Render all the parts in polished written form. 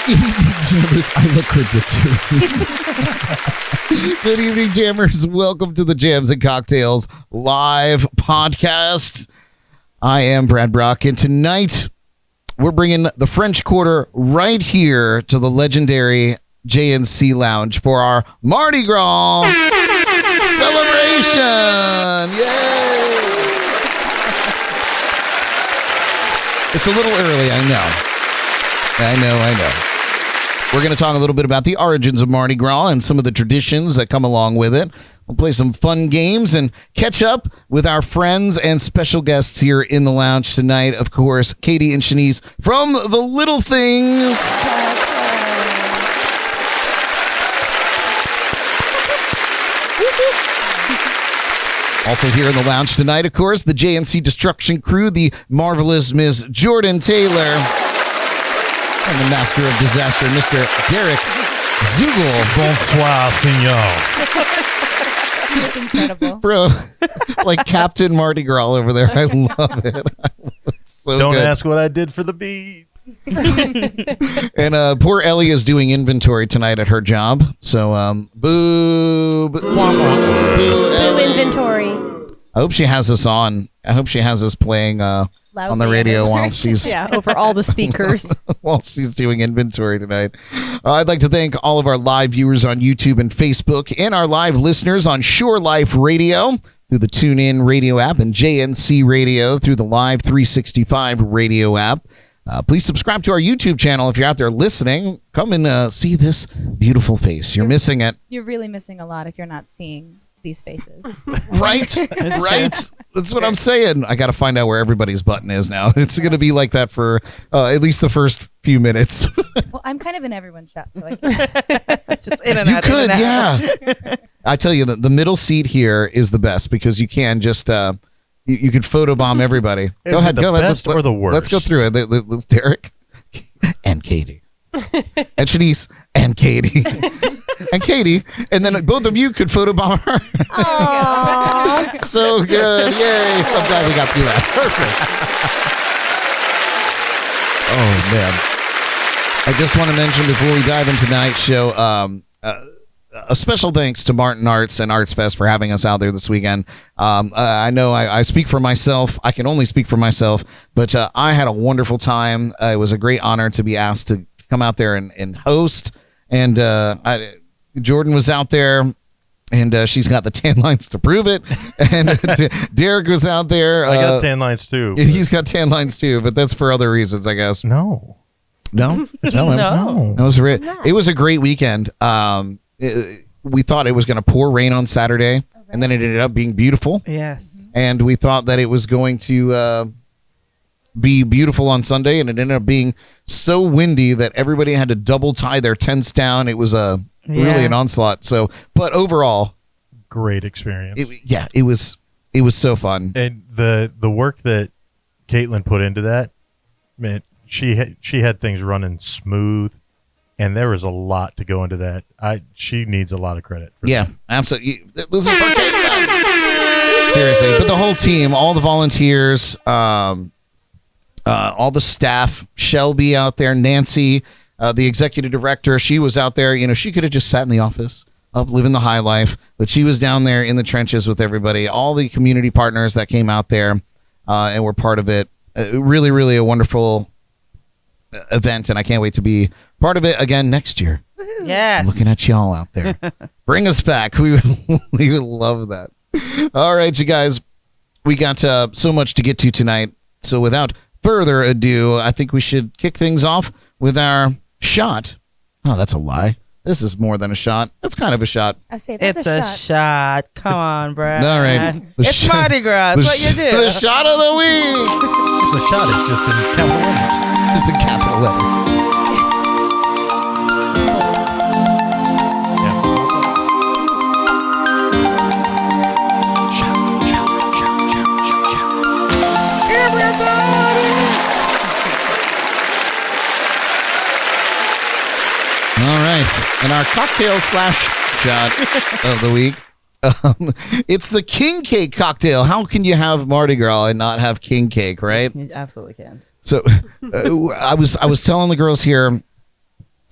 Jammers, I look ridiculous. Good evening, Jammers. Welcome to the Jams and Cocktails live podcast. I am Brad Brock, and tonight we're bringing the French Quarter right here to the Legendary JNC Lounge for our Mardi Gras celebration. Yay! It's a little early, I know. We're going to talk a little bit about the origins of Mardi Gras and some of the traditions that come along with it. We'll play some fun games and catch up with our friends and special guests here in the lounge tonight. Of course, Katy and Shanece from The Little Things. Also here in the lounge tonight, of course, the JNC Destruction Crew, the marvelous Miss Jordan Taylor. And the master of disaster, Mr. Derek Zugel. Bonsoir, senor. Incredible. Bro, like Captain Mardi Gras over there. I love it. So Don't good. ask what I did for the beat. And poor Ellie is doing inventory tonight at her job. So, boo. Boo, Ellie. Inventory. I hope she has us on. I hope she has us playing on the radio while she's over all the speakers while she's doing inventory tonight. I'd like to thank all of our live viewers on YouTube and Facebook, and our live listeners on Shore Life Radio through the TuneIn radio app and JNC Radio through the Live 365 radio app. Please subscribe to our YouTube channel if you're out there listening. Come and see this beautiful face. You're missing it. You're really missing a lot if you're not seeing these faces. Right? Right? That's what I'm saying. I got to find out where everybody's button is now. It's going to be like that for at least the first few minutes. Well, I'm kind of in everyone's shot, so I can just in and you out. could, yeah. I tell you, the middle seat here is the best because you can just you could photobomb everybody. Go ahead. Go ahead. Or the worst? Let's go through it. Let's Derek and Katy and Shanece and Katy. And Katy, and then both of you could photobomb her. Aww. So good. Yay. I'm glad we got through that. Perfect. Oh, man. I just want to mention before we dive into tonight's show, a special thanks to Martin Arts and Arts Fest for having us out there this weekend. I know I speak for myself. I can only speak for myself, but I had a wonderful time. It was a great honor to be asked to come out there and host. And Jordan was out there, and she's got the tan lines to prove it. And Derek was out there. I got tan lines too. He's got tan lines too, but that's for other reasons, I guess. No. It was a great weekend. We thought it was going to pour rain on Saturday, and then it ended up being beautiful. Yes. And we thought that it was going to be beautiful on Sunday, and it ended up being so windy that everybody had to double tie their tents down. It was really an onslaught. So, but overall, great experience. It was so fun. And the work that Caitlin put into that, man, she had things running smooth, and there was a lot to go into that. She needs a lot of credit. Yeah, absolutely. This is for Caitlin. Seriously, but the whole team, all the volunteers, all the staff, Shelby out there, Nancy, the executive director, she was out there. You know, she could have just sat in the office, up living the high life, but she was down there in the trenches with everybody. All the community partners that came out there and were part of it. Really, really a wonderful event, and I can't wait to be part of it again next year. Yes. Looking at y'all out there. Bring us back. We would love that. All right, you guys. We got so much to get to tonight. So without further ado, I think we should kick things off with our shot. Oh, that's a lie. This is more than a shot. It's kind of a shot. I say that's It's a shot. Come on, Brad. All right. It's Mardi Gras. That's what you do. The shot of the week. The shot is just in capital letters. Just in capital letters. All right. And our cocktail slash shot of the week. It's the king cake cocktail. How can you have Mardi Gras and not have king cake, right? You absolutely can. So I was telling the girls here,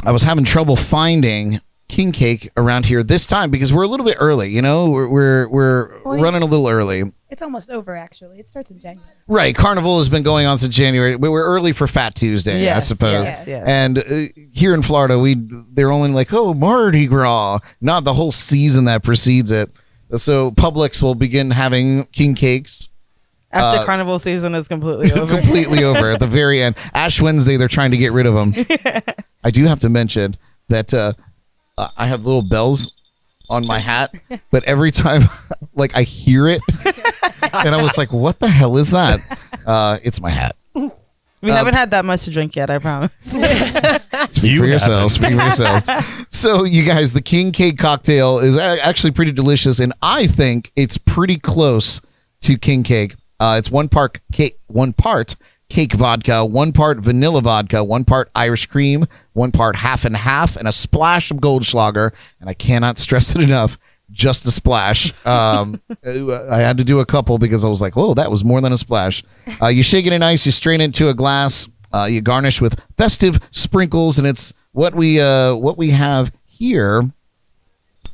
I was having trouble finding king cake around here this time because we're a little bit early. You know, we're running a little early. It's almost over, actually. It starts in January. Right. Carnival has been going on since January. We're early for Fat Tuesday, I suppose. Yes. And here in Florida, they're only like, oh, Mardi Gras, not the whole season that precedes it. So Publix will begin having king cakes. After carnival season is completely over. Completely over at the very end. Ash Wednesday, they're trying to get rid of them. I do have to mention that I have little bells on my hat, but every time like I hear it, and I was like, what the hell is that? It's my hat. We haven't had that much to drink yet, I promise. Speak for yourselves. Speak for yourselves. So, you guys, the king cake cocktail is actually pretty delicious, and I think it's pretty close to king cake. It's one part cake vodka, 1 part vanilla vodka, 1 part Irish cream, 1 part half and half, and a splash of Goldschlager. And I cannot stress it enough. Just a splash. I had to do a couple because I was like, whoa, that was more than a splash. You shake it in ice, you strain it into a glass, you garnish with festive sprinkles, and it's what we have here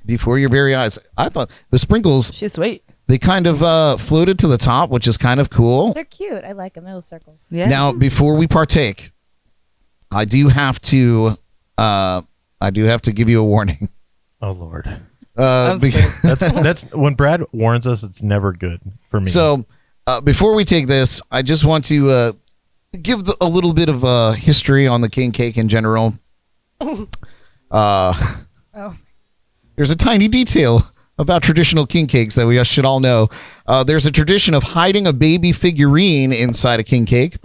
before your very eyes. I thought the sprinkles, She's sweet. they kind of floated to the top, which is kind of cool. They're cute. I like them. Little circles. Yeah. Now, before we partake, I do have to give you a warning. Oh Lord, Because- that's when Brad warns us. It's never good for me. So, before we take this, I just want to give a little bit of history on the king cake in general. Oh. There's a tiny detail about traditional king cakes that we should all know. There's a tradition of hiding a baby figurine inside a king cake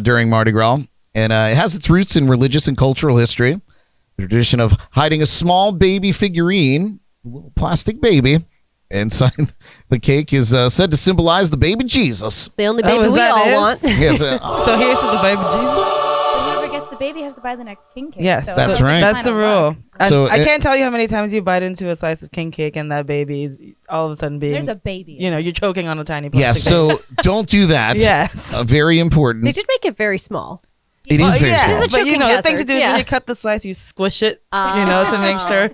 during Mardi Gras, and it has its roots in religious and cultural history. The tradition of hiding a small baby figurine, a little plastic baby, inside the cake is said to symbolize the baby Jesus. It's the only baby is we that all it? want. Yes, So here's to the baby Jesus. But whoever gets the baby has to buy the next king cake. Yes, So That's it's right. That's the kind of rule. luck. So I it- can't tell you how many times you bite into a slice of king cake and that baby is all of a sudden being, There's a baby. you're choking on a tiny yeah, plastic baby. so don't do that. Yes. Very important. They did make it very small. It is very yeah, small. It's a but choking the thing to hazard, do is yeah. when you cut the slice, you squish it, to make sure.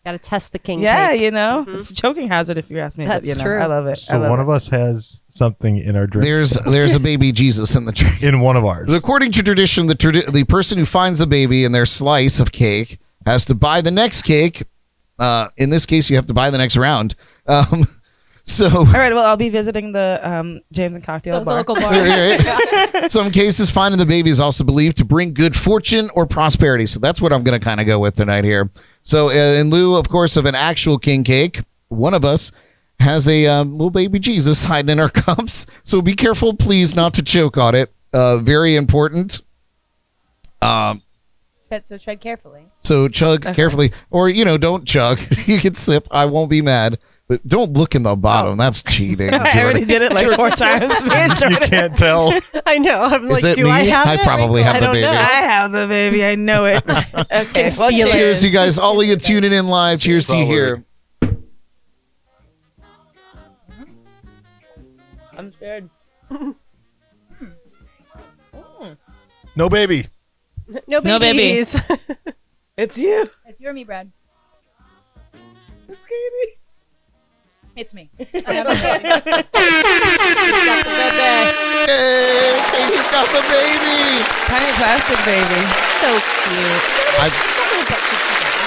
Got to test the king Yeah, cake. it's a choking hazard if you ask me. That's but, true. I love it. So one of us has something in our drink. There's a baby Jesus in the tray. in one of ours. According to tradition, the person who finds the baby in their slice of cake has to buy the next cake. In this case, you have to buy the next round. So All right, well, I'll be visiting the James and Cocktail Bar. Local bar. some cases, finding the baby is also believed to bring good fortune or prosperity. So that's what I'm going to kind of go with tonight here. So in lieu, of course, of an actual king cake, one of us has a little baby Jesus hiding in our cups. So be careful, please, not to choke on it. Very important. So tread carefully. So chug carefully, or don't chug. You can sip. I won't be mad, but don't look in the bottom. That's cheating. I already did it like 4 times. Me and you Jordan. can't tell. I know. I'm Is like, it do me? I have I it? probably have I the don't baby. know. I have the baby. I know it. Okay. Well, feel it. Cheers, you guys. All of you tuning in live. Cheers to you here. I'm scared. No baby. No No baby. babies. It's you. It's you or me, Brad. It's Katie. It's me. I have a baby. Hey, Katie's got the baby. Tiny plastic baby. So cute.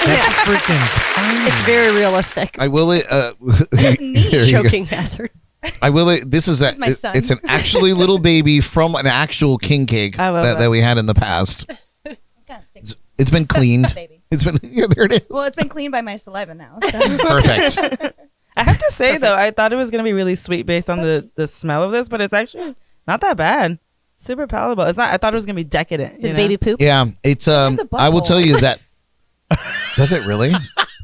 That's freaking. It's very realistic. I will it. It's neat. Here you go. Choking hazard. I will it. This is This is my son. It's an actually little baby from an actual king cake I love that that. we had in the past. It kind of stinks. It's been cleaned. Baby. It's been there. It is. Well, it's been cleaned by my saliva now. So. Perfect. I have to say though, I thought it was gonna be really sweet based on the smell of this, but it's actually not that bad. Super palatable. It's not. I thought it was gonna be decadent. Did the baby poop? Yeah, it's There's a I will butthole. tell you that. Does it really?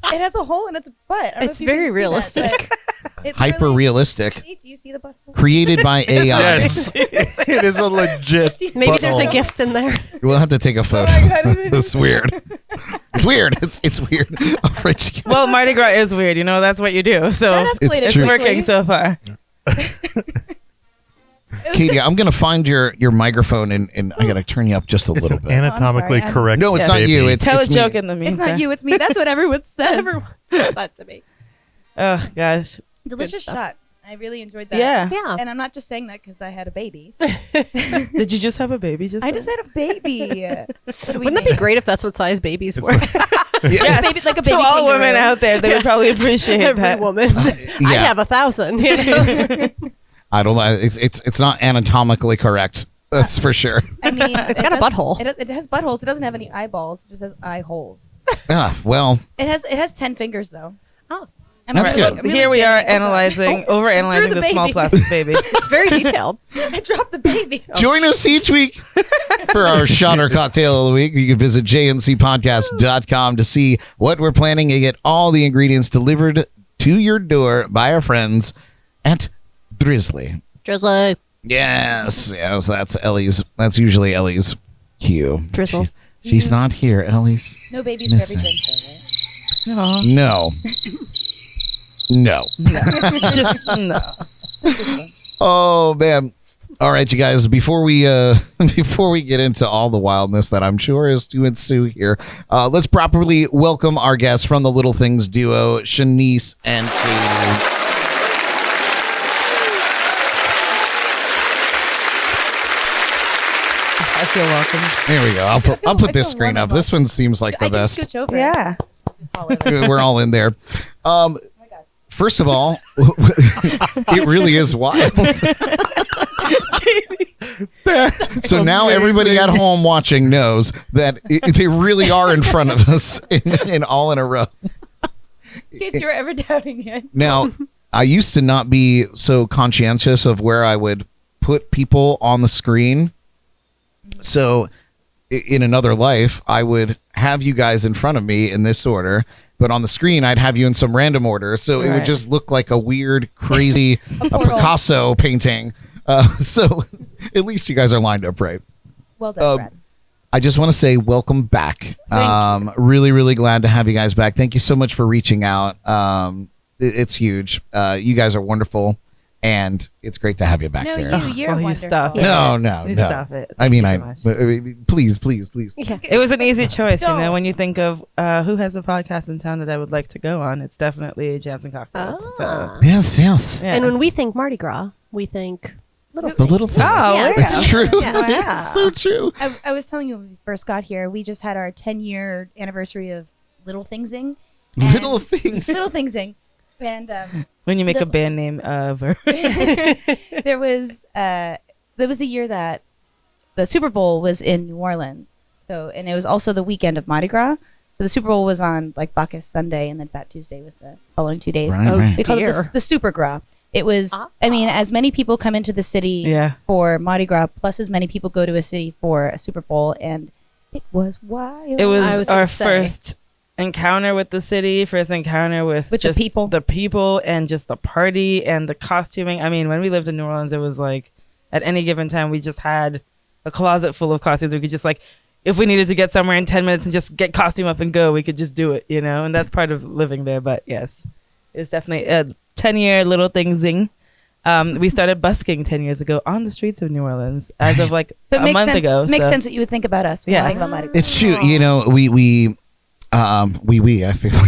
It has a hole in its butt. I don't know It's if you can very see realistic. that, but it's Hyper really- realistic. See, do you see the butthole? Created by AI. Yes, it is a legit. Maybe there's a butthole. gift in there. We'll have to take a photo. It's weird. It's weird. It's weird. All right. Well, Mardi Gras is weird. That's what you do. So That escalated It's it's true. working so far. It was Katie, I'm gonna find your microphone and I gotta turn you up just a It's little an bit. anatomically I'm sorry. correct. No, it's not baby. you. It's Tell a me. joke in the meantime. It's not you, it's me. That's what everyone says. Everyone says that to me. Oh gosh. Delicious stuff. shot. I really enjoyed that. Yeah. Yeah. And I'm not just saying that because I had a baby. Did you just have a baby? I just had a baby. What do we Wouldn't that be name great if that's what size babies were? it? Baby, like a baby to all kangaroo. women out there, they would probably appreciate Every that. woman. I'd Yeah. have 1,000. You know? I don't know. It's not anatomically correct. That's for sure. I mean, It's got a butthole. It has buttholes. It doesn't have any eyeballs. It just has eye holes. Well, It has 10 fingers though. Oh. I'm That's really- good. I'm really Here we are examining- overanalyzing Threw the the small baby. plastic baby. It's very detailed. I dropped the baby. join us each week for our shot or cocktail of the week. You can visit jncpodcast.com to see what we're planning to get all the ingredients delivered to your door by our friends at Drizzly. Drizzle. Yes, that's Ellie's. That's usually Ellie's cue. Drizzle. She's not here. Ellie's. No babies for Missing. every drink, though, right? Aw. No. No. Just no. Oh man. All right, you guys, before we get into all the wildness that I'm sure is to ensue here, let's properly welcome our guests from the Little Things duo, Shanece and Katy. I feel welcome. There we go. I'll put this screen up. This one seems like the I can best. scooch over. Yeah. We're all in there. First of all, it really is wild. So now everybody at home watching knows that they really are in front of us in all in a row. In case you were ever doubting it. Now, I used to not be so conscientious of where I would put people on the screen. So in another life, I would have you guys in front of me in this order, but on the screen, I'd have you in some random order. So it would Right. just look like a weird, crazy a portal. Picasso painting. So at least you guys are lined up right. Well done, Brad. I just want to say welcome back. Really, really glad to have you guys back. Thank you so much for reaching out. It's huge. You guys are wonderful, and it's great to have you back No, here. you're Well, you wonderful. stop it. No. You stop it. I mean, Thank you so much. please. Yeah. It was an easy choice, No. you know. When you think of who has a podcast in town that I would like to go on, it's definitely Jams and Cocktails. So, Yes. yeah. And when we think Mardi Gras, we think little The little things. things. Oh, Yeah. yeah. It's true. Yeah. It's so true. I was telling you when we first got here, we just had our 10-year anniversary of Little Thingsing. And- Little things. Little Thingsing. And when you make The- a band name of there was the year that the Super Bowl was in New Orleans. So, and it was also the weekend of Mardi Gras. So the Super Bowl was on like Bacchus Sunday, and then Fat Tuesday was the following 2 days. Right, right. We called it dear. the Super Gras. It was, I mean, as many people come into the city Yeah. for Mardi Gras, plus as many people go to a city for a Super Bowl, and it was wild. it I was was our gonna say. first encounter with the city, first encounter with the just people. the people, and just the party and the costuming. I mean, when we lived in New Orleans, it was like at any given time we just had a closet full of costumes. We could just like, if we needed to get somewhere in 10 minutes and just get costume up and go, we could just do it, you know. And that's part of living there. But yes, it's definitely a 10-year little thing zing. We started busking 10 years ago on the streets of New Orleans as of like So it a makes month sense. ago. Makes so. sense that you would think about us. When Yeah. you think about Mardi Gras. It's true. You know, we I feel like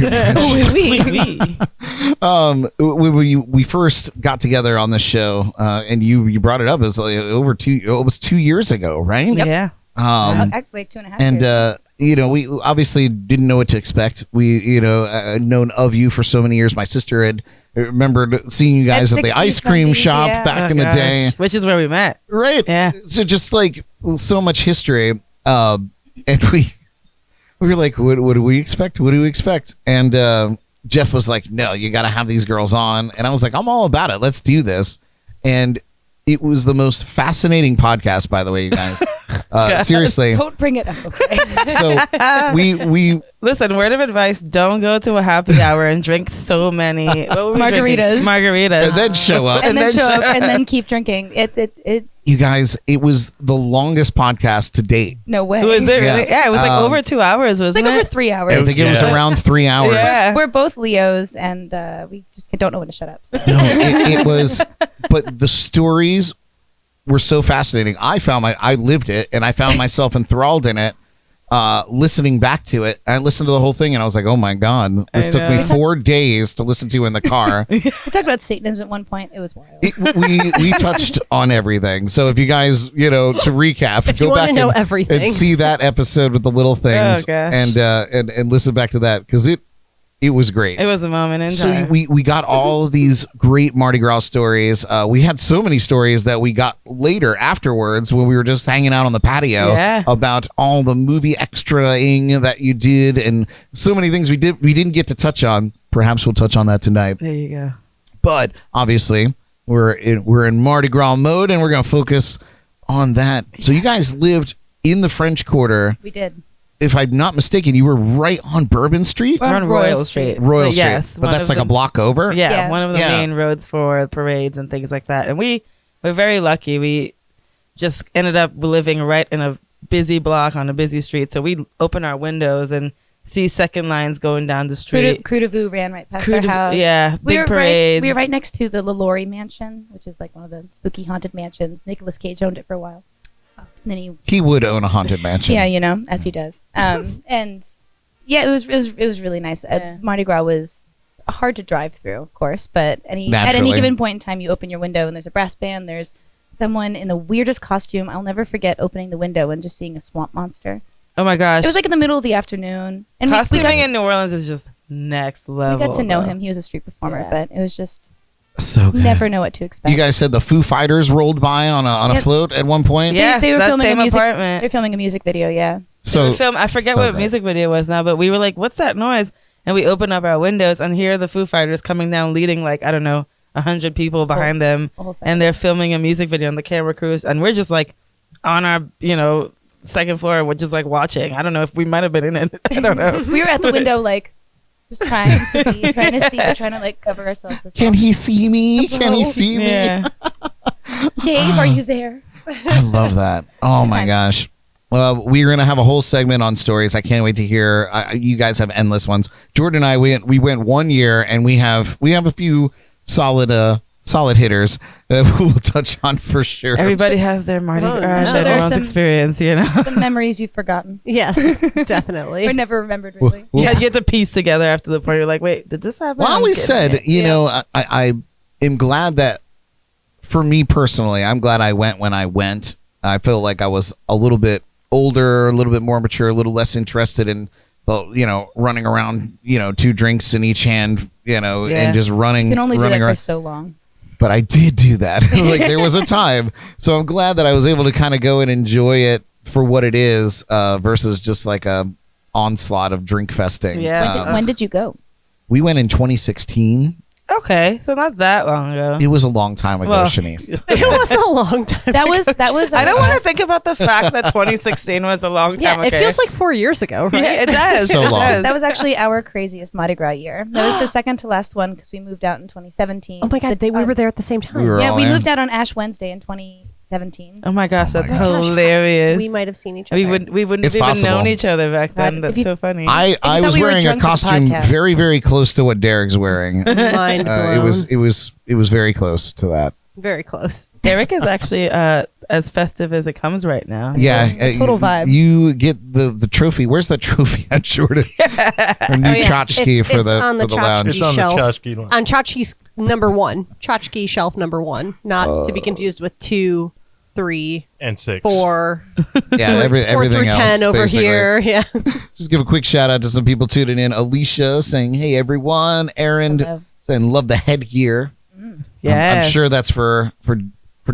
we first got together on the show, and you brought it up. It was like it was 2 years ago, right? Yeah. Like 2.5 And years. you know, we obviously didn't know what to expect. We, you know, known of you for so many years. My sister had remembered seeing you guys at the 60s, ice cream 70s, shop yeah. back Oh, in the gosh. day, Which is where we met. right? Yeah. So just like so much history, and we were like, what do we expect? What do we expect? And Jeff was like, no, you got to have these girls on. And I was like, I'm all about it. Let's do this. And it was the most fascinating podcast, by the way, you guys. Seriously. Don't bring it up. Okay. So we Listen, word of advice: don't go to a happy hour and drink so many what were we drinking? Margaritas. Margaritas. and then show up. and then then show up show- and then keep drinking. It You guys, it was the longest podcast to date. no way. Was it really? Yeah. Yeah, it was like over 2 hours, It's wasn't like over it? 3 hours. I think it was Yeah. around 3 hours. Yeah. We're both Leos, and we just don't know when to shut up. So. No, it was, but the stories were so fascinating. I lived it, and I found myself enthralled in it. Listening back to it, I listened to the whole thing, and I was like, "Oh my god, this took me 4 days to listen to in the car." We talked about Satanism at one point. It was wild. We touched on everything. So if you guys, to recap, If you go want back to know and, everything. and see that episode with the little things, Oh, gosh. and listen back to that because it was great. It was a moment in So time. we got all of these great Mardi Gras stories. We had so many stories that we got later afterwards when we were just hanging out on the patio about all the movie extraing that you did and so many things we didn't get to touch on. Perhaps we'll touch on that tonight. There you go. But obviously we're in Mardi Gras mode and we're going to focus on that. So you guys lived in the French Quarter. We did. If I'm not mistaken, you were right on Bourbon Street? We're We're on Royal Street. Royal But Street. yes, But one that's of like a the- block over? Yeah, one of the Yeah. main roads for parades and things like that. And we're very lucky. We just ended up living right in a busy block on a busy street. So we open our windows and see second lines going down the street. Crew de Vue ran right past Crew our de- house. yeah, we big were parades. we were right next to the LaLaurie Mansion, which is like one of the spooky haunted mansions. Nicolas Cage owned it for a while. And then He would own a haunted mansion. yeah, as he does. And yeah, it was really nice. Yeah. Mardi Gras was hard to drive through, of course, but at any Naturally. given point in time, you open your window and there's a brass band. There's someone in the weirdest costume. I'll never forget opening the window and just seeing a swamp monster. Oh my gosh. It was like in the middle of the afternoon, and costuming in New Orleans is just next level. we got to know though. him. He was a street performer, Yeah. but it was just So good. never know what to expect. You guys said the Foo Fighters rolled by on a Yep. float at one point? Yes, they were that filming same a music. apartment. They're filming a music video. Yeah. So I forget so what great. music video it was now, but we were like, "What's that noise?" And we open up our windows and hear the Foo Fighters coming down, leading 100 people behind them, the whole set. and they're filming a music video on the camera crews, and we're just like on our second floor, we're just like watching. I don't know if we might have been in it. I don't know. We were at the window, just trying to see, but trying to cover ourselves as well. Can he see me? Can he Hello? see me? Yeah. Dave, are you there? I love that. Oh my gosh. We're gonna have a whole segment on stories. I can't wait to hear. You guys have endless ones. Jordan and I we went 1 year, and we have a few solid hitters that we'll touch on for sure. Everybody has their Mardi Oh, Gras no. New There are Orleans some- experience, The memories you've forgotten Yes, definitely. or never remembered, really. Well, Yeah, you get to piece together after the party. You're like, wait, did this happen? Well, I I'm always getting said, it. you Yeah. know, I am glad that for me personally, I'm glad I went when I went. I feel like I was a little bit older, a little bit more mature, a little less interested in the, running around, 2 drinks in each hand, and just running. You can only do running that around. for so long. But I did do that. There was a time. So I'm glad that I was able to kind of go and enjoy it for what it is versus just like a onslaught of drink festing. Yeah. When did you go? We went in 2016. Okay, so not that long ago. It was a long time ago, Well, Shanece. It was a long time. That was. I don't want to think about the fact that 2016 was a long time Yeah, ago. it feels like 4 years ago, right? Yeah, it does. So It long. does. That was actually our craziest Mardi Gras year. That was the second to last one because we moved out in 2017. Oh my god, we were there at the same time. We were Yeah, all we in. moved out on Ash Wednesday in 2017. Oh my gosh, that's my gosh. hilarious. We might have seen each other. We wouldn't It's have even possible. known each other back then. If That's you- so funny. I thought was we were wearing a drunk at the costume podcast. very, very close to what Derek's wearing. Mind blown. It was very close to that. Very close. Derek is actually as festive as it comes right now. Yeah, Total vibe. You get the trophy. Where's that trophy at Jordan? Or new Oh, yeah. tchotchke It's for the on the lounge. It's on shelf. the Chusky line. On tchotchke's number 1. Tchotchke shelf number 1. Not to be confused with 2, 3, And 6. 4. Yeah, 4 everything through else 10 over basically. here. Yeah. Just give a quick shout out to some people tuning in. Alicia saying, "Hey everyone." Aaron Hello. saying, "Love the headgear." I'm Yes. sure that's for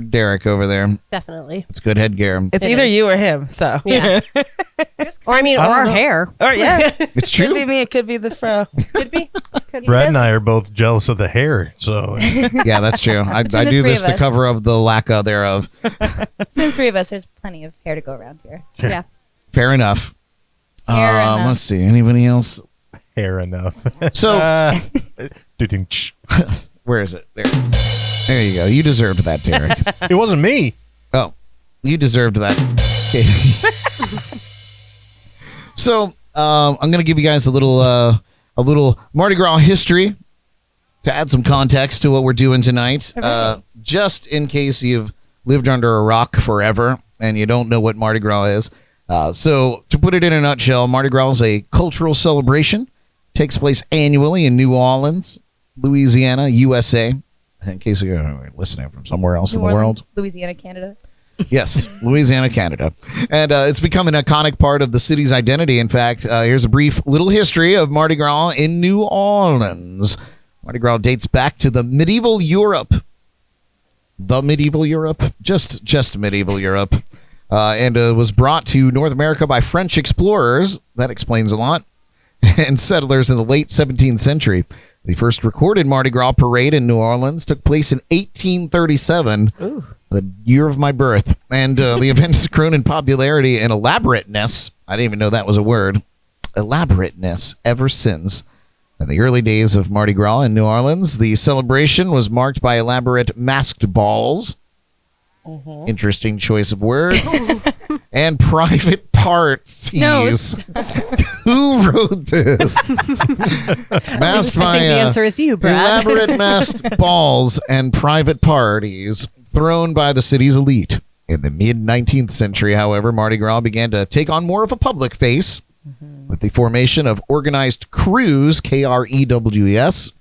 Derek over there. Definitely. It's good headgear. It's It either is. you or him. So Yeah. Or I mean, or I don't our know. hair. or yeah, It's could true. be me. It could be the fro. Could be. Brad and I are both jealous of the hair, so Yeah, that's true. I Between the do three this of to us. cover up the lack thereof. Between the 3 of us, there's plenty of hair to go around here. Yeah. Fair enough. Fair enough. Let's see. Anybody else? hair enough. So Doo-ding-tsh. where is it? There it is. There you go. You deserved that, Derek. It wasn't me. Oh, you deserved that. So I'm going to give you guys a little Mardi Gras history to add some context to what we're doing tonight. All right. Just in case you've lived under a rock forever and you don't know what Mardi Gras is. So to put it in a nutshell, Mardi Gras is a cultural celebration. Takes place annually in New Orleans, Louisiana, USA. In case you're listening from somewhere else in the world. Louisiana, Canada. Yes, Louisiana, Canada. And it's become an iconic part of the city's identity. In fact, here's a brief little history of Mardi Gras in New Orleans. Mardi Gras dates back to the medieval Europe. The medieval Europe? Just medieval Europe. And was brought to North America by French explorers. That explains a lot. And settlers in the late 17th century. The first recorded Mardi Gras parade in New Orleans took place in 1837. Ooh. The year of my birth. And the event has grown in popularity and elaborateness. I didn't even know that was a word. Elaborateness ever since. In the early days of Mardi Gras in New Orleans, the celebration was marked by elaborate masked balls. Mm-hmm. Interesting choice of words. And private parties. No, Who wrote this? Masked I think the answer is you, Brad. Elaborate masked balls and private parties thrown by the city's elite. In the mid-19th century, however, Mardi Gras began to take on more of a public face with the formation of organized crews, Krews.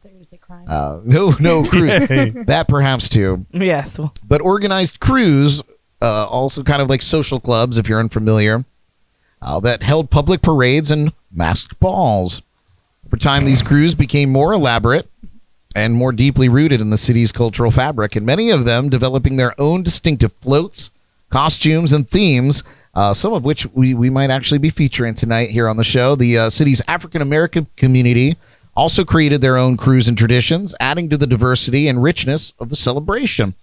No, crews. That perhaps too. Yes. But organized crews, also kind of like social clubs, if you're unfamiliar, that held public parades and masked balls. Over time, these crews became more elaborate and more deeply rooted in the city's cultural fabric, and many of them developing their own distinctive floats, costumes, and themes, some of which we might actually be featuring tonight here on the show. The city's African-American community also created their own crews and traditions, adding to the diversity and richness of the celebration.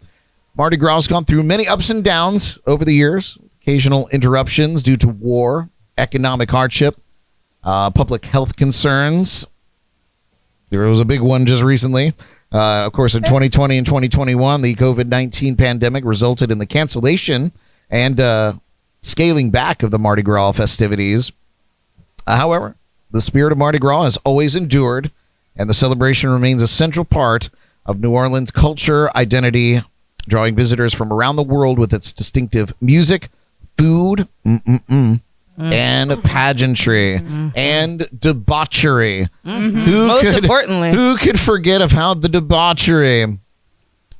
Mardi Gras has gone through many ups and downs over the years, occasional interruptions due to war, economic hardship, public health concerns. There was a big one just recently. Of course, in 2020 and 2021, the COVID-19 pandemic resulted in the cancellation and scaling back of the Mardi Gras festivities. However, the spirit of Mardi Gras has always endured, and the celebration remains a central part of New Orleans' culture, identity, drawing visitors from around the world with its distinctive music, food, and pageantry and debauchery. Most importantly, who could forget about the debauchery?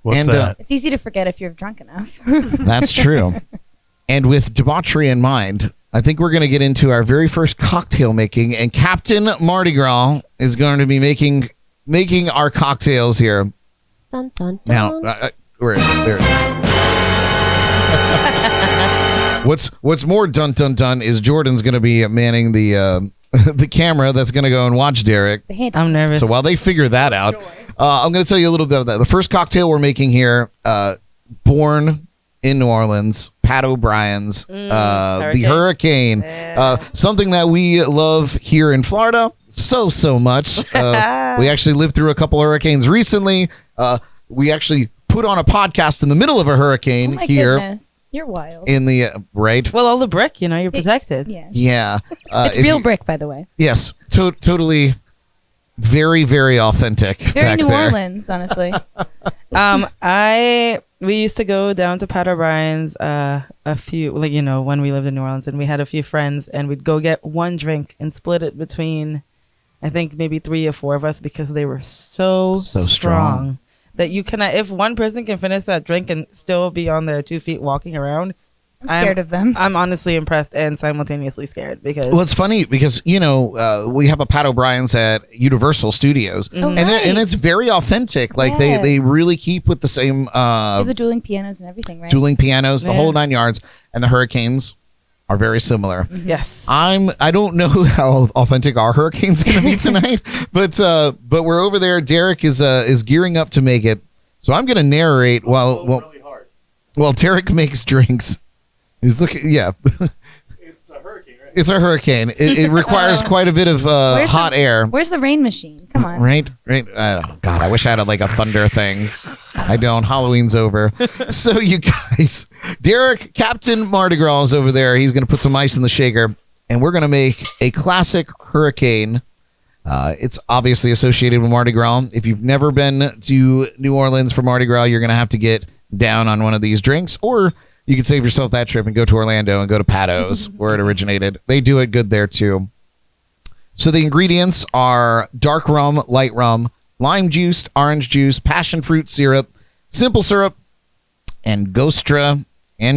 What's that? It's easy to forget if you're drunk enough. That's true. And with debauchery in mind, I think we're going to get into our very first cocktail making, and Captain Mardi Gras is going to be making our cocktails here. Dun, dun, dun. Now, there it is. What's more dun is Jordan's going to be manning the the camera that's going to go and watch Derek. I'm nervous. So while they figure that out, I'm going to tell you a little bit about that. The first cocktail we're making here, born in New Orleans, Pat O'Brien's, the Hurricane, something that we love here in Florida so much. We actually lived through a couple hurricanes recently. We actually put on a podcast in the middle of a hurricane here. Goodness. You're wild. In the right. Well, all the brick, you're protected. Yeah. It's real brick, by the way. Yes, totally, very, very authentic. Very back New there. Orleans, honestly. We used to go down to Pat O'Brien's a few, when we lived in New Orleans, and we had a few friends, and we'd go get one drink and split it between, I think maybe 3 or 4 of us, because they were so strong. That you cannot, if one person can finish that drink and still be on their 2 feet walking around, I'm scared of them. I'm honestly impressed and simultaneously scared because. Well, it's funny because we have a Pat O'Brien's at Universal Studios, and it's very authentic. Like they really keep with the same. The dueling pianos and everything, right? Dueling pianos, the whole 9 yards, and the Hurricanes are very similar. Mm-hmm. Yes. I don't know how authentic our Hurricane's going to be tonight, but we're over there. Derek is gearing up to make it, so I'm going to narrate while Derek makes drinks. He's looking. Yeah. It's a hurricane, right? It's a hurricane. It requires quite a bit of hot air. Where's the rain machine? Come on. Right. God, I wish I had a thunder thing. I don't. Halloween's over. So you guys, Derek, Captain Mardi Gras is over there. He's going to put some ice in the shaker, and we're going to make a classic hurricane. It's obviously associated with Mardi Gras. If you've never been to New Orleans for Mardi Gras, you're going to have to get down on one of these drinks, or you could save yourself that trip and go to Orlando and go to Pato's where it originated. They do it good there too. So the ingredients are dark rum, light rum, lime juice, orange juice, passion fruit syrup, simple syrup, Angostura. I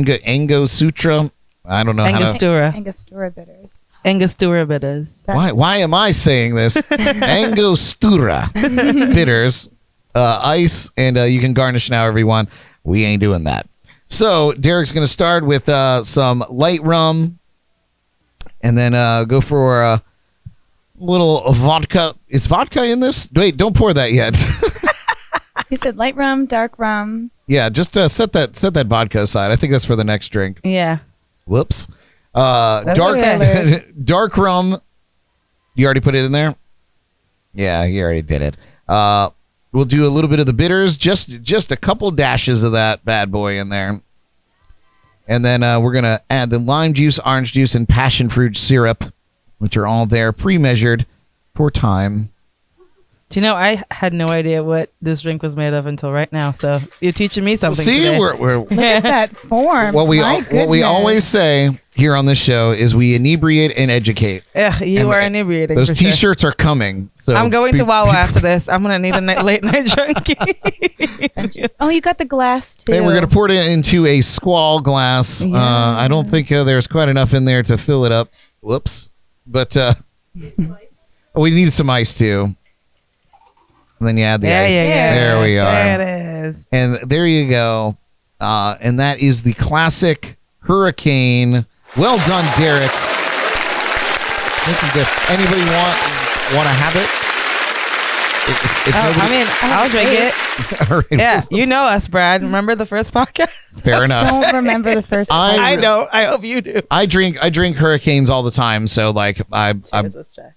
don't know Angostura. Angostura bitters. Angostura bitters. Why am I saying this? Angostura bitters, ice, and you can garnish now however you want. We ain't doing that. So Derek's going to start with some light rum, and then go for a little vodka. Is vodka in this? Wait, don't pour that yet. He said light rum, dark rum. Yeah, just set that vodka aside. I think that's for the next drink. Yeah. Whoops. That's Dark okay. dark rum. You already put it in there? Yeah, you already did it. We'll do a little bit of the bitters, just a couple dashes of that bad boy in there. And then we're going to add the lime juice, orange juice, and passion fruit syrup, which are all there pre-measured for time. Do you know, I had no idea what this drink was made of until right now. So you're teaching me something See, today. we're Look at that form. what we My what we goodness. always say here on this show is we inebriate and educate. Yeah, you And are inebriating. Those for sure. T-shirts are coming. So I'm going to Wawa after this. I'm going to need a late night drink. Oh, you got the glass too. And we're going to pour it into a squall glass. Yeah. I don't think there's quite enough in there to fill it up. Whoops. But we need some ice too. And then you add the ice. There we are. There it is. And there you go. And that is the classic Hurricane. Well done, Derek. This is good. Anybody want to have it? If I'll drink it. All right. Yeah, you know us, Brad. Remember the first podcast? Fair enough. Don't remember the first one. I don't. I hope you do. I drink Hurricanes all the time, so like Let's try.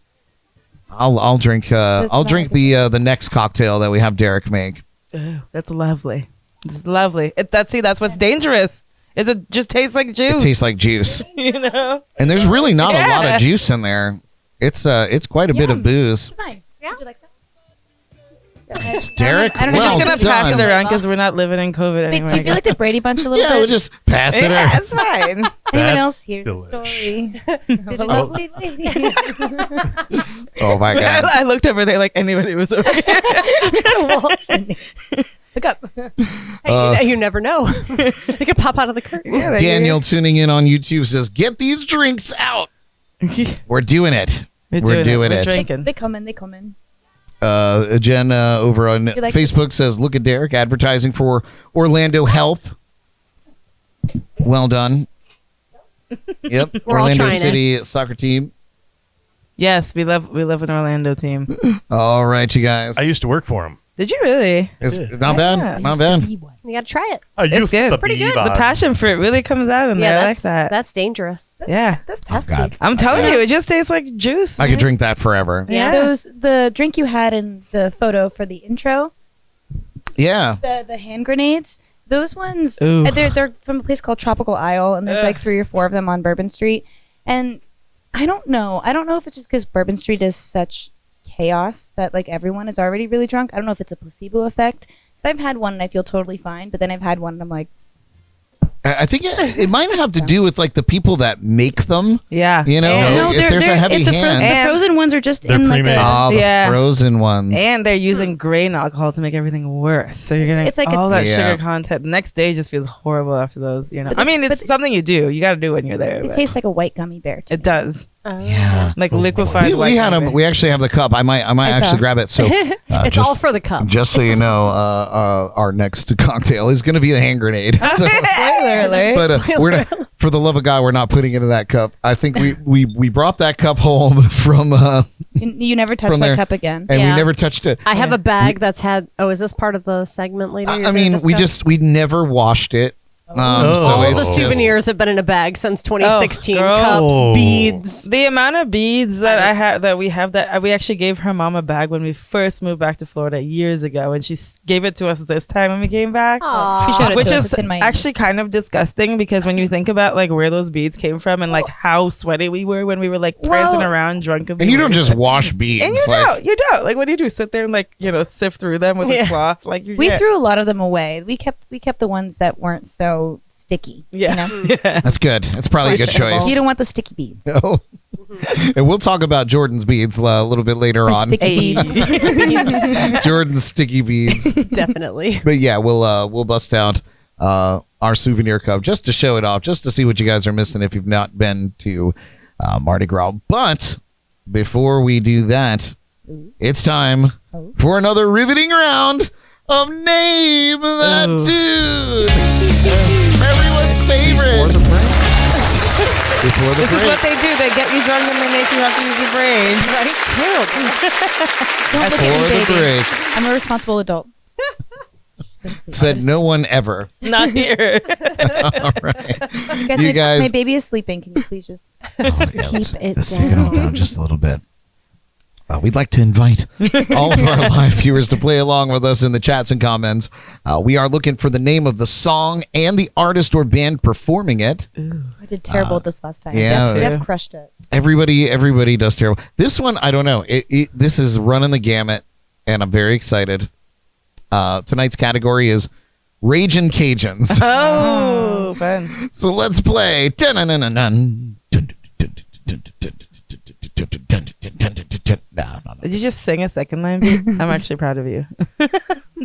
I'll drink the next cocktail that we have Derek make. Ooh, that's lovely. It's lovely. That's what's dangerous. Is it just tastes like juice? It tastes like juice. You know. And there's really not a lot Yeah. of juice in there. It's quite a bit of booze. Fine. Yeah. Would you like some? It's Derek. I don't know. We're Well just gonna pass done. it around because we're not living in COVID Wait, anymore. do you feel like the Brady Bunch a little Yeah, bit? we'll just pass it yeah, around. it's fine. Anyone That's else? Here's delish. the story of a lovely lady. Oh my god. I looked over there like anybody was over here. Look up. Hey, you never know. It could pop out of the curtain. Yeah, Daniel tuning in on YouTube says, "Get these drinks out." We're doing it. We're doing We're it. drinking. They come in. They come in. Jen over on like Facebook says, "Look at Derek advertising for Orlando Health." Well done. Yep. We're all Orlando trying it. City soccer team. Yes, we love an Orlando team. All right, you guys. I used to work for him. Did you really? It's Yeah. not Yeah. bad. Not bad. You gotta try it. I It's used good. to Pretty be good. The on- passion fruit really comes out in there. I like that's that. that's dangerous. Yeah. That's Oh, testy. God. I'm telling you, it just tastes like juice. I could man. drink that forever. Yeah. The drink you had in the photo for the intro, Yeah. the hand grenades. Those ones, Ooh. they're from a place called Tropical Isle, and there's Ugh. like 3 or 4 of them on Bourbon Street. And I don't know if it's just because Bourbon Street is such chaos that like everyone is already really drunk. I don't know if it's a placebo effect. 'Cause I've had one and I feel totally fine, but then I've had one and I'm like, I think it might have to do with like the people that make them. Yeah. You know, And, no, if there's a heavy the hand. And- frozen ones are just They're in like pre-made. a. Ah, the Yeah. frozen ones. and they're using grain alcohol to make everything worse. So you're getting It's like all that Yeah. sugar content. The next day just feels horrible after those. You know, But I mean, but it's something you do. You got to do when you're there. It but tastes like a white gummy bear. To It does. Yeah. Like liquefied. We white had coffee. them. We actually have the cup. I might I actually saw. grab it. So It's all for the cup. Just so you know, our next cocktail is going to be the hand grenade. So, Spoiler alert. but we're not, for the love of God, we're not putting it in that cup. I think we brought that cup home from You never touch from that there. cup again. and we Yeah. never touched it. I have a bag that's had. Oh, is this part of the segment later? I mean, we never washed it. So All it's the just- souvenirs have been in a bag since 2016. girl. Cups, beads. The amount of beads that we actually gave her mom a bag when we first moved back to Florida years ago, and she gave it to us this time when we came back. Aw. She showed it Which to us. is It's in my actually kind of disgusting because when you think about like where those beads came from and like how sweaty we were when we were like prancing around drunkenly. And you don't wearing just it. wash beads. And you like, don't. Like, what do you do? Sit there and like, sift through them with a cloth? Like, We threw a lot of them away. We kept the ones that weren't so sticky. Yeah. You know? That's good. That's probably a good choice. You don't want the sticky beads. Oh. And we'll talk about Jordan's beads a little bit later Or on. sticky beads. Jordan's sticky beads. Definitely. But yeah, we'll bust out our souvenir cup just to show it off, just to see what you guys are missing if you've not been to Mardi Gras. But before we do that, it's time for another riveting round of Name That Tune. Everyone's favorite. Before the This is break. what they do. They get you drunk and they make you have to use your brain. Right, too. Don't look Before at me, the baby. break. I'm a responsible adult. Said no one ever. Not here. All right. You guys, my baby is sleeping. Can you please just Let's it take it all down just a little bit. We'd like to invite all of our live viewers to play along with us in the chats and comments. We are looking for the name of the song and the artist or band performing it. I did terrible at this last time. yeah. Jeff crushed it. Everybody does terrible. This one, I don't know. This is running the gamut, and I'm very excited. Tonight's category is Ragin' Cajuns. Oh, fun. So let's play. No. Did you just sing a second line beat? I'm actually proud of you.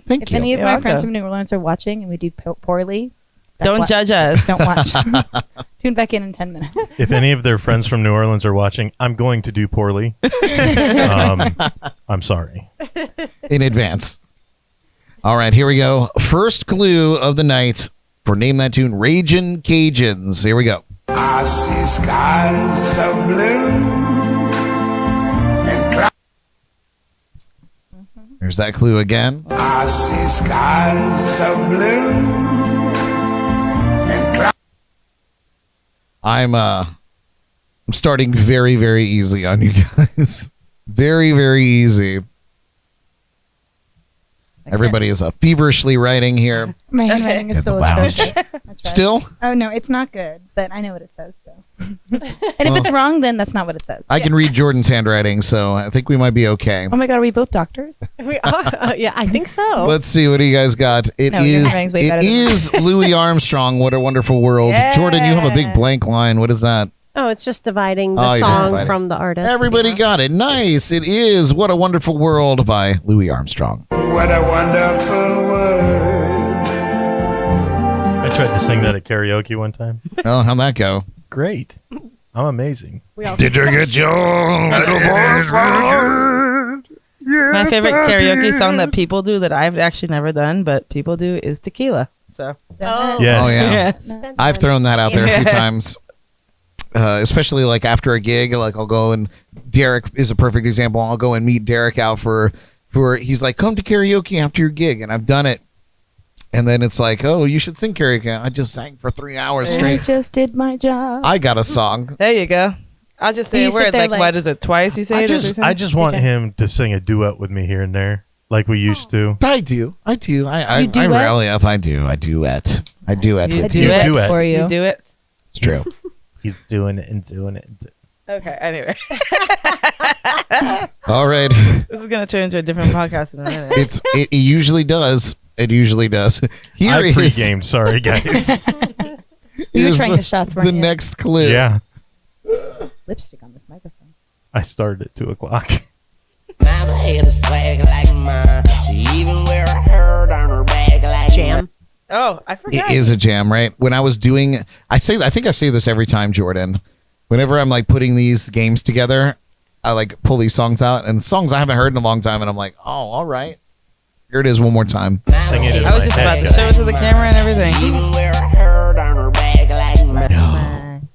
Thank If you. any of You're my friends welcome. from New Orleans are watching and we do poorly, Don't judge us. Don't watch. Tune back in 10 minutes. If any of their friends from New Orleans are watching, I'm going to do poorly. I'm sorry. In advance. All right, here we go. First clue of the night for Name That Tune, Ragin' Cajuns. Here we go. I see skies of blue and clouds. There's that clue again. I see skies of blue and clouds. I'm starting very, very easy on you guys. Very, very easy. Everybody is feverishly writing here. My handwriting is At the still lounge. atrocious. I tried. Still? Oh, no, it's not good, but I know what it says. So, and if it's wrong, then that's not what it says. I can read Jordan's handwriting, so I think we might be okay. Oh my God, are we both doctors? We are. Yeah, I think so. Let's see, what do you guys got? It No, your is handwriting's way better than is Louis Armstrong, What a Wonderful World. Yeah. Jordan, you have a big blank line. What is that? Oh, it's just dividing Oh, the you're just song dividing. from the artist. Everybody Yeah. got it. Nice. It is What a Wonderful World by Louis Armstrong. What a wonderful world. I tried to sing that at karaoke one time. Oh, how'd that go? Great. I'm amazing. We all Did you get your little voice? My favorite karaoke song that people do that I've actually never done, but people do is Tequila. So Oh. Yes. Oh, yeah. yes. I've thrown that out there a few times. Especially like after a gig, like I'll go and Derek is a perfect example. I'll go and meet Derek out for he's like, come to karaoke after your gig, and I've done it. And then it's like, oh, you should sing karaoke. I just sang for 3 hours I straight. just did my job. I got a song. There you go. I'll just say You a sit word. there Like, like- what is it? Twice you say it? Or three I times? just want him to sing a duet with me here and there, like we used to. I do. I You duet? rally up. I do. I duet. I duet You with do you. it Duet. for you. You do it. It's true. He's doing it and doing it. Okay. Anyway, All right. this is gonna turn into a different podcast in a minute. It usually does. It usually does. Here I is pre-gamed. Sorry, guys. We were here's trying the shots, weren't the you? next clue. Yeah. Lipstick on this microphone. I started at 2 o'clock. Mama had a swag like mine. She even wear a herd on her back like Jam. Oh, I forgot. It is a jam, right? When I was doing, I think I say this every time, Jordan. Whenever I'm like putting these games together, I like pull these songs out and songs I haven't heard in a long time, and I'm like, oh, all right, here it is one more time. Sing it in I was my just about head. to show it to the camera and everything. even wear a herd on her back like mine.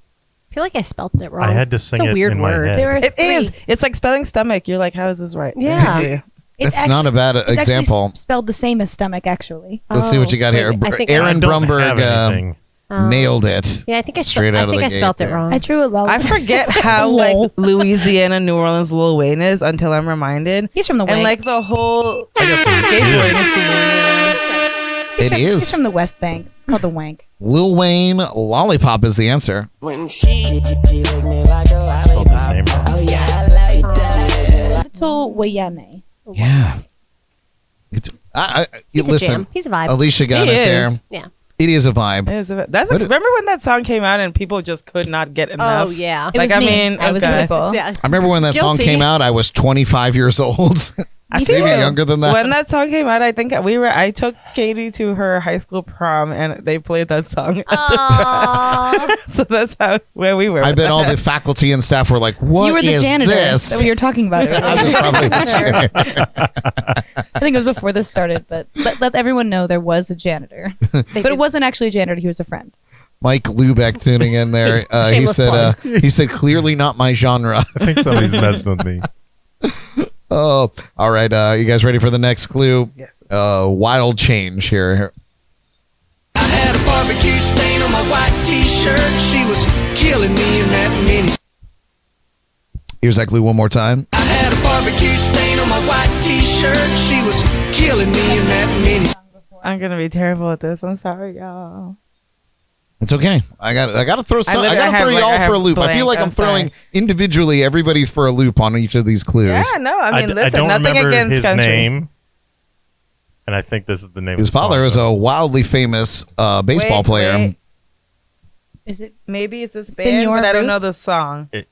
I feel like I spelt it wrong. I had to sing it's a it weird in my word. head. There were It three. is. It's like spelling stomach. You're like, how is this right? Yeah. That's not a bad It's example. actually spelled the same as stomach, actually. Let's see what you got here. I think Aaron I don't Brumberg. have anything. Nailed it. Yeah, I think I Straight out of the I gate spelt it there. wrong. I drew a lullaby. I forget how like Louisiana, New Orleans, Lil Wayne is until I'm reminded. He's from the And Wank. like the whole skateboarding scene. It is. He's from the West Bank. It's called the Wank. Lil Wayne, Lollipop is the answer. When she lick me like a Spelled his name wrong. Oh yeah, I like that. Little Wayane. Yeah. It's, He's a listen, jam. He's a vibe. Alicia got He it is. there. Yeah. It is a vibe. That's What- remember when that song came out and people just could not get enough? Oh yeah. It was Like, I me. mean, I was okay. people. Yeah. I remember when that song Guilty. came out, I was 25 years old. I Maybe feel younger than that. When that song came out, I think I took Katie to her high school prom and they played that song. Aww. So that's where we were. I with bet all that. the faculty and staff were like, "What You were the is janitor this?" that we were talking about earlier. I was probably the janitor. I think it was before this started, but let everyone know there was a janitor. But it wasn't actually a janitor. He was a friend. Mike Lubeck tuning in there. He Shameless said, "He said clearly not my genre." I think somebody's messing with me. Oh, all right. You guys ready for the next clue? Yes. Wild change here. I had a barbecue stain on my white t-shirt. She was killing me in that mini. Here's that clue one more time. I had a barbecue stain on my white t-shirt. She was killing me in that mini. I'm gonna be terrible at this. I'm sorry, y'all. It's okay. I got to throw some. I literally got to have, throw like, I y'all for a have loop. I feel blank. like I'm I'm throwing sorry. individually everybody for a loop on each of these clues. Yeah, no, I mean, I listen, don't nothing remember against his country. name, and I think this is the name. His of the father song, is but- a wildly famous baseball Wait, player. wait. Is it? Maybe it's this band, Senor but I don't Bruce? know the song. It-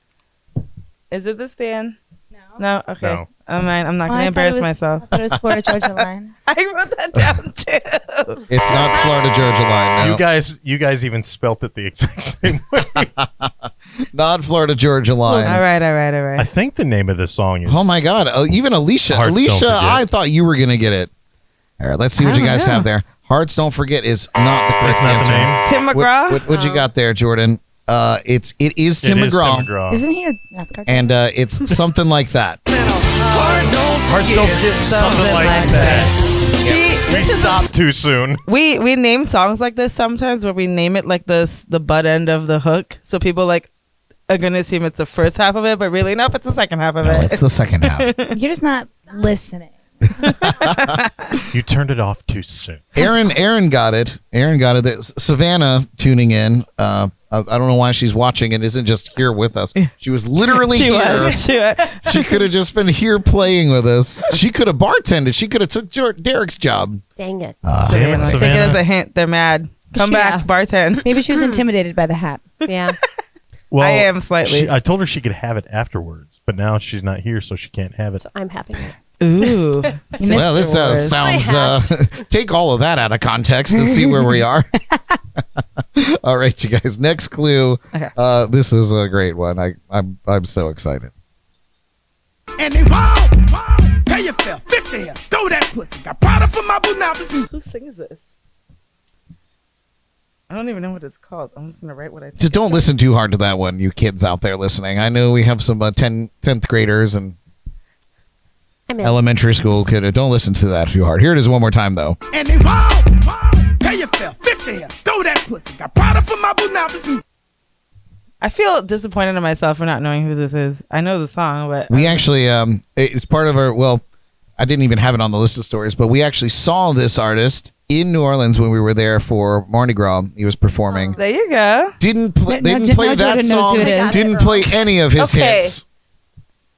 Is it this band? No. No, okay. No. I'm not Oh, gonna I thought embarrass it was- myself. I thought it was Florida Georgia Line. I wrote that down too. It's not Florida Georgia Line. No. You guys even spelt it the exact same way. Not Florida Georgia Line. All right. I think the name of the song is. Oh my God! Even Alicia. Hearts Don't Alicia, Forget. I thought you were gonna get it. All right, let's see what I you don't guys know. have there. Hearts Don't Forget is not the correct That's not answer. the name. Tim McGraw. What you got there, Jordan? It is Tim It is McGraw, Tim McGraw. Isn't he a NASCAR? and it's something like that. Hearts don't forget something like that. See, We this is stopped too soon. we name songs like this sometimes where we name it like this the butt end of the hook, so people like are gonna assume it's the first half of it, but really nope, it's the second half of No, it. it's the second half. You're just not listening. You turned it off too soon. Aaron got it. Savannah tuning in. I don't know why she's watching and isn't just here with us. She was literally She here. was. She was. She could have just been here playing with us. She could have bartended. She could have took Derek's job. Dang it. Damn it, Take it Savannah. as a hint. They're mad. Come Yeah. back, bartend. Maybe she was intimidated by the hat. Yeah. Well, I am slightly. I told her she could have it afterwards, but now she's not here, so she can't have it. So I'm having it. Ooh. Well, this words. sounds. Take all of that out of context and see where we are. All right, you guys. Next clue. Okay. This is a great one. I'm so excited. And they won't pay your fare, fix your hair, throw that pussy. Got product for my boo now. Who sings this? I don't even know what it's called. I'm just gonna write what I think. Just don't listen too hard to that one, you kids out there listening. I know we have some 10th graders and I'm in. elementary school kid. Don't listen to that too hard. Here it is one more time, though. And they won't pay your fare, fix your hair, throw that pussy. Got product for my boo now. I feel disappointed in myself for not knowing who this is. I know the song, but We actually, it's part of our, well, I didn't even have it on the list of stories, but we actually saw this artist in New Orleans when we were there for Mardi Gras. He was performing. there you go. Didn't Now didn't play Jordan that knows song. who it is. Didn't play any of his Okay. hits.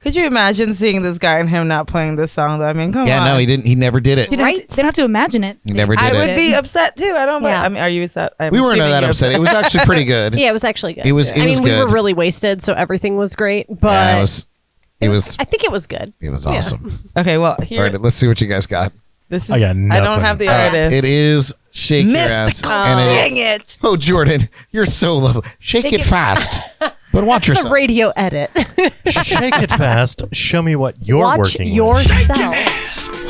Could you imagine seeing this guy and him not playing this song? Though I mean, come on. Yeah, no, he didn't. He never did it. You don't, Right. they don't have to imagine it. He never did I it. would be upset too. I don't. Yeah. I mean, are you upset? I'm We weren't assuming that you're upset. It was actually pretty good. Yeah, it was actually good. It was. It I was mean, good. we were really wasted, so everything was great. But Yeah, it was. I think it was good. It was Yeah. awesome. Okay, well, All here. right, let's see what you guys got. This is. I got I don't nothing. have the artist. It is Shake Your Ass. Mystical. and it Dang is- it! Oh, Jordan, you're so lovely. Shake it fast, but watch The yourself. radio edit. Shake it fast. Show me what you're Watch working with. yourself.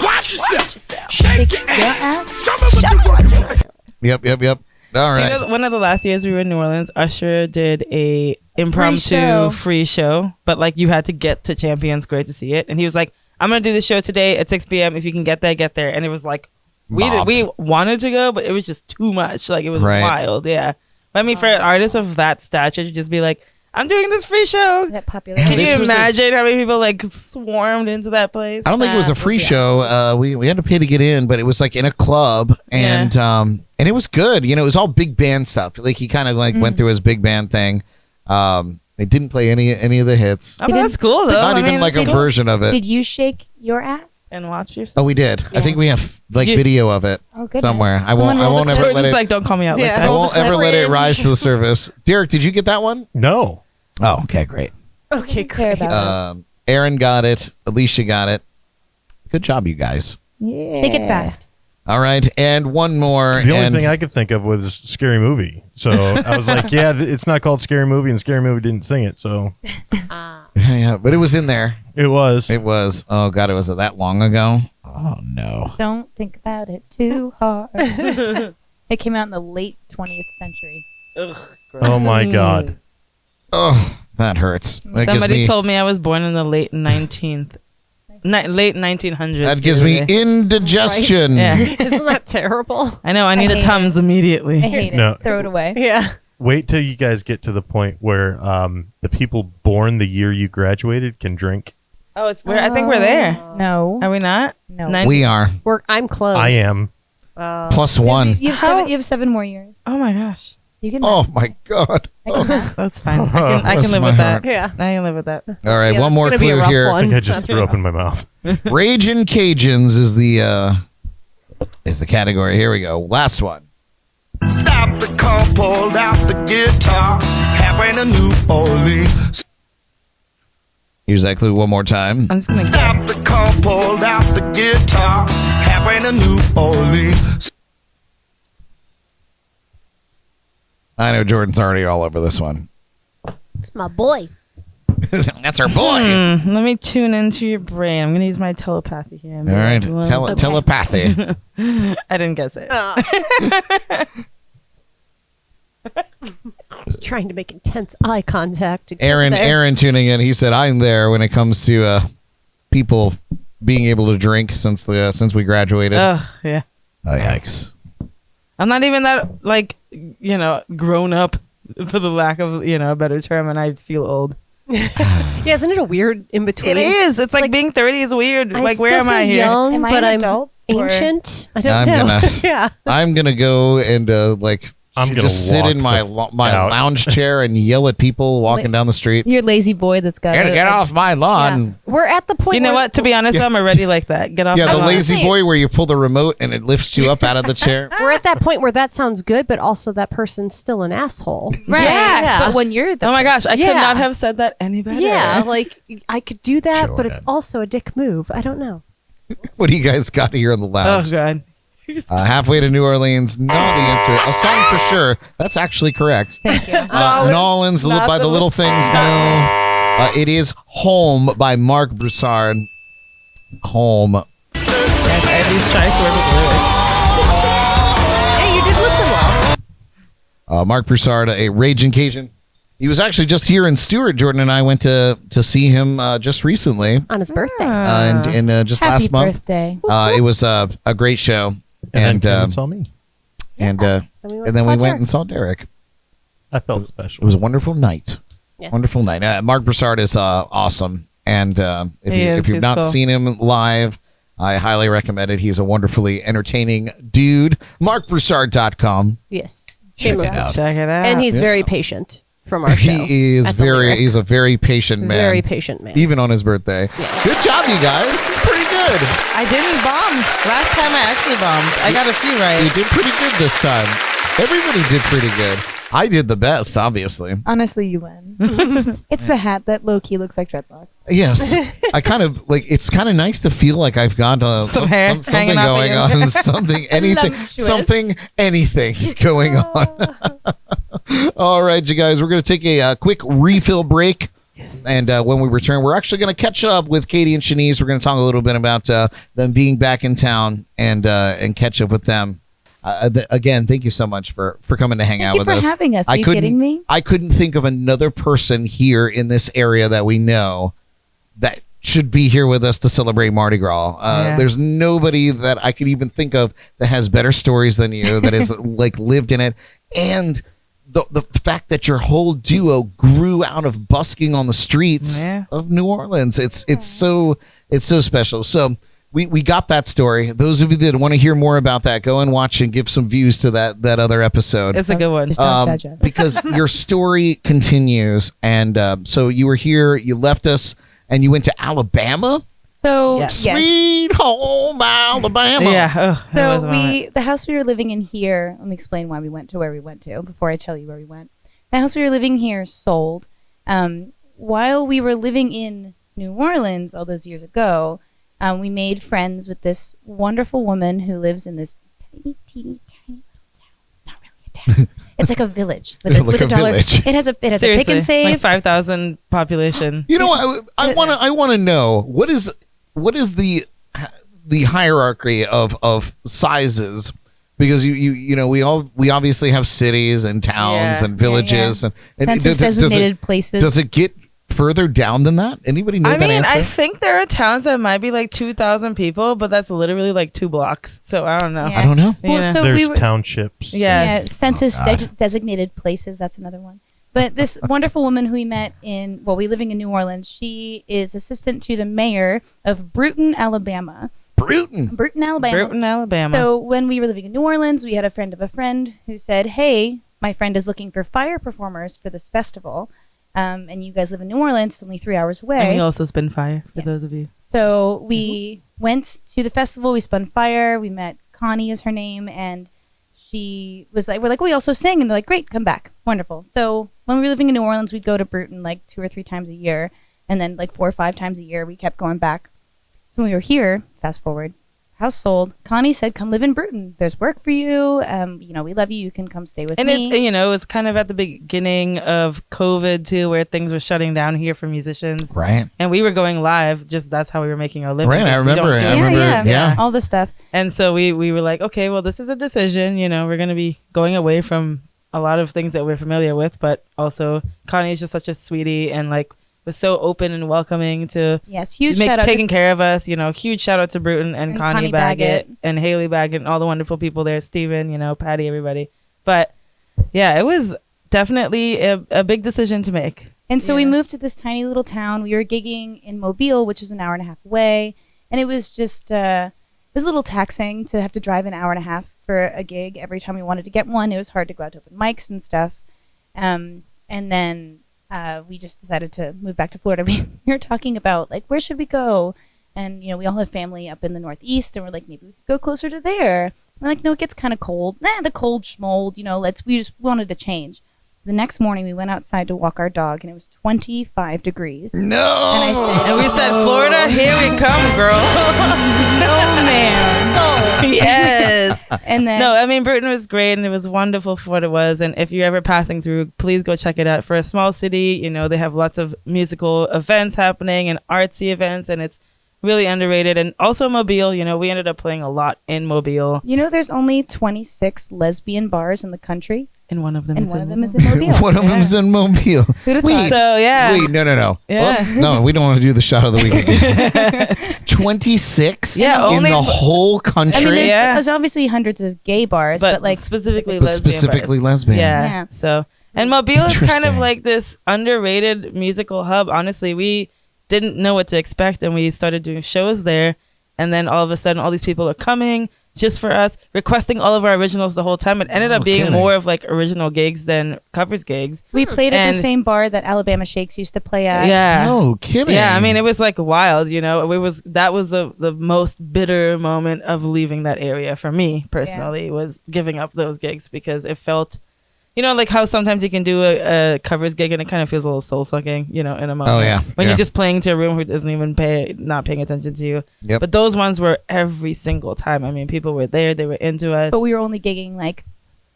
Watch yourself. Shake your ass. Show me what you're working with. Yep. All Do you right. know, one of the last years we were in New Orleans, Usher did a impromptu free show, but like you had to get to Champions Square to see it, and he was like, "I'm gonna do the show today at 6 p.m. If you can get there, get there." And it was like we Mobbed. wanted to go, but it was just too much. Like it was Right. wild, yeah. I mean, for an artist of that stature to just be like, I'm doing this free show. That popular. Yeah, Can this you was imagine how many people like swarmed into that place? I don't think it was a That free would be show. We had to pay to get in, but it was like in a club, and it was good. You know, it was all big band stuff. Like he kind of like went through his big band thing. They didn't play any of the hits. Oh, but that's cool though. Not I even mean, like a it's cool. version of it. Did you shake your ass? And watch your Oh, we did. I think we have like Did you- video of it Oh, goodness. somewhere. I Someone won't roll the ever We're let just it. like, don't call me out Yeah. like I that. won't ever let it Cringe. rise to the surface. Derek, did you get that one? No. Oh, okay, great. Okay, Care great. about it. Aaron got it. Alicia got it. Good job, you guys. Yeah. Shake it fast. All right, and one more. The only and thing I could think of was Scary Movie. So I was like, yeah, it's not called Scary Movie, and Scary Movie didn't sing it. So yeah, but it was in there. it was. It was. Oh God, it was that long ago. Oh no. Don't think about it too hard. It came out in the late 20th century. Oh my God. Oh, that hurts. That gives Somebody me, told me I was born in the late 1900s. that gives me indigestion. Yeah. Isn't that terrible? I know. I need a hate Tums I immediately. hate No. it. Throw it away. Yeah. Wait till you guys get to the point where the people born the year you graduated can drink. Oh, I think we're there. No. Are we not? No. We are I'm close. I am. plus one. You have 7 more years. Oh my gosh. You can. Oh my God. I can math. That's fine. I can Bless live my with heart. that. Yeah. I can live with that. All right, Yeah, one that's more gonna be a clue rough here. I one. think I just threw up in my mouth. Ragin' Cajuns is the category. Here we go. Last one. Stop the car, pulled out the guitar, halfway to New Orleans. Use that clue one more time. I'm just gonna Stop the car, pulled out the guitar, halfway to New Orleans. I know Jordan's already all over this one. It's my boy. That's our boy. Let me tune into your brain. I'm gonna use my telepathy here. All right, telepathy. I didn't guess it. I was trying to make intense eye contact. To get there. Aaron tuning in. He said, "I'm there when it comes to people being able to drink since we graduated." Oh yeah. Oh yikes! I'm not even that grown up, for the lack of a better term, and I feel old. Yeah, isn't it a weird in between? It is. It's like being 30 is weird. I Like, where still am I feel here? Young, Am I but an I'm adult, or- ancient. I don't I'm know. gonna- Yeah. I'm gonna go and I'm gonna just sit walk in my out. lounge chair and yell at people walking down the street. You're a lazy boy that's got. Get off my lawn! We're at the point. You know where- what? To be honest, I'm already like that. Get off Yeah, my the lawn. lazy say- boy where you pull the remote and it lifts you up out of the chair. We're at that point where that sounds good, but also that person's still an asshole. Right. Yeah. But when you're the Oh my gosh, I Yeah. could not have said that any better. Yeah, like I could do that, but it's Jordan. also a dick move. I don't know. What do you guys got here in the Oh lounge? god. Halfway to New Orleans. No, the answer. A song for sure. That's actually correct. Thank you. Nolans not by the the Little Things. No. It is Home by Mark Broussard. Home. Yeah, I at least try to work with lyrics. Hey, you did listen well. Mark Broussard, a Ragin' Cajun. He was actually just here in Stewart. Jordan and I went to see him just recently, On his birthday. and just Happy last month. birthday. It was a great show, And then and saw me. and And then we went and saw Derek. I felt It special. was a wonderful night. Yes. Wonderful night. Mark Broussard is awesome, and if you've He's not cool. seen him live, I highly recommend it. He's a wonderfully entertaining dude. MarkBroussard.com. Yes. Check Shameless it out. plug. Check it out. And he's Yeah. very patient from our show. He is at the Lyric. he's a very patient man. Very patient man. Even on his birthday. Good job, you guys. It's pretty good. I didn't bomb. Last time I actually bombed. I got a few You right. did pretty good this time. Everybody did pretty good. I did the best, obviously. Honestly, you win. It's the hat that low key looks like dreadlocks. Yes. I kind of like it's kind of nice to feel like I've got Some hair something hanging off of going you. on. Something, anything going on. All right, you guys, we're going to take a quick refill break. Yes. And when we return, we're actually going to catch up with Katy and Shanece. We're going to talk a little bit about them being back in town and catch up with them. Again, thank you so much for coming to hang out with us. Thank you for having us. Are you couldn't- kidding me? I couldn't think of another person here in this area that we know that should be here with us to celebrate Mardi Gras. Yeah. There's nobody that I could even think of that has better stories than you, that has like lived in it. And the fact that your whole duo grew out of busking on the streets of New Orleans. It's so special. So we got that story. Those of you that want to hear more about that, go and watch and give some views to that other episode. It's a good one. Just don't judge us. Because your story continues. And so you were here, you left us, and you went to Alabama. So Yes. Sweet home Alabama. Yeah. So the house we were living in here, let me explain why we went to where we went to before I tell you where we went. The house we were living here sold. While we were living in New Orleans all those years ago, we made friends with this wonderful woman who lives in this tiny little town. It's not really a town. It's like a village with Like a a dollar. village. It has a pick Seriously, and save. like 5,000 population. You know, I want to know what is the hierarchy of sizes, because you know we obviously have cities and towns Yeah. and villages and Census designated places. Does it get further down than that? Anybody know I that mean, answer? I think there are towns that might be like 2,000 people, but that's literally like 2 blocks. So I don't know. Yeah. I don't know. Well, Yeah. so There's we were, townships. Yes. census Oh, God. designated places. That's another one. But this wonderful woman who we met we living in New Orleans, she is assistant to the mayor of Bruton, Alabama. Bruton. Bruton, Alabama. Bruton, Alabama. So when we were living in New Orleans, we had a friend of a friend who said, "Hey, my friend is looking for fire performers for this festival. And you guys live in New Orleans, it's only 3 hours and away." he also spin fire for Yeah. those of you. So we went to the festival. We spun fire. We met Connie, is her name, and she was like, "We're like, we also sing," and they're like, "Great, come back, wonderful." So when we were living in New Orleans, we'd go to Bruton like 2 or 3 times a year, and then like 4 or 5 times a year, we kept going back. So when we were here, fast forward, house sold. Connie said, "Come live in Bruton. There's work for you. You know, we love you. You can come stay with And me." it was kind of at the beginning of COVID too, where things were shutting down here for musicians. Right. And we were going live. Just that's how we were making our living. Right. I because we don't remember. do I it. remember. Yeah. all the stuff. And so we were like, okay, well, this is a decision. You know, we're going to be going away from a lot of things that we're familiar with, but also Connie is just such a sweetie and like was so open and welcoming to Yes, huge shout out taking care of us. You know, huge shout out to Bruton and Connie Baggett and Haley Baggett and all the wonderful people there. Steven, you know, Patty, everybody. But yeah, it was definitely a big decision to make. And so we Yeah. moved to this tiny little town. We were gigging in Mobile, which was an hour and a half away. And it was just, it was a little taxing to have to drive an hour and a half for a gig every time we wanted to get one. It was hard to go out to open mics and stuff. And then we just decided to move back to Florida. We were talking about, like, where should we go? And, you know, we all have family up in the Northeast. And we're like, maybe we could go closer to there. We're like, no, it gets kind of cold. The cold schmold, you know, we just wanted to change. The next morning, we went outside to walk our dog, and it was 25 degrees. No. And I said, And we said, Florida, here we come, girl. No, ma'am. so. Yes. And then, No, I mean, Bruton was great and it was wonderful for what it was. And if you're ever passing through, please go check it out. For a small city, you know, they have lots of musical events happening and artsy events, and it's really underrated. And also Mobile, you know, we ended up playing a lot in Mobile, you know, there's only 26 lesbian bars in the country, and one of them and is one in of them is Mobile. in Mobile. One of them's in Mobile. Who'd have Wait. thought? So, yeah. Wait, no. Yeah. Oh, no, we don't want to do the shot of the week again. 26 Yeah, in only the tw- whole country. I mean, Yeah. there's obviously hundreds of gay bars, but like specifically but lesbian specifically bars. lesbian. Yeah. Yeah. So, and Mobile is kind Interesting. of like this underrated musical hub. Honestly, we didn't know what to expect, and we started doing shows there. And then all of a sudden, all these people are coming just for us, requesting all of our originals the whole time. It ended up being kidding. more of like original gigs than covers gigs. we played at And- the same bar that Alabama Shakes used to play at. Yeah. No kidding. Yeah, I mean, it was like wild, you know. That was the most bitter moment of leaving that area for me personally, was giving up those gigs, because it felt, you know, like how sometimes you can do a covers gig and it kind of feels a little soul sucking, you know, in a moment. Oh, yeah. When Yeah. you're just playing to a room who doesn't even not paying attention to you. Yep. But those ones were every single time. I mean, people were there, they were into us. But we were only gigging like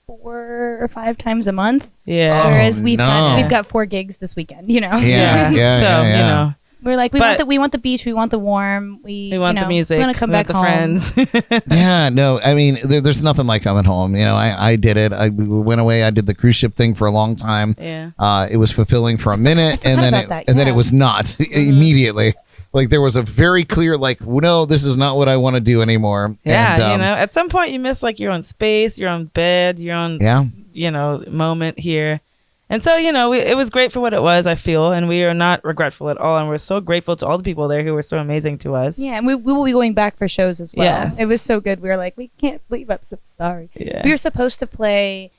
4 or 5 times a month. yeah. Oh, Whereas we've no. got 4 gigs this weekend, you know. Yeah. Yeah. So, yeah. you know, We're like, But- we want the beach, we want the warm, we we want you know, the music, we want to come we want back the home. friends. Yeah, no, I mean, there's nothing like coming home. You know, I did it. I went away. I did the cruise ship thing for a long time. Yeah. It was fulfilling for a minute, I and then forgot about that, and then yeah. it was not immediately. Like there was a very clear, like, no, this is not what I want to do anymore. Yeah, And, you know, at some point you miss like your own space, your own bed, your own, Yeah. moment here. And so, it was great for what it was, I feel, and we are not regretful at all. And we're so grateful to all the people there who were so amazing to us. Yeah, and we will be going back for shows as well. Yes. It was so good. We were like, we can't believe, I'm so sorry. Yeah. We were supposed to play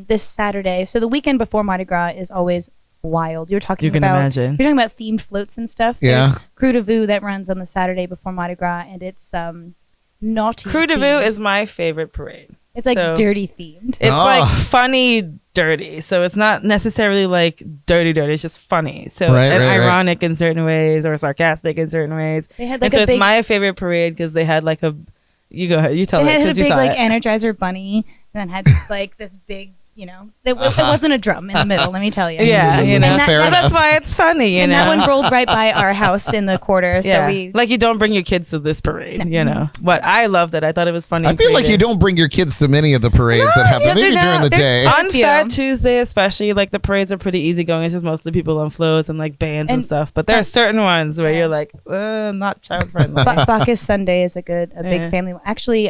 this Saturday. So the weekend before Mardi Gras is always wild. You're talking imagine. You're talking about themed floats and stuff. Yeah. There's Crew de Vue that runs on the Saturday before Mardi Gras, and it's naughty. Crew de Vue themed. is my favorite parade. It's like So- dirty themed. It's Oh. like funny dirty. So it's not necessarily like dirty. It's just funny. So Right, and right, right. ironic in certain ways or sarcastic in certain ways. They had And like so a it's big, my favorite parade because they had like a. You go ahead. You tell they it had a because you big saw like it. Energizer bunny, and then had this like this big, it wasn't a drum in the middle. Let me tell you. Yeah, And that- Fair that- enough. That's why it's funny, and know. that one rolled right by our house in the quarter. So Yeah, we like you don't bring your kids to this parade, But I loved it. I thought it was funny. I and feel like you creative. don't bring your kids to many of the parades that happen. yeah, Maybe no, during the there's day. a On few. Fat Tuesday, especially, like the parades are pretty easygoing. It's just mostly people on floats and like bands and And stuff. But there are certain ones where Yeah. you're like, not child friendly. Bacchus Sunday is a big Yeah. family one. Actually,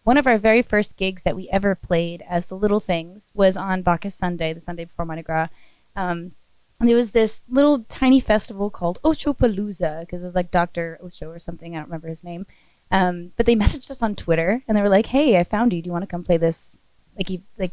one of our very first gigs that we ever played as the Little Things was on Bacchus Sunday, the Sunday before Mardi Gras. And there was this little tiny festival called Ochopalooza, because it was like Dr. Ocho or something. I don't remember his name. But they messaged us on Twitter, and they were like, "Hey, I found you. Do you want to come play this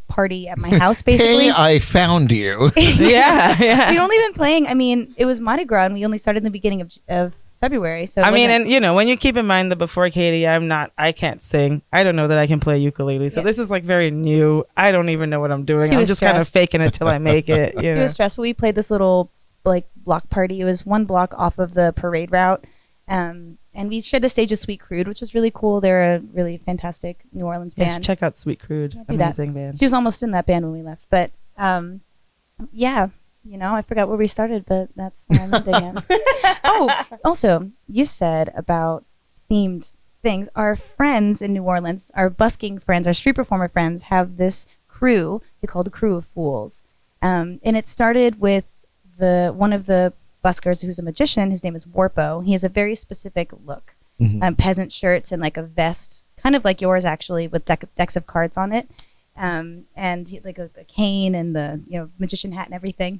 party at my house?" Basically, Hey, I found you. yeah. we'd only been playing. I mean, it was Mardi Gras, and we only started in the beginning of February. So it I mean, wasn't- and when you keep in mind that before Katy, I can't sing. I don't know that I can play ukulele. So Yeah. this is like very new. I don't even know what I'm doing. She I'm was just kind of stressed. faking it till I make it. It was stressful. We played this little block party. It was one block off of the parade route. And we shared the stage with Sweet Crude, which was really cool. They're a really fantastic New Orleans Yes, band. check out Sweet Crude. Do that. Amazing band. She was almost in that band when we left. But yeah, I forgot where we started, but that's where I'm ending it. Oh, also, you said about themed things. Our friends in New Orleans, our busking friends, our street performer friends, have this crew. They call the Crew of Fools. And it started with one of the buskers who's a magician. His name is Warpo. He has a very specific look. Peasant shirts and like a vest, kind of like yours actually, with decks of cards on it. And like a cane and the magician hat and everything.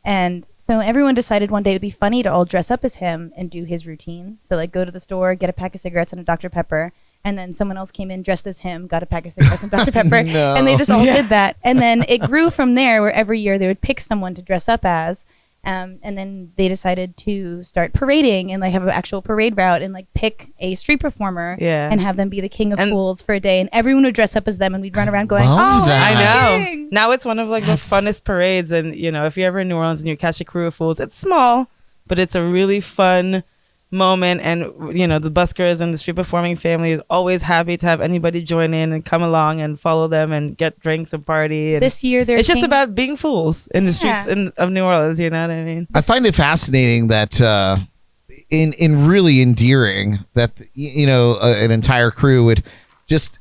And so everyone decided one day it would be funny to all dress up as him and do his routine. So like go to the store, get a pack of cigarettes and a Dr. Pepper, and then someone else came in dressed as him, got a pack of cigarettes and Dr. Pepper, No. and they just all did that. And then it grew from there, where every year they would pick someone to dress up as. And then they decided to start parading and like have an actual parade route and like pick a street performer and have them be the king of fools for a day, and everyone would dress up as them and we'd run around going, love "Oh, that. I we're the know. king." Now it's one of like the funnest parades, and if you're ever in New Orleans and you catch a Crew of Fools, it's small, but it's a really fun moment. And the buskers and the street performing family is always happy to have anybody join in and come along and follow them and get drinks and party. And This year it's just about being fools in the streets of New Orleans. You know what I mean? I find it fascinating that in really endearing that an entire crew would just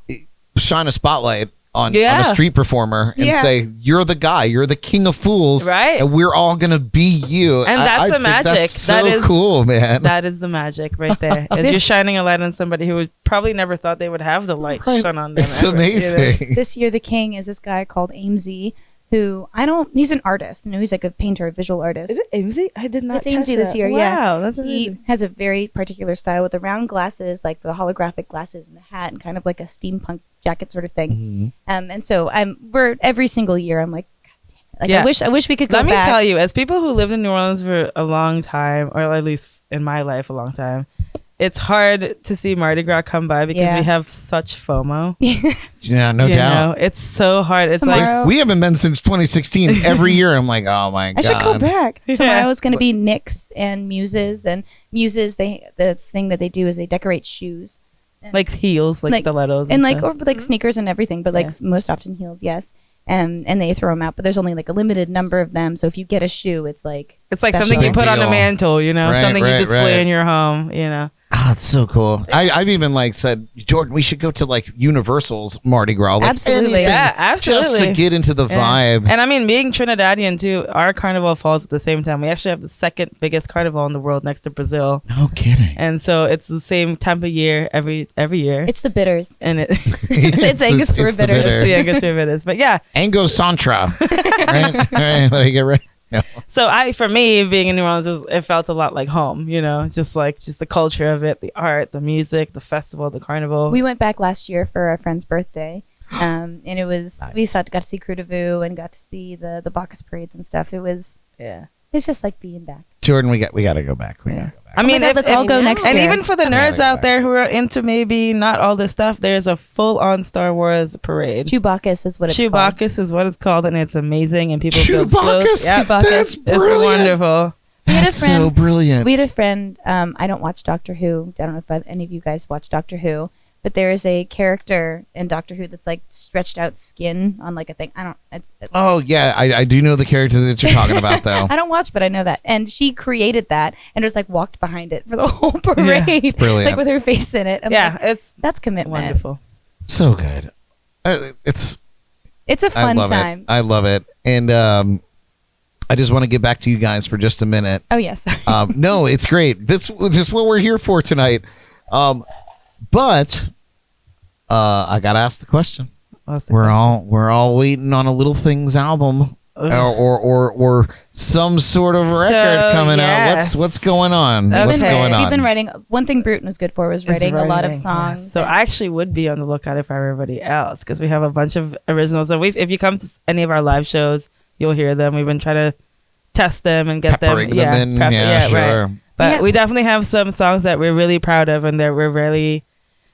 shine a spotlight on a street performer and say, "You're the guy. You're the king of fools, right? And we're all gonna be you." And that's the think magic. That's so That is cool, man. That is the magic right there. Is you're shining a light on somebody who would probably never thought they would have the light shone on them. It's ever, amazing. This year the king is this guy called Amesy, who he's an artist. He's like a painter, a visual artist. Is it Amesy? I did not. It's Amesy this year. Wow, that's He amazing. has a very particular style with the round glasses, like the holographic glasses and the hat, and kind of like a steampunk jacket sort of thing. And so we're every single year I'm like, God damn it. I wish we could go Let back. me tell you, as people who lived in New Orleans for a long time, or at least in my life a long time, it's hard to see Mardi Gras come by because we have such FOMO. Yeah, no doubt. It's so hard. It's Tomorrow- We haven't been since 2016. Every year, I'm like, oh my I god, should go back. Yeah. Tomorrow is going to be Nyx and Muses. And Muses, the thing that they do is they decorate shoes. like heels, like stilettos, and stuff. or like sneakers and everything, but like most often heels, yes. And they throw them out, but there's only like a limited number of them. So if you get a shoe, it's like It's like special. something you put on a Deal. mantle, Right, something you right, display right. in your home, Oh, it's so cool. I've even like said, Jordan, we should go to like Universal's Mardi Gras. Like Absolutely. anything, Yeah, absolutely. Just to get into the vibe. And I mean, being Trinidadian too, our carnival falls at the same time. We actually have the second biggest carnival in the world next to Brazil. No kidding. And so it's the same time of year every year. It's the bitters. And It's Angostura the bitters. bitters. the Angostura bitters. But yeah, Ango Santra. right? What do you get right? No. so for me, being in New Orleans, it felt a lot like home, just the culture of it, the art, the music, the festival, the carnival. We went back last year for our friend's birthday, and it was we got to see Crew de Vue and got to see the Bacchus parades and stuff. It's just like being back. Jordan, we got to go back. We got to go back. I mean, let's all go next and year. even for the nerds out there who are into maybe not all this stuff, there's a full-on Star Wars parade. Chewbacca's is what it's called. Chewbacca's is what it's called, and it's amazing. And people build Chewbacca's? floats. Yep. That's brilliant. It's wonderful. That's so brilliant. We had a friend. I don't watch Doctor Who. I don't know if any of you guys watch Doctor Who, but there is a character in Doctor Who that's like stretched out skin on like a thing. Oh yeah, I do know the character that you're talking about though. I don't watch, but I know that. And she created that and just like walked behind it for the whole parade, Brilliant. like with her face in it. I'm like, that's commitment. Wonderful. So good. It's a fun love time. It. I love it. And I just want to get back to you guys for just a minute. Oh yeah, sorry. No, it's great. This is what we're here for tonight. But I gotta ask the question. We're all waiting on a Little Things album or some sort of record coming out. What's going on? What's going on? We've been writing. One thing Bruton was good for was writing a lot of songs. Yes. So I actually would be on the lookout if I were everybody else because we have a bunch of originals. So if you come to any of our live shows, you'll hear them. We've been trying to test them and get Peppering them in. Yeah, sure. Right. But we definitely have some songs that we're really proud of and that we're really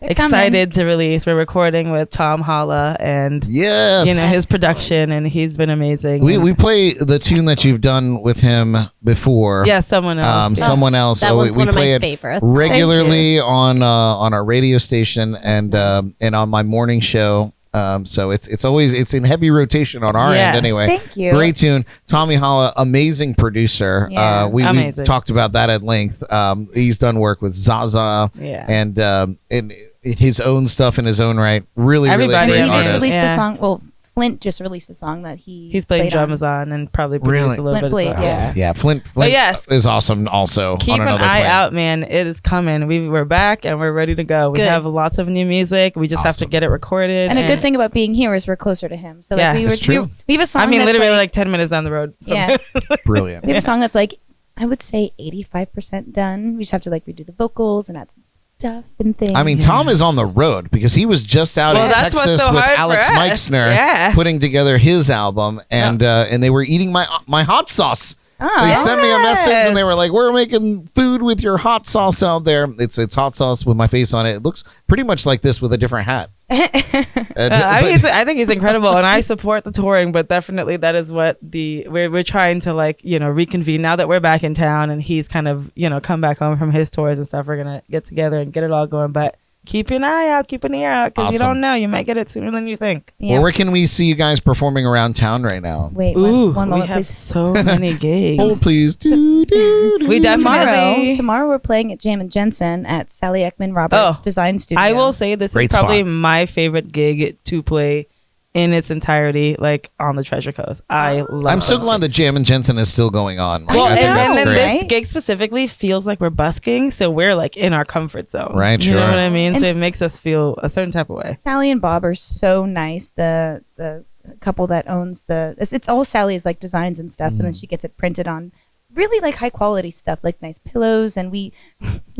excited to release. We're recording with Tom Holla and his production, and he's been amazing. We play the tune that you've done with him before. Yeah, someone else. Someone else. That one's we one of play my it favorites. regularly on our radio station and on my morning show. So it's in heavy rotation on our end anyway. Thank you. Great tune. Tommy Holla, amazing producer. Yeah. We talked about that at length. He's done work with Zaza and in his own stuff in his own right. Really great he just artist. released a song. Well, Flint just released a song that he's playing played drums on and probably produced a little Flint bit of stuff. Yeah, Flint is awesome also. Keep on an another eye plane. out, man. It is coming. We're back and we're ready to go. We have lots of new music. We just have to get it recorded. And a good thing about being here is we're closer to him. So Yeah. like That's true. we have a song. I mean, that's literally like 10 minutes down the road. Yeah. Brilliant. We have a song that's like I would say 85% done. We just have to like redo the vocals and add some stuff and things. I mean, Tom is on the road because he was just out in that's what's Texas so with hard for Alex us. Meixner Yeah. putting together his album, and they were eating my hot sauce. They sent me a message and they were like, "We're making food with your hot sauce out there. It's hot sauce with my face on it. It looks pretty much like this with a different hat." I think he's incredible, and I support the touring. But definitely, that is what we're trying to reconvene now that we're back in town, and he's kind of come back home from his tours and stuff. We're gonna get together and get it all going, but. Keep an eye out, keep an ear out, because you don't know. You might get it sooner than you think. Yeah. Well, where can we see you guys performing around town right now? Wait, Ooh, one moment, we have please. so many gigs. Hold, please. We definitely. Tomorrow we're playing at Jam and Jensen at Sally Ekman Roberts Design Studio. I will say this Great is probably spot. my favorite gig to play in its entirety, like on the Treasure Coast. I love I'm so it. glad that Jam and Jensen is still going on. Well, I think and that's then great. this gig specifically feels like we're busking, so we're like in our comfort zone. Right, You know sure. what I mean? And So it makes us feel a certain type of way. Sally and Bob are so nice. The couple that owns it's all Sally's like designs and stuff, and then she gets it printed on really like high quality stuff, like nice pillows. And we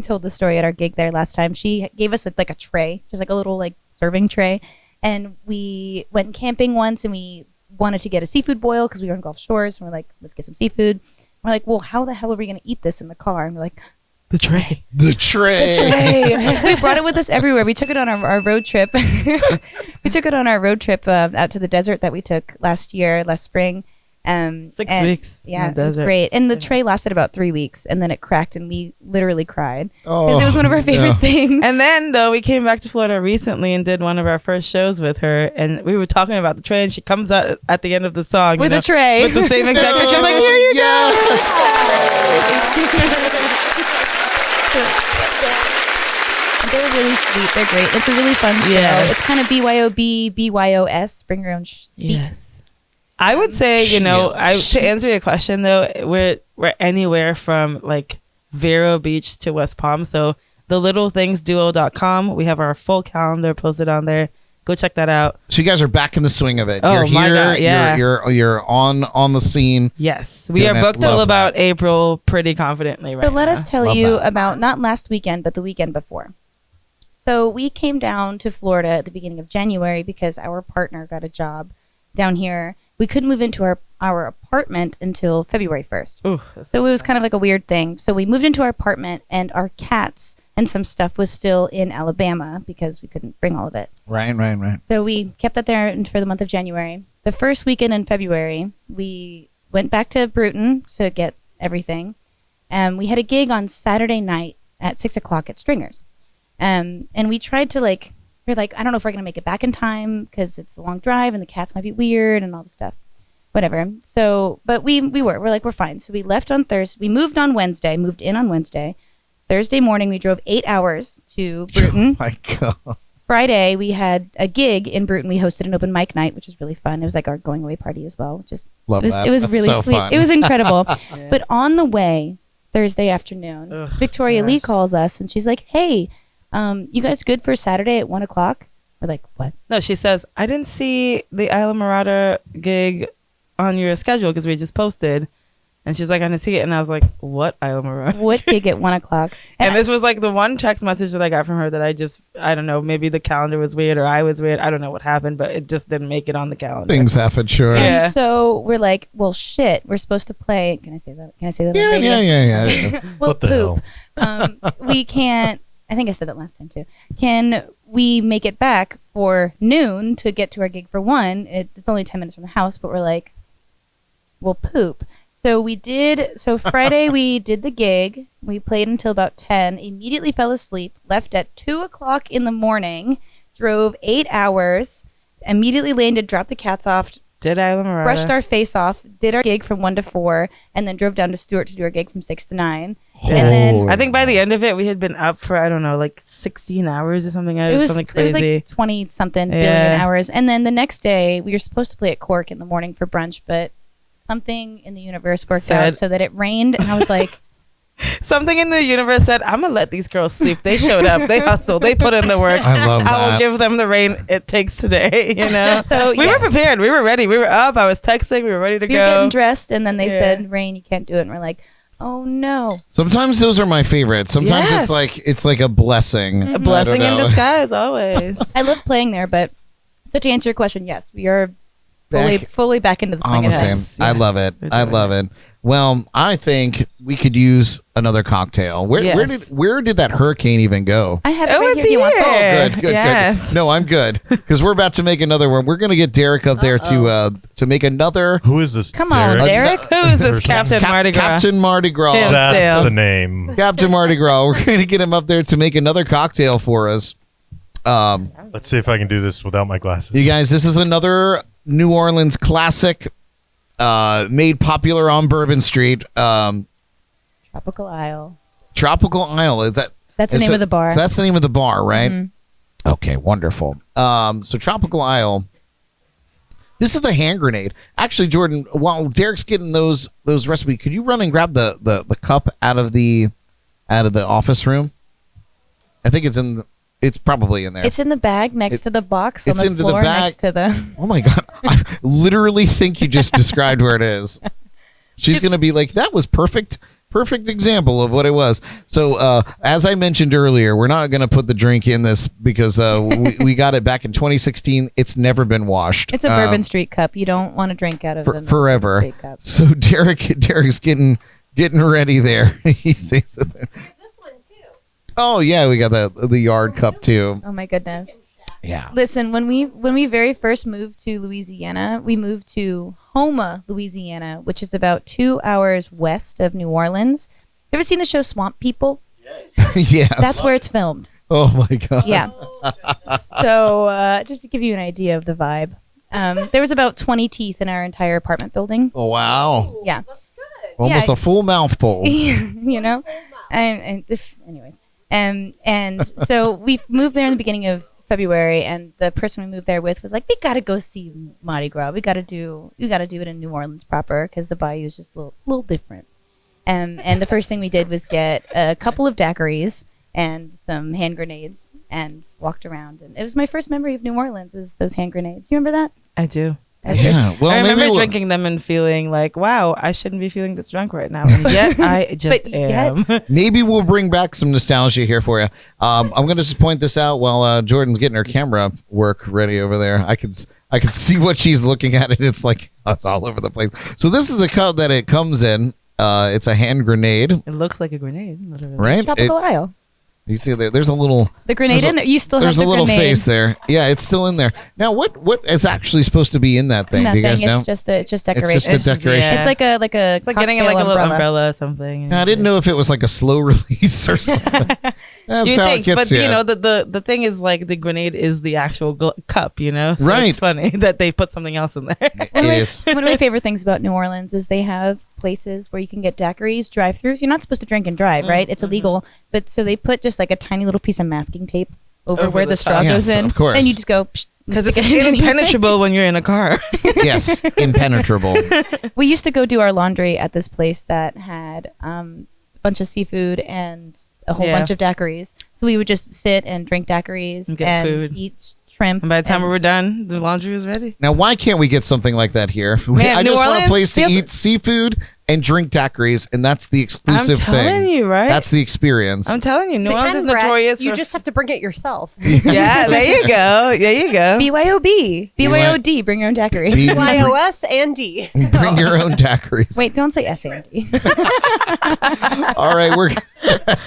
told the story at our gig there last time. She gave us a tray, just like a little like serving tray. And we went camping once and we wanted to get a seafood boil because we were in Gulf Shores. And we're like, let's get some seafood. We're like, well, how the hell are we going to eat this in the car? And we're like, The tray. The tray. we brought it with us everywhere. We took it on our road trip. We took it on our road trip out to the desert that we took last spring. 6 weeks. Yeah, in the it was desert. great. And the tray lasted about 3 weeks, and then it cracked, and we literally cried Oh, because it was one of our favorite things. And then though we came back to Florida recently and did one of our first shows with her, and we were talking about the tray, and she comes out at the end of the song With a tray. with the same exact tray. She's like, "Here you go." They're really sweet. They're great. It's a really fun show. Yes. It's kind of BYOB, BYOS. Bring your own seat. Yes. I would say, to answer your question though, we're anywhere from like Vero Beach to West Palm. So thelittlethings.duo.com. We have our full calendar posted on there. Go check that out. So you guys are back in the swing of it. Oh, you're here. my God, yeah. You're on the scene. Yes, we Doing are it. booked till Love about that. April pretty confidently right So let now. us tell Love you that. about not last weekend, but the weekend before. So we came down to Florida at the beginning of January because our partner got a job down here. We couldn't move into our apartment until February 1st. Ooh, So it was kind of like a weird thing. So we moved into our apartment, and our cats and some stuff was still in Alabama because we couldn't bring all of it. Right. So we kept that there for the month of January. The first weekend in February, we went back to Bruton to get everything. We had a gig on Saturday night at 6 o'clock at Stringers. And we tried to we're like, I don't know if we're going to make it back in time because it's a long drive and the cats might be weird and all this stuff. Whatever. So, but we're like, we're fine. So we left on Thursday. We moved in on Wednesday. Thursday morning, we drove 8 hours to Bruton. Oh my God. Friday, we had a gig in Bruton. We hosted an open mic night, which was really fun. It was like our going away party as well. Love that. It was That's really so sweet. fun. It was incredible. But on the way, Thursday afternoon, Ugh, Victoria gosh. Lee calls us and she's like, "Hey, you guys good for Saturday at 1 o'clock?" We're like, "What?" No, she says, I didn't see the Isla Mirada gig on your schedule because we just posted. And she's like, I didn't see it. And I was like, what Isla Mirada? What gig at 1 o'clock? And this was like the one text message that I got from her that I don't know, maybe the calendar was weird or I was weird. I don't know what happened, but it just didn't make it on the calendar. Things happen, sure. Yeah. And so we're like, well, shit, we're supposed to play. Can I say that? on Yeah, radio? yeah. Well, What the poop. We can't. I think I said that last time too. Can we make it back for noon to get to our gig for 1? It's only 10 minutes from the house, but we're like, well, poop. So we did. So Friday we did the gig. We played until about 10. Immediately fell asleep. Left at 2 o'clock in the morning. Drove 8 hours. Immediately landed. Dropped the cats off. Did Isla Mirada? Brushed our face off. Did our gig from 1 to 4, and then drove down to Stewart to do our gig from 6 to 9. And then I think by the end of it, we had been up for, I don't know, like 16 hours or something. It was something crazy. It was like 20 something billion Yeah. hours. And then the next day, we were supposed to play at Cork in the morning for brunch, but something in the universe worked out so that it rained. And I was like, Something in the universe said, I'm going to let these girls sleep. They showed up. They hustled. They put in the work. I love I will that. give them the rain it takes today, you know? So, we yeah. were prepared. We were ready. We were up. I was texting. We were ready to we were go. getting dressed, and then they Yeah. said, rain, you can't do it. And we're like, oh no. Sometimes those are my favorites. Sometimes Yes. it's like a blessing. A blessing I don't in know. disguise, always. I love playing there, but so to answer your question, yes, we are Back fully back into the swing on the of same. things. I love it. We're I doing love it. Well, I think we could use another cocktail. Where Yes. did that hurricane even go? I have it Oh, right it's here. Do you want some? here. Oh, good. Yes. No, I'm good because we're about to make another one. We're gonna get Derek up there to make another. Who is this? Come on, Derek. Who is this Captain Mardi Gras? Captain Mardi Gras. Him. That's Sale. the name. Captain Mardi Gras. We're gonna get him up there to make another cocktail for us. Let's see if I can do this without my glasses. You guys, this is another New Orleans classic, made popular on Bourbon Street. Tropical Isle. Tropical Isle. Is that? That's the name of the bar. So that's the name of the bar, right? Mhm. Okay, wonderful. So Tropical Isle. This is the hand grenade. Actually, Jordan, while Derek's getting those recipes, could you run and grab the cup out of the office room? I think it's probably in there. It's in the bag next to the box on it's the into the floor bag. next to the. Oh my god! I literally think you just described where it is. She's gonna be like, "That was perfect example of what it was." So, as I mentioned earlier, we're not gonna put the drink in this because we got it back in 2016. It's never been washed. It's a Bourbon Street cup. You don't want to drink out of the forever. Bourbon Street cup. So Derek's getting ready there. He sees it there. Oh yeah, we got the yard cup too. Oh my goodness. Yeah. Listen, when we very first moved to Louisiana, we moved to Houma, Louisiana, which is about 2 hours west of New Orleans. You ever seen the show Swamp People? Yes. That's where it's filmed. Oh my god. Yeah. So just to give you an idea of the vibe, there was about 20 teeth in our entire apartment building. Oh wow. Yeah. Almost Yeah. a full mouthful. You know? Anyways. And so we moved there in the beginning of February, and the person we moved there with was like, "We gotta go see Mardi Gras. We gotta do it in New Orleans proper because the Bayou is just a little different." And the first thing we did was get a couple of daiquiris and some hand grenades and walked around. And it was my first memory of New Orleans is those hand grenades. You remember that? I do. Yeah. Well, I remember maybe drinking them and feeling like, wow, I shouldn't be feeling this drunk right now. And yet I just am. maybe we'll bring back some nostalgia here for you. I'm going to just point this out while Jordan's getting her camera work ready over there. I could see what she's looking at, and it's like it's all over the place. So this is the cup that it comes in. It's a hand grenade. It looks like a grenade. Literally. Right? Tropical Isle. You see there's a little the grenade in there. You still have there's the a little grenade. face there. Yeah, it's still in there. Now, what is actually supposed to be in that thing? In that Do you guys thing, know? it's just decoration. It's just a decoration. Yeah. It's like a It's like getting like a little umbrella or something. I didn't know if it was like a slow release or something. That's You how think, it gets but you. you know the thing is like the grenade is the actual cup, you know. So Right. It's funny that they put something else in there. It One is. of my favorite things about New Orleans is they have places where you can get daiquiris, drive-throughs. You're not supposed to drink and drive, right? It's illegal. But so they put just like a tiny little piece of masking tape over where the the straw top. goes Yes, in, of course. and you just go Because it's impenetrable when you're in a car. Yes, impenetrable. We used to go do our laundry at this place that had a bunch of seafood and a whole Yeah. bunch of daiquiris. So we would just sit and drink daiquiris And get and food. eat shrimp. And by the time and- we were done, the laundry was ready. Now, why can't we get something like that here? Man, I New just want a Orleans, place to they also- eat seafood and drink daiquiris, and that's the I'm exclusive telling thing. you, right? That's the experience. I'm telling you, New They Orleans can, is Brett. notorious You for. just have to bring it yourself. Yeah, there you go. There you go. BYOB. BYOD. Bring your own daiquiri. Be- YOS and D. Bring your own daiquiris. Wait, don't say S-A-N-D. All right,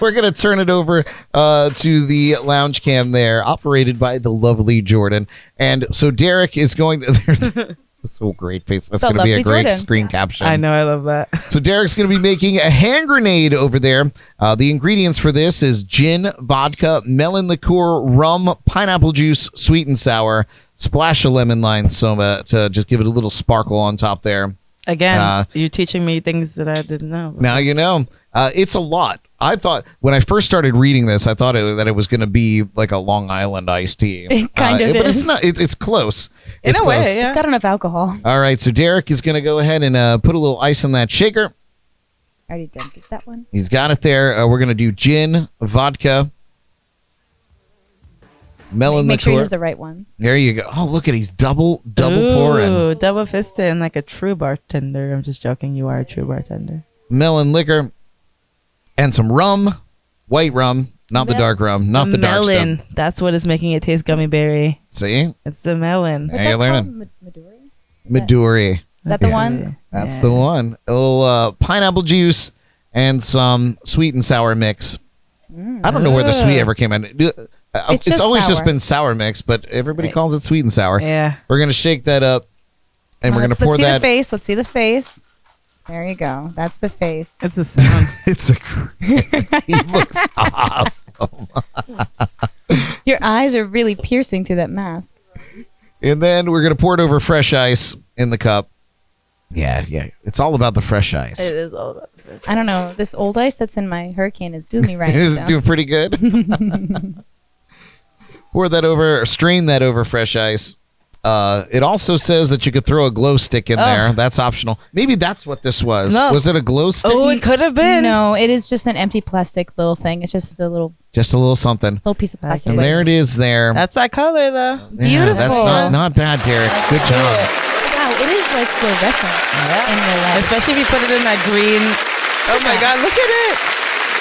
we're gonna turn it over to the lounge cam there, operated by the lovely Jordan. And so Derek is going to. So great face. That's The going to be a lovely great Jordan. screen caption. I know, I love that. So Derek's going to be making a hand grenade over there. The ingredients for this is gin, vodka, melon liqueur, rum, pineapple juice, sweet and sour, splash of lemon lime soda to just give it a little sparkle on top there. Again, you're teaching me things that I didn't know. Now you know. It's a lot. I thought when I first started reading this, I thought that it was going to be like a Long Island iced tea. It kind of but it's is. not. It's close. In It's a close. way, yeah. It's got enough alcohol. All right, so Derek is going to go ahead and put a little ice in that shaker. I already did get that one. He's got it there. We're going to do gin, vodka, melon Make sure liqueur. you use the right ones. There you go. Oh, look at he's double Ooh, pouring. double fisted and like a true bartender. I'm just joking. You are a true bartender. Melon liquor and some rum, white rum, not the dark rum, not the dark melon. stuff. That's what is making it taste gummy berry. See? It's the melon. Now you're learning. Maduri? Maduri. Is that the one? That's the one. A little pineapple juice and some sweet and sour mix. I don't know where the sweet ever came in. It's just always just sour. been sour mix, but everybody Right. calls it sweet and sour. Yeah. We're going to shake that up, and we're going to pour Let's see that. the face. Let's see the face. There you go. That's the face. It's a sound. It's he looks awesome. Your eyes are really piercing through that mask. And then we're going to pour it over fresh ice in the cup. Yeah. It's all about the fresh ice. It is all about the fish. I don't know. This old ice that's in my hurricane is doing me right. It's so. doing pretty good. Pour that over, or strain that over fresh ice. It also says that you could throw a glow stick in there. That's optional. Maybe that's what this was. No. Was it a glow stick? Oh, it could have been. No, it is just an empty plastic little thing. It's just a little Just a little something. piece of plastic. And with- there it is there. That's that color, though. Yeah, that's beautiful. not bad, Derek. Good job. Wow, it is like fluorescent in real life. Especially if you put it in that green. Oh my God, look at it.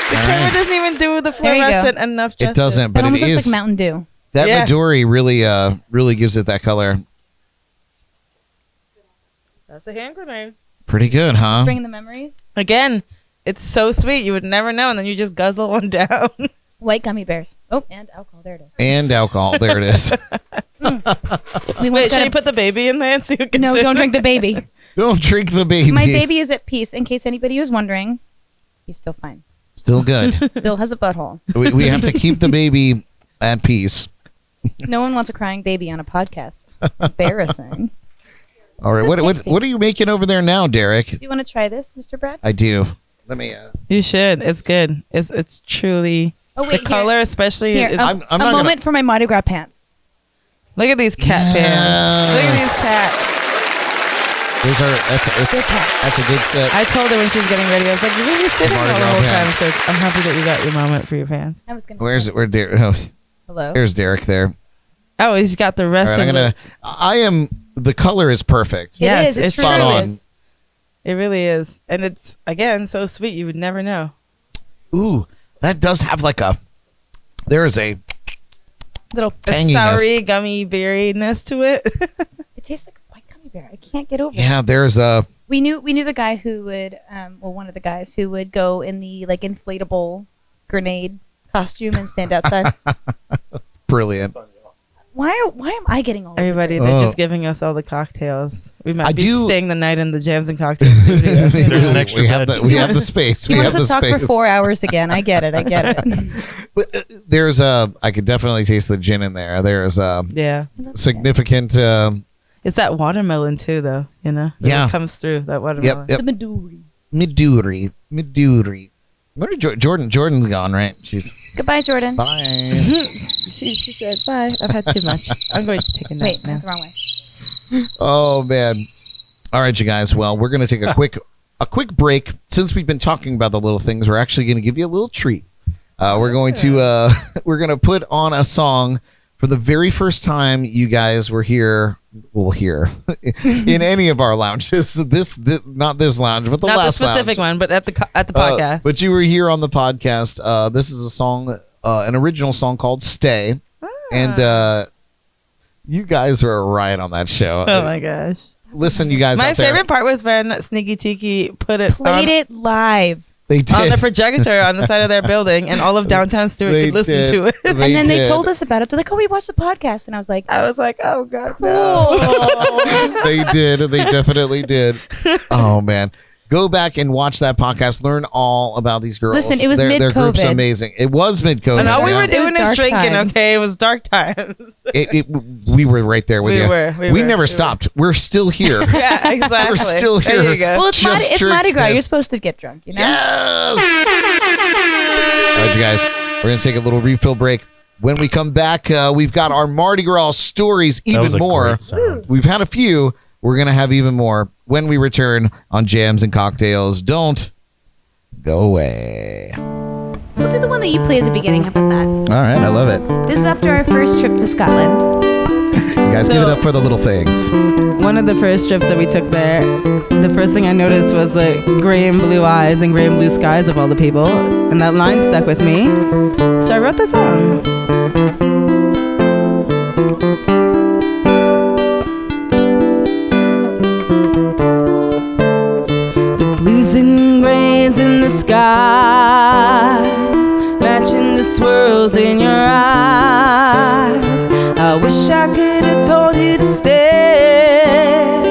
The All camera right. doesn't even do the There you go. fluorescent enough justice. It doesn't, It but it almost looks is. like Mountain Dew. That Yeah. Midori really gives it that color. That's a hand grenade. Pretty good, huh? Bringing the memories. Again, it's so sweet. You would never know, and then you just guzzle one down. White gummy bears. Oh, and alcohol. There it is. And alcohol. There it is. We once Wait, should got you put the baby in there and see who gets No, in? don't drink the baby. Don't drink the baby. My baby is at peace. In case anybody was wondering, he's still fine. Still good. Still has a butthole. we have to keep the baby at peace. No one wants a crying baby on a podcast. Embarrassing. All right. It's What tasty. are you making over there now, Derek? Do you want to try this, Mr. Brad? I do. Let me. You should. It's good. It's truly Oh The wait, color, especially, Here, is, I'm a not moment for my Mardi Gras pants. look at these cat fans. Look at these cats. That's a good set. I told her when she was getting ready, I was like, you're going to be sitting Mardi all the Gras whole time. pants. So I'm happy that you got your moment for your fans. I was gonna. Where's say, it? Where Derek? Oh, Hello. there's Derek there. Oh, he's got the All rest right, of it. I am. The color is perfect. It Yes, is. It's it's true. spot It on. is. It really is. And it's, again, so sweet. You would never know. Ooh, that does have like a. There is a Little. The tanginess. soury, gummy berryness to it. It tastes like a white gummy bear. I can't get over it. Yeah, there's a. We knew the guy who would, one of the guys who would go in the like inflatable grenade costume and stand outside. Brilliant. Why am I getting all? Everybody, Oh. they're just giving us all the cocktails. We might I be do- staying the night in the Jams and Cocktails studio. There's an extra we have bed. we have the space. He We wants have to the talk space. for 4 hours again. I get it. But there's a. I could definitely taste the gin in there. There is a Yeah. significant. It's that watermelon, too, though. You know? That Yeah. comes through, that watermelon. Yep. The Midori. Miduri. Where did Jordan? Jordan's gone, right? She's Goodbye, Jordan. bye. She said, bye. I've had too much. I'm going to take a nap Wait, now. that's the wrong way. Oh man! All right, you guys. Well, we're gonna take a quick break. Since we've been talking about the little things, we're actually gonna give you a little treat. We're going to we're gonna put on a song for the very first time you guys were here. Well, here in any of our lounges. This not this lounge, but the Not the last specific lounge. one, but at the podcast. But you were here on the podcast. This is a song, an original song called "Stay," and you guys were a riot on that show. Oh my gosh. Listen, you guys. My out there, favorite part was when Sneaky Tiki put it Played it live. They did. on the projector on the side of their building, and all of downtown Stewart They could listen did. to it. And then they did. told us about it. They're like, "Oh, we watched the podcast," and I was like, I was like, oh god, no. They did. They definitely did. Oh man, go back and watch that podcast. Learn all about these girls. Listen, it was their group's mid-COVID. amazing. It was mid-COVID. And all we yeah. were It was doing is dark drinking. times. Okay, it was dark times. We were right there with We you. were, we We were, never we stopped. We're still here. Yeah, exactly. We're still There here. you go. "Well, it's Just Mardi Gras. drink. You're supposed to get drunk, you know." Yes. All right, you guys. We're gonna take a little refill break. When we come back, we've got our Mardi Gras stories. That was Even a more. great sound. We've had a few. We're gonna have even more when we return on Jams and Cocktails. Don't go away. We'll do the one that you played at the beginning. How about that? All right, I love it. This is after our first trip to Scotland. You guys, So- give it up for the little things. One of the first trips that we took there, the first thing I noticed was like gray and blue eyes and gray and blue skies of all the people, and that line stuck with me. So I wrote the song. The blues and grays in the skies, matching the swirls in your eyes. I wish I could have told you to stay.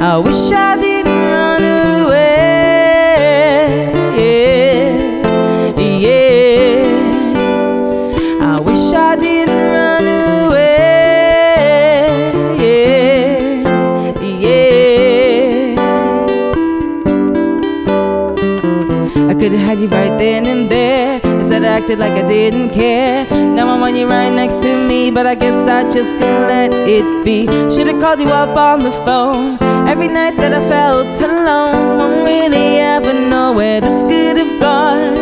I wish I didn't run away. Yeah, yeah. I wish I didn't run away. Yeah, yeah. I could have had you right then and there. Instead I acted like I didn't care. Now I want you right next to me, but I guess I just couldn't let it be. Should've called you up on the phone every night that I felt alone. Won't really ever know where this could have gone.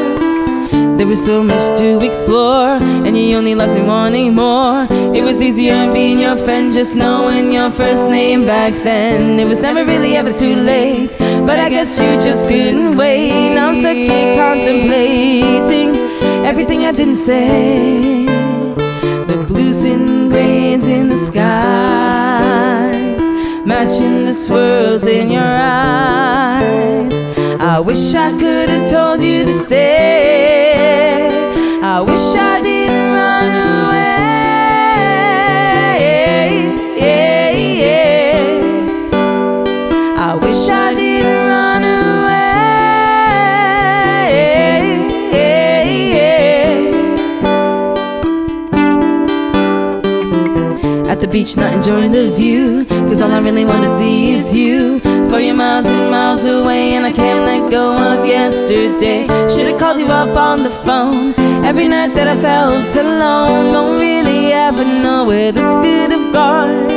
There was so much to explore, and you only left me wanting more. It was easier being your friend, just knowing your first name back then. It was never really ever too late, but I guess you just couldn't wait. Now I'm stuck here contemplating everything I didn't say. The blues and grays in the skies, matching the swirls in your eyes. I wish I could have told you to stay. I wish I didn't run away. Yeah, yeah. I wish I didn't run away. Yeah, yeah. At the beach, not enjoying the view, 'cause all I really wanna see is you. For you're miles and miles away, and I can't let go of yesterday. yesterday. Should've called you up on the phone. Every night that I felt alone, don't really ever know where this could have gone.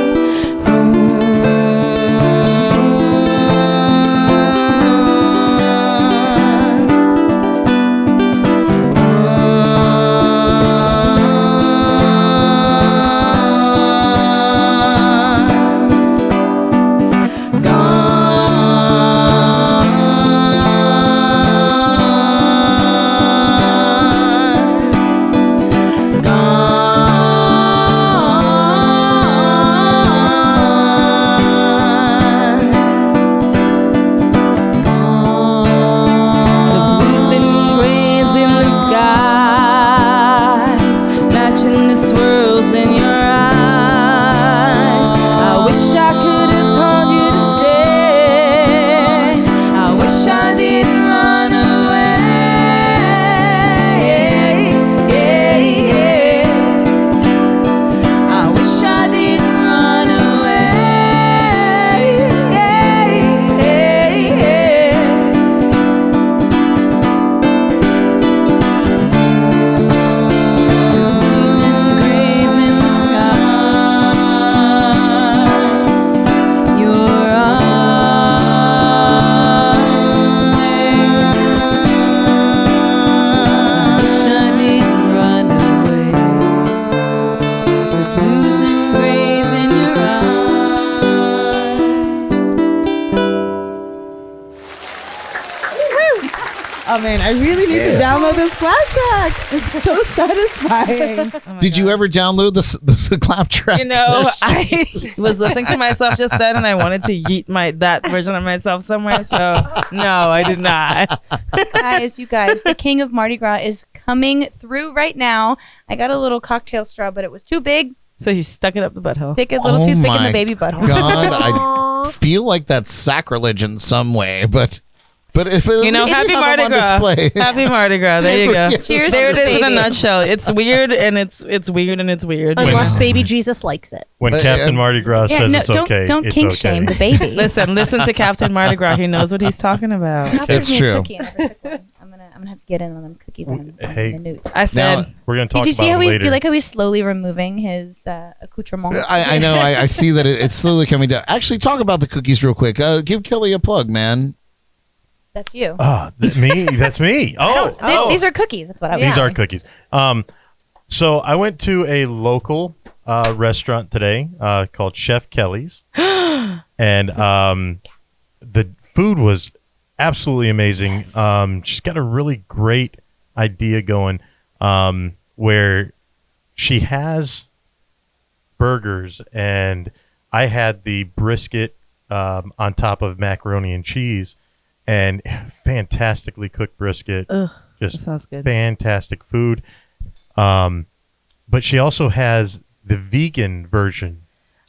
Oh man, I really need to download this clap track. It's so satisfying. Did you ever download the clap track? You know, I was listening to myself just then, and I wanted to yeet that version of myself somewhere. So no, I did not. You guys, the king of Mardi Gras is coming through right now. I got a little cocktail straw, but it was too big. So you stuck it up the butthole. Stick a little toothpick in the baby butthole. God, I feel like that's sacrilege in some way, but if it, you know, happy Mardi Gras. Happy Mardi Gras. There you go. Cheers. There it is in a nutshell. It's weird and it's weird and it's weird. Unless baby Jesus likes it. When Captain Mardi Gras says it's okay, don't it's kink okay. shame the baby. Listen to Captain Mardi Gras. He knows what he's talking about. It's true. I'm gonna have to get in on them cookies and Hey. the newt. I said, Now, we're going to talk Did you see about how it he's? later. Do you like how he's slowly removing his accoutrement? I know. I see that it's slowly coming down. Actually, talk about the cookies real quick. Give Kelly a plug, man. That's you. Me? That's me. These are cookies. That's what I was These are saying. cookies. So I went to a local restaurant today called Chef Kelly's, and the food was absolutely amazing. She's got a really great idea going where she has burgers, and I had the brisket on top of macaroni and cheese, and fantastically cooked brisket. Ugh, just that sounds good. fantastic food. But she also has the vegan version.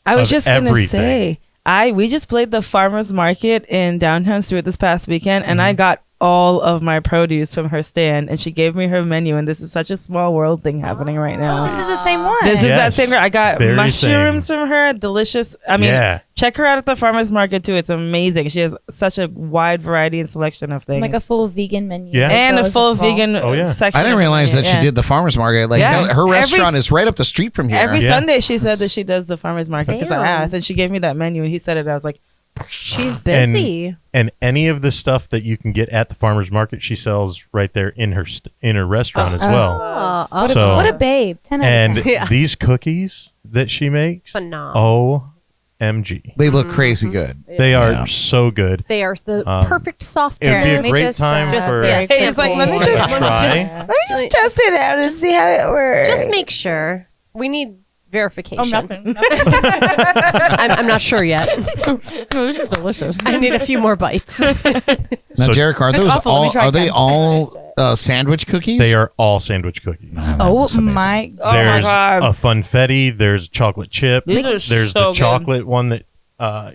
I was of just gonna everything. say, we just played the farmers market in downtown Stewart this past weekend, and I got all of my produce from her stand, and she gave me her menu, and this is such a small world thing happening right now. This is the same one. This is that Yes, same girl. I got very mushrooms same. from her. Delicious. I mean, Yeah. check her out at the farmers market too. It's amazing. She has such a wide variety and selection of things. Like a full vegan menu. Yeah. and as well a as full small. vegan Oh, yeah. section. I didn't of realize menu, that she did the farmers market. Like Yeah. her Every restaurant s- is right up the street from here. Every Yeah. Sunday she said that she does the farmers market because I Damn. asked, and she gave me that menu, and he said it. I was like, She's busy. And any of the stuff that you can get at the farmer's market, she sells right there in her restaurant as well. So- What a babe. 10 out of 10. And Yeah. these cookies that she makes, Phenomenal. OMG. They look crazy good. They are Yeah. so good. They are the Um, perfect soft It would be a Let me great just, time just- for... yes. hey, it's like, let me just try. test it out and see how it works. Just make sure. We need verification. Oh, nothing. I'm not sure yet. This is delicious. I need a few more bites. Now, So- Jericho, are That's those awful. Let me all? try Are they again. all sandwich cookies? They are all sandwich cookies. Oh That's amazing. my There's god! a funfetti. There's chocolate chip. These are There's so the good. chocolate one that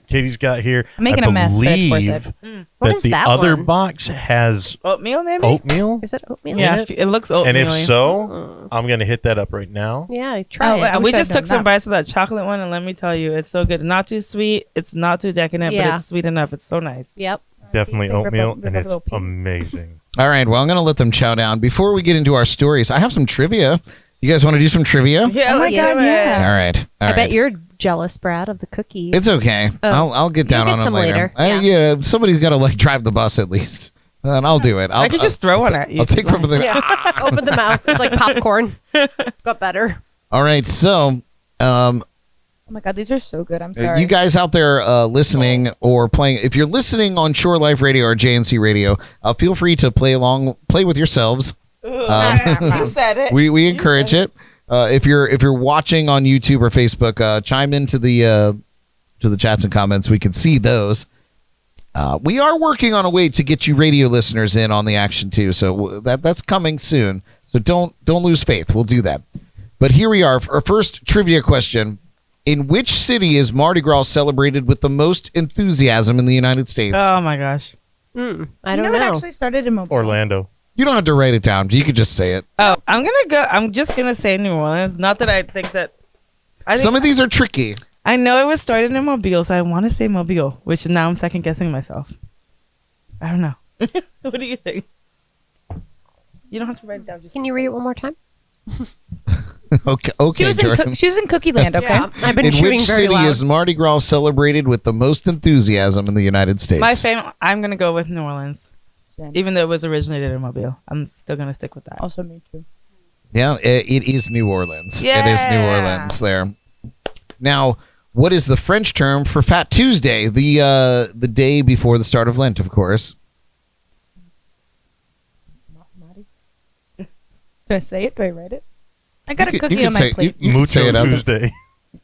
Katie's got here. I'm making I a mess, but it's worth believe it. What that is the that other one? box has Oatmeal, maybe. oatmeal. Is it oatmeal? Yeah, it? it looks oatmeal. And if so, I'm going to hit that up right now. Yeah, try it. we wish I'd just took done some that. bites of that chocolate one, and let me tell you, it's so good. Not too sweet. It's not too decadent, but Yeah. it's sweet enough. It's so nice. Yep. Definitely Rip up- oatmeal, rip and up it's little piece. amazing. All right. Well, I'm going to let them chow down. Before we get into our stories, I have some trivia. You guys want to do some trivia? Yeah, Oh my let's God, do it. yeah. All right. I bet you're jealous, Brad, of the cookies. It's okay. I'll get down get on it some later. later. Yeah, somebody's got to like drive the bus at least, and I'll do it. I could just throw one at you. I'll take from the. Yeah. Open the mouth. It's like popcorn, but better. All right. So, Oh my God, these are so good. I'm sorry. you guys out there listening or playing, if you're listening on Shore Life Radio or JNC Radio, feel free to play with yourselves. You said it. We encourage it. If you're watching on YouTube or Facebook, chime into the chats and comments. We can see those. We are working on a way to get you radio listeners in on the action too. So that's coming soon. So don't lose faith. We'll do that. But here we are. Our first trivia question. In which city is Mardi Gras celebrated with the most enthusiasm in the United States? Oh my gosh. I You don't know know. it actually started in Mobile. Orlando. You don't have to write it down. You could just say it. Oh, I'm just gonna say New Orleans. Not that I think that. Some of these are tricky. I know it was started in Mobile, so I want to say Mobile, which now I'm second guessing myself. I don't know. What do you think? You don't have to write it down. Just Can you read it one more time? Okay, Jordan. She was in Cookie Land, okay? Yeah, I've been In shooting which very city loud. is Mardi Gras celebrated with the most enthusiasm in the United States? I'm gonna go with New Orleans, Same. even though it was originated in Mobile. I'm still gonna stick with that. Also me too. Yeah, it is New Orleans. It is New Yeah. Orleans there. Now, what is the French term for Fat Tuesday? The day before the start of Lent, of course. Do I say it? Do I write it? I got a You cookie can on my say- plate. you can say Mucho it out there.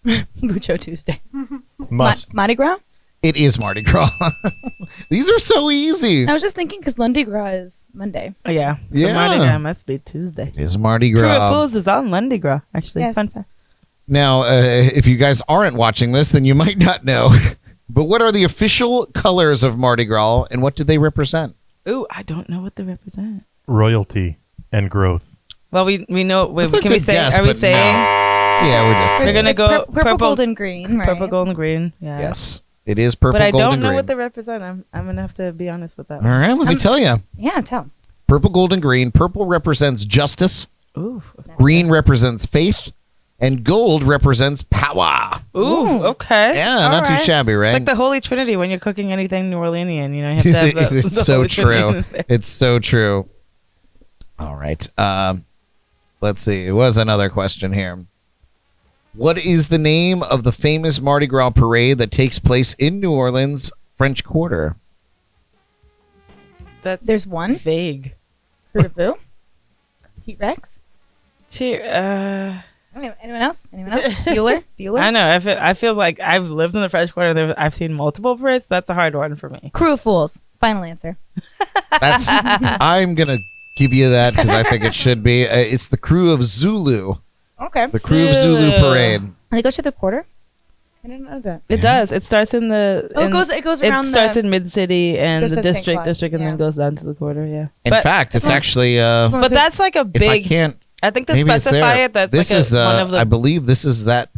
Tuesday. Mucho Tuesday. Must. Mardi Gras? It is Mardi Gras. These are so easy. I was just thinking because Lundi Gras is Monday. Oh yeah. So Yeah. Mardi Gras must be Tuesday. It is Mardi Crew of Gras. Fools is on Lundi Gras. Actually, Yes. fun fact. Now, if you guys aren't watching this, then you might not know. But what are the official colors of Mardi Gras, and what do they represent? Ooh, I don't know what they represent. Royalty and growth. Well, we know. That's a Can we good say? guess, Are we but saying Yeah, we're just We're It's- gonna it's go purple, gold, and green, right? purple, gold, and green? Yeah. yes. It is purple, But I gold, don't and know green. what they represent. I'm gonna have to be honest with that. All right, let me tell you. Yeah, tell. Purple, gold, and green. Purple represents justice. Ooh. Green represents faith. And gold represents power. Ooh. Okay. Yeah, All not too right. shabby, right? It's like the Holy Trinity when you're cooking anything New Orleanian. You know, you have to have the, It's the so Holy Trinity true. in there. It's so true. All right. Let's see. It was another question here. What is the name of the famous Mardi Gras parade that takes place in New Orleans, French Quarter? There's one. Vague. Fruit T-Rex. Anyone else? Anyone else? Bueller? I know. I feel like I've lived in the French Quarter. I've seen multiple parades. That's a hard one for me. Crew of Fools. Final answer. That's. I'm gonna give you that because I think it should be. It's the Crew of Zulu. Okay. The Crew of Zulu parade. And it goes to the quarter? I didn't know that. It does. It starts in the. Oh, it goes around It starts the- in Mid City and goes the to St. district, Claude, and yeah. then goes down to the quarter. Yeah. In fact, it's actually. But that's like a if I big. can't. I think to Maybe it's specify there. it, that's this like is. one of the. I believe this is that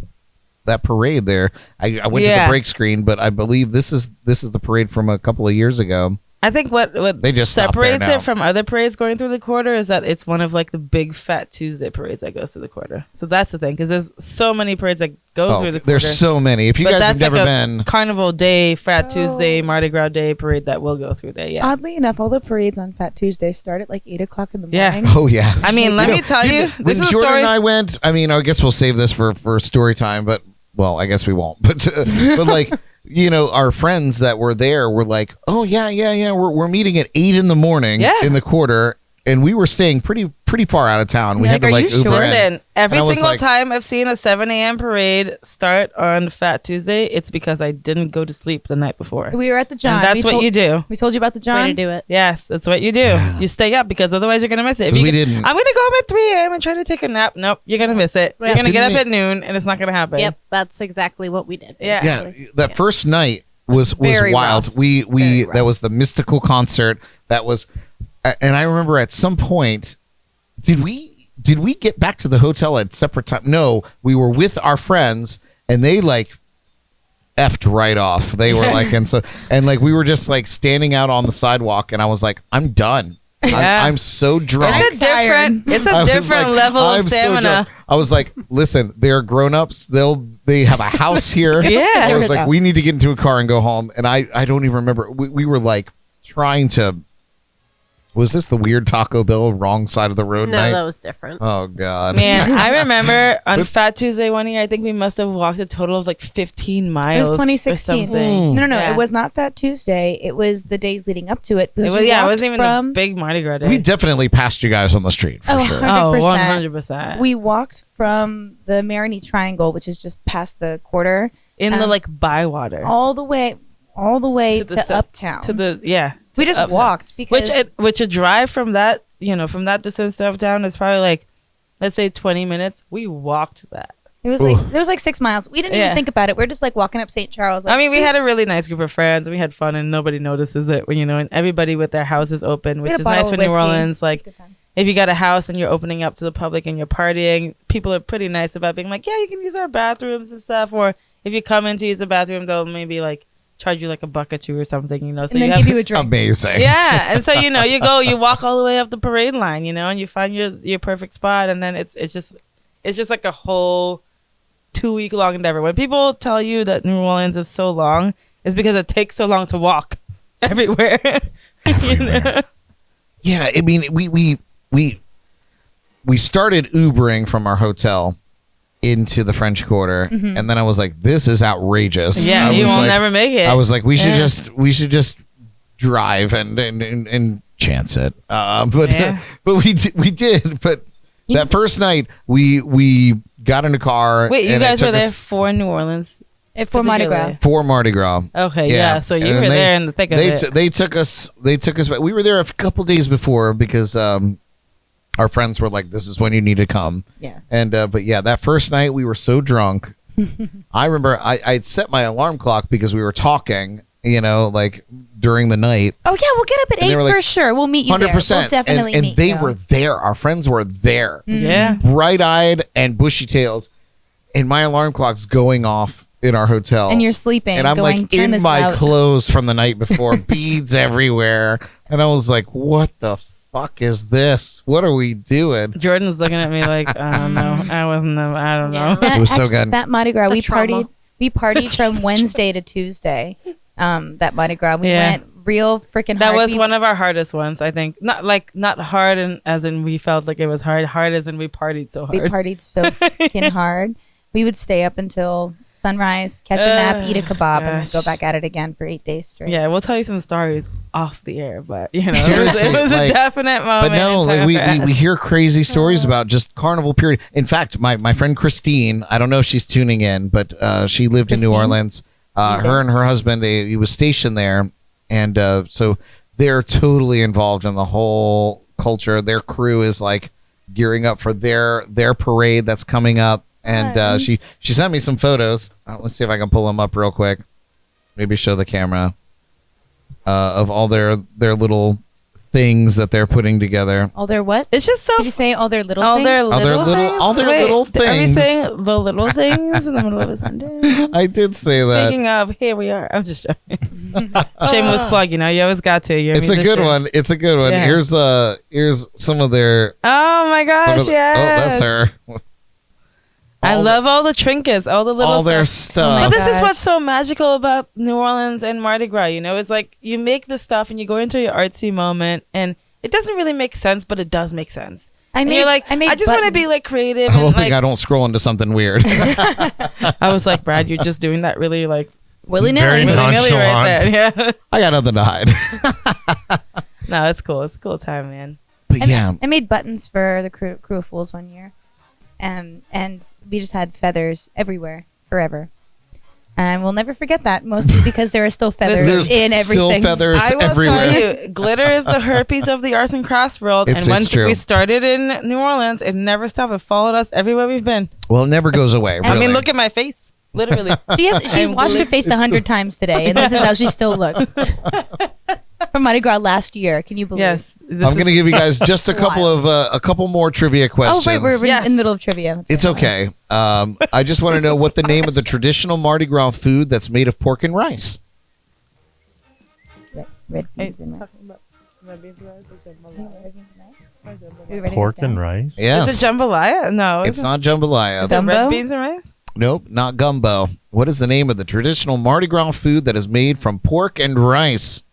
parade there. I went to Yeah. the break screen, but I believe this is the parade from a couple of years ago. I think what They just stopped there separates now. it from other parades going through the quarter is that it's one of like the big Fat Tuesday parades that goes through the quarter. So that's the thing, because there's so many parades that go through the quarter. There's so many. If you But guys have that's never like been, Carnival Day, Fat Tuesday, Mardi Gras Day parade that will go through there. Yeah. Oddly enough, all the parades on Fat Tuesday start at like 8 o'clock in the Yeah. morning. oh yeah. I mean, let me tell you, when this is a Jordan story. and I went, I mean, I guess we'll save this for story time, but well, I guess we won't. But like, you know, our friends that were there were like, oh yeah, we're meeting at 8 in the morning Yeah. in the quarter, and we were staying pretty far out of town. We You're had to like, are like you Uber sure? in. Listen, every And I was single like- time I've seen a 7 a.m. parade start on Fat Tuesday, it's because I didn't go to sleep the night before. We were at the John. And that's what you do. We told you about the John. Way to do it. Yes, that's what you do. You stay up because otherwise you're gonna miss it. If 'Cause you we get- didn't. I'm gonna go home at 3 a.m. and try to take a nap. Nope, you're gonna miss it. You're gonna get up Didn't at noon and it's not gonna happen. Yep, that's exactly what we did. Yeah. Yeah, basically. that first night was very wild. rough. We Very rough. that was the mystical concert. That was, and I remember at some point, did we get back to the hotel at separate time? No, we were with our friends, and they like effed right off. They were like, and like we were just like standing out on the sidewalk, and I was like, I'm done. Yeah. I'm so drunk. It's a different I was different like, level of I'm so stamina. drunk. I was like, listen, they're grown-ups. They have a house here. Yeah. I was like, we need to get into a car and go home. And I don't even remember. We were like trying to. Was this the weird Taco Bell wrong side of the road No, night? that was different. Oh God. Man, I remember on Fat Tuesday one year, I think we must have walked a total of like 15 miles. It was or 2016. something. No, Yeah. it was not Fat Tuesday. It was the days leading up to it. It was, it wasn't even the big Mardi Gras day. We definitely passed you guys on the street for sure. 100%. 100%. We walked from the Marini Triangle, which is just past the quarter, in the like Bywater. all the way To the to se- Uptown. to the, yeah. we just Uptown. walked because Which a drive from that, from that distance to Uptown is probably like, let's say 20 minutes. We walked that. it was like there was like 6 miles. We didn't Yeah. even think about it. We're just like walking up St. Charles. Like, I mean, we had a really nice group of friends and we had fun and nobody notices it, and everybody with their houses open, we which had a is bottle nice of for New whiskey. Orleans. It was Like, a good time. if you got a house and you're opening up to the public and you're partying, people are pretty nice about being like, yeah, you can use our bathrooms and stuff. Or if you come in to use the bathroom, they'll maybe like charge you like $1 or $2 or something, So and you then have, give you a drink. Amazing. yeah, and so you walk all the way up the parade line, and you find your perfect spot, and then it's just like a whole 2-week long endeavor. When people tell you that New Orleans is so long, it's because it takes so long to walk everywhere. Yeah, I mean, we started Ubering from our hotel into the French Quarter, and then I was like, "This is outrageous." Yeah, I you was won't like- never make it. I was like, "We should Yeah. just drive and chance it." But Yeah. but we did. But that first night, we got in a car. Wait, you and it guys were took there us for New Orleans? For Mardi Gras. particularly? for Mardi Gras. Okay, yeah. So you And were then there in the thick of it. They took us. We were there a couple days before because our friends were like, "This is when you need to come." Yes. And but yeah, that first night we were so drunk. I remember I'd set my alarm clock because we were talking, like during the night. Oh yeah, we'll get up at And they 8 were for like, sure. We'll meet you there. 100%. We'll definitely and meet they you. were there. Our friends were there, Yeah. bright-eyed and bushy-tailed, and my alarm clock's going off in our hotel. And you're sleeping. And I'm going, like "Turn in this my loud." clothes from the night before, beads everywhere, and I was like, "What the fuck is this? What are we doing?" Jordan's looking at me like, I don't know. I don't know. That, It was so actually, good. That Mardi Gras, The we trauma. partied from Wednesday to Tuesday. That Mardi Gras, we Yeah. went real freaking hard. That was We- one of our hardest ones, I think. Not hard as in we felt like it was hard. Hard as in we partied so We hard. partied so freaking hard. We would stay up until sunrise, catch a nap, eat a kebab, and then gosh. go back at it again for 8 days straight. Yeah, we'll tell you some stories off the air, but Seriously, it was like- a definite moment. But no, in like time we, for we, us. we hear crazy stories about just carnival period. In fact, my friend Christine, I don't know if she's tuning in, but she lived in New Christine? Orleans. Her and her husband, he was stationed there, and so they're totally involved in the whole culture. Their crew is like gearing up for their parade that's coming up, and she sent me some photos. Let's see if I can pull them up real quick. Maybe show the camera of all their little things that they're putting together. All their what? It's just so Did you say all their little all things? their little things. all their Wait, little Are we things. saying the little things in the middle of a sentence? I did say that. Speaking of, here we are. I'm just joking. Shameless plug. You always got to. You're It's a good musician. one. It's a good one. Yeah. Here's some of their. Oh my Some gosh! of the- Yes. Oh, that's her. I All the- love all the trinkets, all the little all their stuff. stuff. But this is gosh. what's so magical about New Orleans and Mardi Gras. It's like you make this stuff and you go into your artsy moment, and it doesn't really make sense, but it does make sense. And you're like, I just want to be like creative. I'm And hoping like, I don't scroll into something weird. I was like, Brad, you're just doing that really like Very willy-nilly. willy-nilly right nonchalant. there. Yeah. I got nothing to hide. No, it's cool. It's a cool time, man. But yeah, I made buttons for the crew of fools one year, and we just had feathers everywhere forever. And we'll never forget that, mostly because there are still feathers there's in still everything. feathers I will everywhere. tell you, glitter is the herpes of the arts and crafts world. It's and once true. we started in New Orleans, it never stopped. It followed us everywhere we've been. Well, it never goes away. I mean, really. look at my face. Literally. She I'm washed her really- face 100 times today, and this is how she still looks. From Mardi Gras last year, can you believe? Yes. I'm going to give you guys just a couple more trivia Oh, questions. right, we're Yes. in the middle of trivia. That's It's right. okay. I just want to know what the name of the traditional Mardi Gras food that's made of pork and rice. Red beans and rice. Pork and rice. Yes. Is it jambalaya? No, It's not jambalaya. Is it Gumbo? red beans and rice? Nope, not gumbo. What is the name of the traditional Mardi Gras food that is made from pork and rice?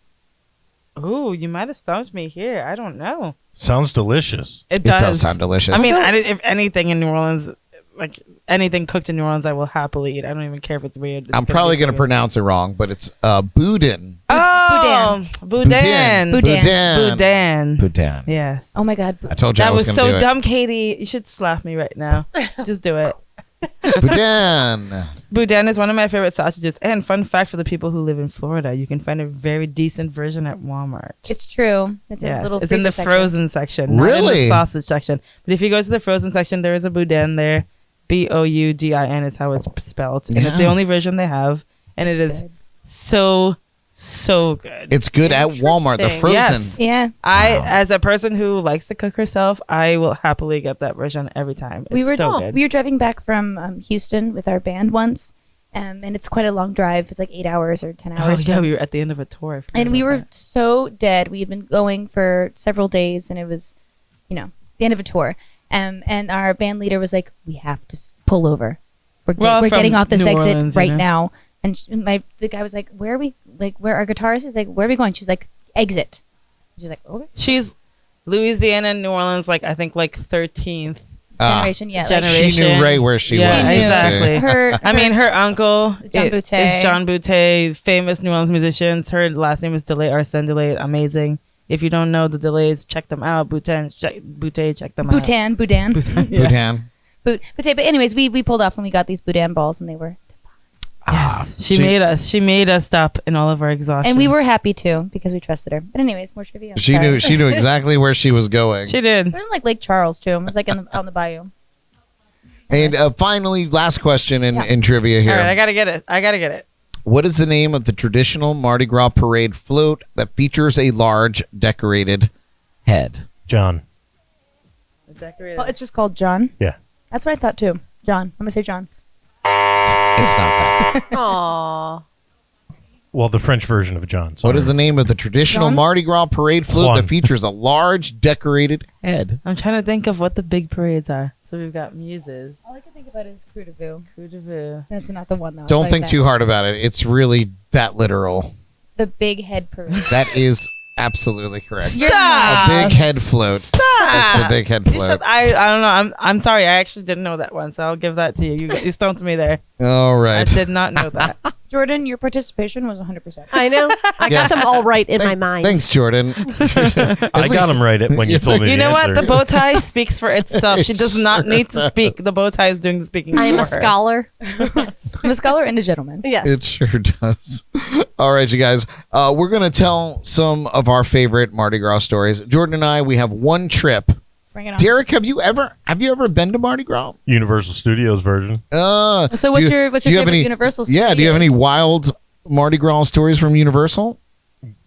Ooh, you might have stumped me here. I don't know. Sounds delicious. It It does sound delicious. I mean, if anything in New Orleans, like anything cooked in New Orleans, I will happily eat. I don't even care if it's weird. I'm probably going to pronounce it wrong, but it's boudin. Oh, boudin. Boudin. Boudin. Yes. Oh my God. I told you I That was was going to so do dumb, Katie. You should slap me right now. Just do it. it. Boudin. Boudin is one of my favorite sausages. And fun fact for the people who live in Florida, you can find a very decent version at Walmart. It's true. It's Yes, a little it's in the freezer frozen section, not in Really? the sausage section. But if you go to the frozen section, there is a boudin there. Boudin is how it's spelled, and it's the Yeah. only version they have, and it is so good. It's good at Walmart. The Interesting. frozen. Yes. section. Yeah. As a person who likes to cook herself, I will happily get that version every time. It's We were so good. we were driving back from Houston with our band once, and it's quite a long drive. It's like 8 hours or 10 Oh, hours. yeah, from- we were at the end of a tour. I forgot and we about were that. so dead. We had been going for several days, and it was, the end of a tour. And our band leader was like, "We have to pull over. We're Well, from getting off this New exit Orleans, right you know? now." And the guy was like, "Where are we? Like, where our guitarist is? Like, where are we going?" She's like, "Exit." She's like, "Okay." She's Louisiana, New Orleans, like I think like 13th. Generation, yeah. Generation. She knew right where she Yeah, was. She knew. exactly. Her, I mean, her uncle John is Boutte. John Boutte, famous New Orleans musicians. Her last name is Delay Arsène Delay. Amazing. If you don't know the Delays, check them out. Boutte, check them out. Boudin. Boudin. But anyways, we pulled off and we got these boudin balls, and they were, Yes, she she- made us. She made us stop in all of our exhaustion. and we were happy too because we trusted her. But anyways, more trivia. She knew exactly where she was going. She did. We're in like Lake Charles too. It was like out in the bayou. And finally, last question in, Yeah. in trivia here. All right, I gotta get it. What is the name of the traditional Mardi Gras parade float that features a large decorated head? John. Well, it's just called John. Yeah. That's what I thought too. John. I'm gonna say John. It's not that. Aww. Well, the French version of John. What is the name of the traditional John? Mardi Gras parade float Juan. that features a large decorated head? I'm trying to think of what the big parades are. So we've got muses. All I can think about is Crew de Vue. Coup de Vue. That's not the one though. Don't think too hard about it. It's really that literal. The big head parade. That is absolutely correct. You're Stop! A big head float. That's the big head You float. should- I don't know. I'm sorry. I actually didn't know that one, so I'll give that to you. You stumped me there. All I right. did not know that. Jordan, your participation was 100%. I know. I Yes. got them all right in my mind. Thanks, Jordan. I got him right when you told me You the know what? answer. The bow tie speaks for itself. She does not need to speak. The bow tie is doing the speaking. I am for a her. scholar. I'm a scholar and a gentleman. Yes. It sure does. All right, you guys. We're going to tell some of our favorite Mardi Gras stories. Jordan and I, we have one trip. Bring it on. Derek, have you ever been to Mardi Gras? Universal Studios version. So what's your do you have favorite any- Universal Yeah, do you have any Studios? wild Mardi Gras stories from Universal?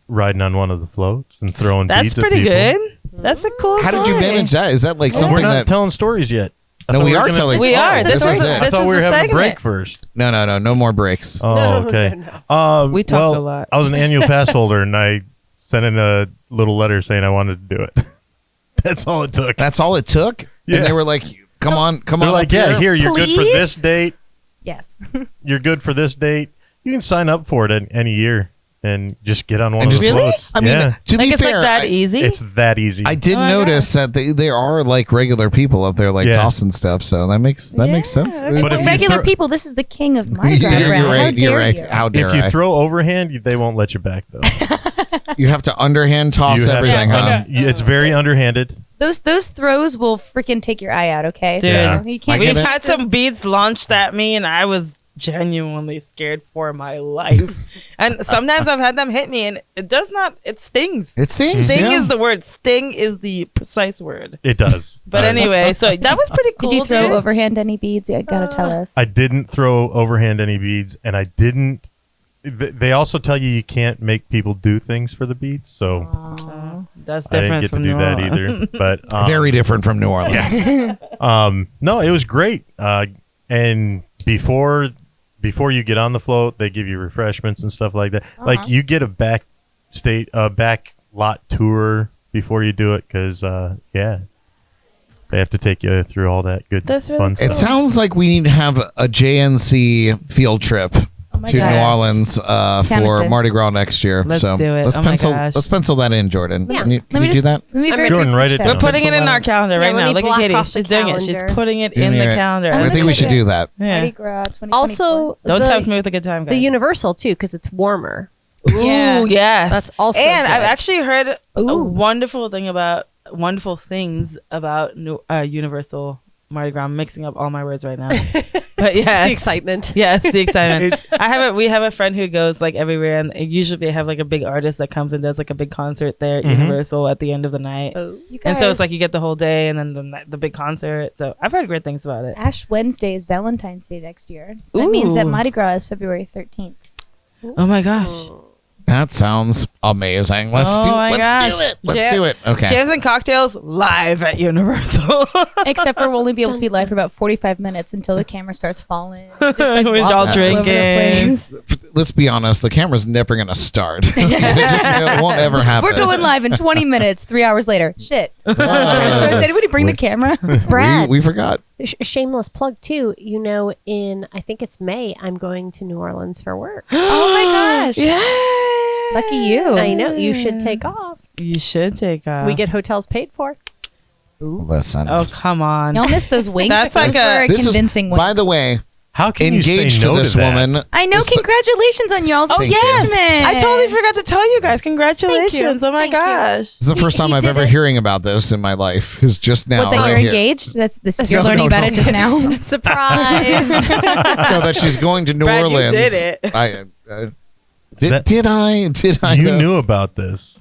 Riding on one of the floats and throwing That's beads pretty at people. good. That's a cool How did you story. manage that? Is that like We're something not that? telling stories yet. I No, thought we were are gonna- telling. We are. This is it. I thought we were is a having a break segment. first. No more breaks. Oh, No, okay. We talk well, a lot. I was an annual pass holder, and I sent in a little letter saying I wanted to do it. That's all it took. That's all it took. Yeah. And they were like, "Come on, They're like, up yeah, here, you're good for Please? this date. Yes. You're good for this date. You can sign up for it any year and just get on one And of just- the Really? floats. I mean, yeah, to Like be it's fair, like that I- easy. it's that easy. I did Oh my notice that there are like regular people up there like Yeah. tossing stuff, so that makes sense. okay. But if you Regular throw- people, this is the king of Mardi Gras. Yeah, Brad. you're How right. dare You're right. you? How dare if you I? throw overhand, they won't let you back though. You have to underhand toss You have to- everything, huh? It's very underhanded. Those throws will freaking take your eye out. Okay, Dude. Yeah. So you can't. I get We've it. had some beads launched at me, and I was genuinely scared for my life. And sometimes I've had them hit me, and it does not. It stings. It stings. Sting yeah. is the word. Sting is the precise word. It does. But anyway, so that was pretty cool. Did you throw dude. overhand any beads? You gotta tell us. I didn't throw overhand any beads, and I didn't. They also tell you can't make people do things for the beads, so Oh, that's I different didn't get to from do New that Orleans. either. But Very different from New Orleans. no, it was great. And before you get on the float, they give you refreshments and stuff like that. Like you get a back lot tour before you do it because they have to take you through all that good That's really fun cool. It stuff. sounds like we need to have a JNC field trip my to gosh. New Orleans for Counterfeit. Mardi Gras next year. Let's so do it. Let's Oh my pencil. gosh. Let's pencil that in, Jordan. Yeah. Can you, Let me do just- that? Let me I'm very Jordan, quickly write it check. down. We're putting it in Pencil our that calendar Yeah, right let now. me Look at block Katie. off the She's doing it. She's calendar. putting it in the Yeah. calendar. I think we should do that. Mardi Yeah. Gras 2024. Also, Don't the, tempt me with a good time, guys. the Universal too, because it's warmer. Yeah. Ooh, yes. That's also And I've good. actually heard a Ooh. wonderful things about Universal Mardi Gras. I'm mixing up all my words right now. But yeah, The excitement. Yes, the excitement. We have a friend who goes like everywhere, and usually they have like a big artist that comes and does like a big concert there at Universal at the end of the night. Oh. You And so it's guys, like you get the whole day and then the big concert. So I've heard great things about it. Ash Wednesday is Valentine's Day next year. So that means that Ooh. Mardi Gras is February 13th. Oh my gosh. That sounds amazing. Let's Oh do. my Let's gosh. do it. Let's Jam- do it. Okay. Jams and cocktails live at Universal. Except for we'll only be able to be live for about 45 minutes until the camera starts falling. Just, like, We're all wobble all over the drinking. place. Let's be honest. The camera's never gonna start. it won't ever happen. We're going live in 20 minutes. 3 hours later. Shit. Did anybody bring the camera? Brad, We forgot. shameless plug too. You know, in I think it's May, I'm going to New Orleans for work. Oh my gosh. Yeah. Lucky you. I know you should take off. You should take off. We get hotels paid for. Listen. Oh, come on. Y'all missed those winks. That's Those like a- were This is, convincing winks. by the way, How can engaged you say to no this that? woman. I know. This- Congratulations on y'all's Thank you. engagement. I totally forgot to tell you guys. Congratulations. Oh my Thank you. gosh. This is the first time he I've did ever it. hearing about this in my life. Is just now. What, that right you're here. engaged? You're No, learning no, about no. it just now. Surprise! No, that she's going to New Brad, you Orleans. did it. Did I? Did I? You know? knew about this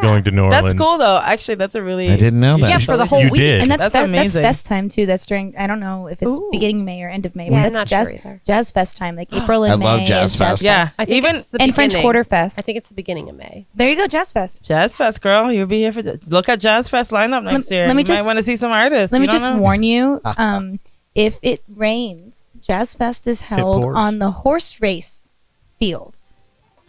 going to New Orleans. That's cool though. Actually, that's a really. I didn't know that. yeah, for the whole You week. did. And that's That's that's amazing. fest time too. That's during, I don't know if it's Ooh. beginning May or end of May, Yeah, but I'm that's not jazz sure either. jazz fest time, like April and I May. love Jazz is Fest. Yeah. I think Even it's the and French beginning. Quarter Fest. I think it's the beginning of May. There you go, Jazz Fest. Jazz Fest, girl. You'll be here for. Look at Jazz Fest lineup next year. let me You just- might want to see some artists. Let me You don't just know? warn you, if it rains, Jazz Fest is held pours. on the horse race field.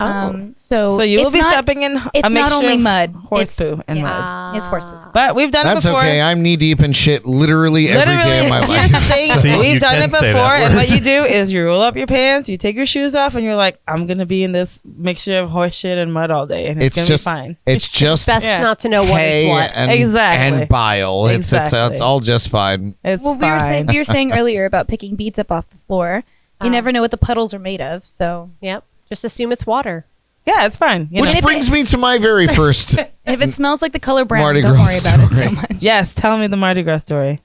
Oh. So So you will it's be not, stepping in it's a mixture not only of mud, horse it's- poo and yeah. mud. It's horse poo. But we've done That's it before. okay. I'm knee deep in shit literally every day of my here's the life. thing. See, you We've done can it say that before, and word. what you do is you roll up your pants, you take your shoes off, and you're like, I'm gonna be in this mixture of horse shit and mud all day, and it's, It's gonna just be fine. It's just Best Yeah. not to know what is hay what. and, Exactly. and bile. It's Exactly. all just fine. It's Well, we fine. were saying earlier about picking beads up off the floor. You never know what the puddles are made of, so Yep. Just assume it's water. Yeah, it's fine. You Which know? if brings me to my very first. if it smells like the color brown, Mardi don't Gras worry about it so story. much. Yes, tell me the Mardi Gras story.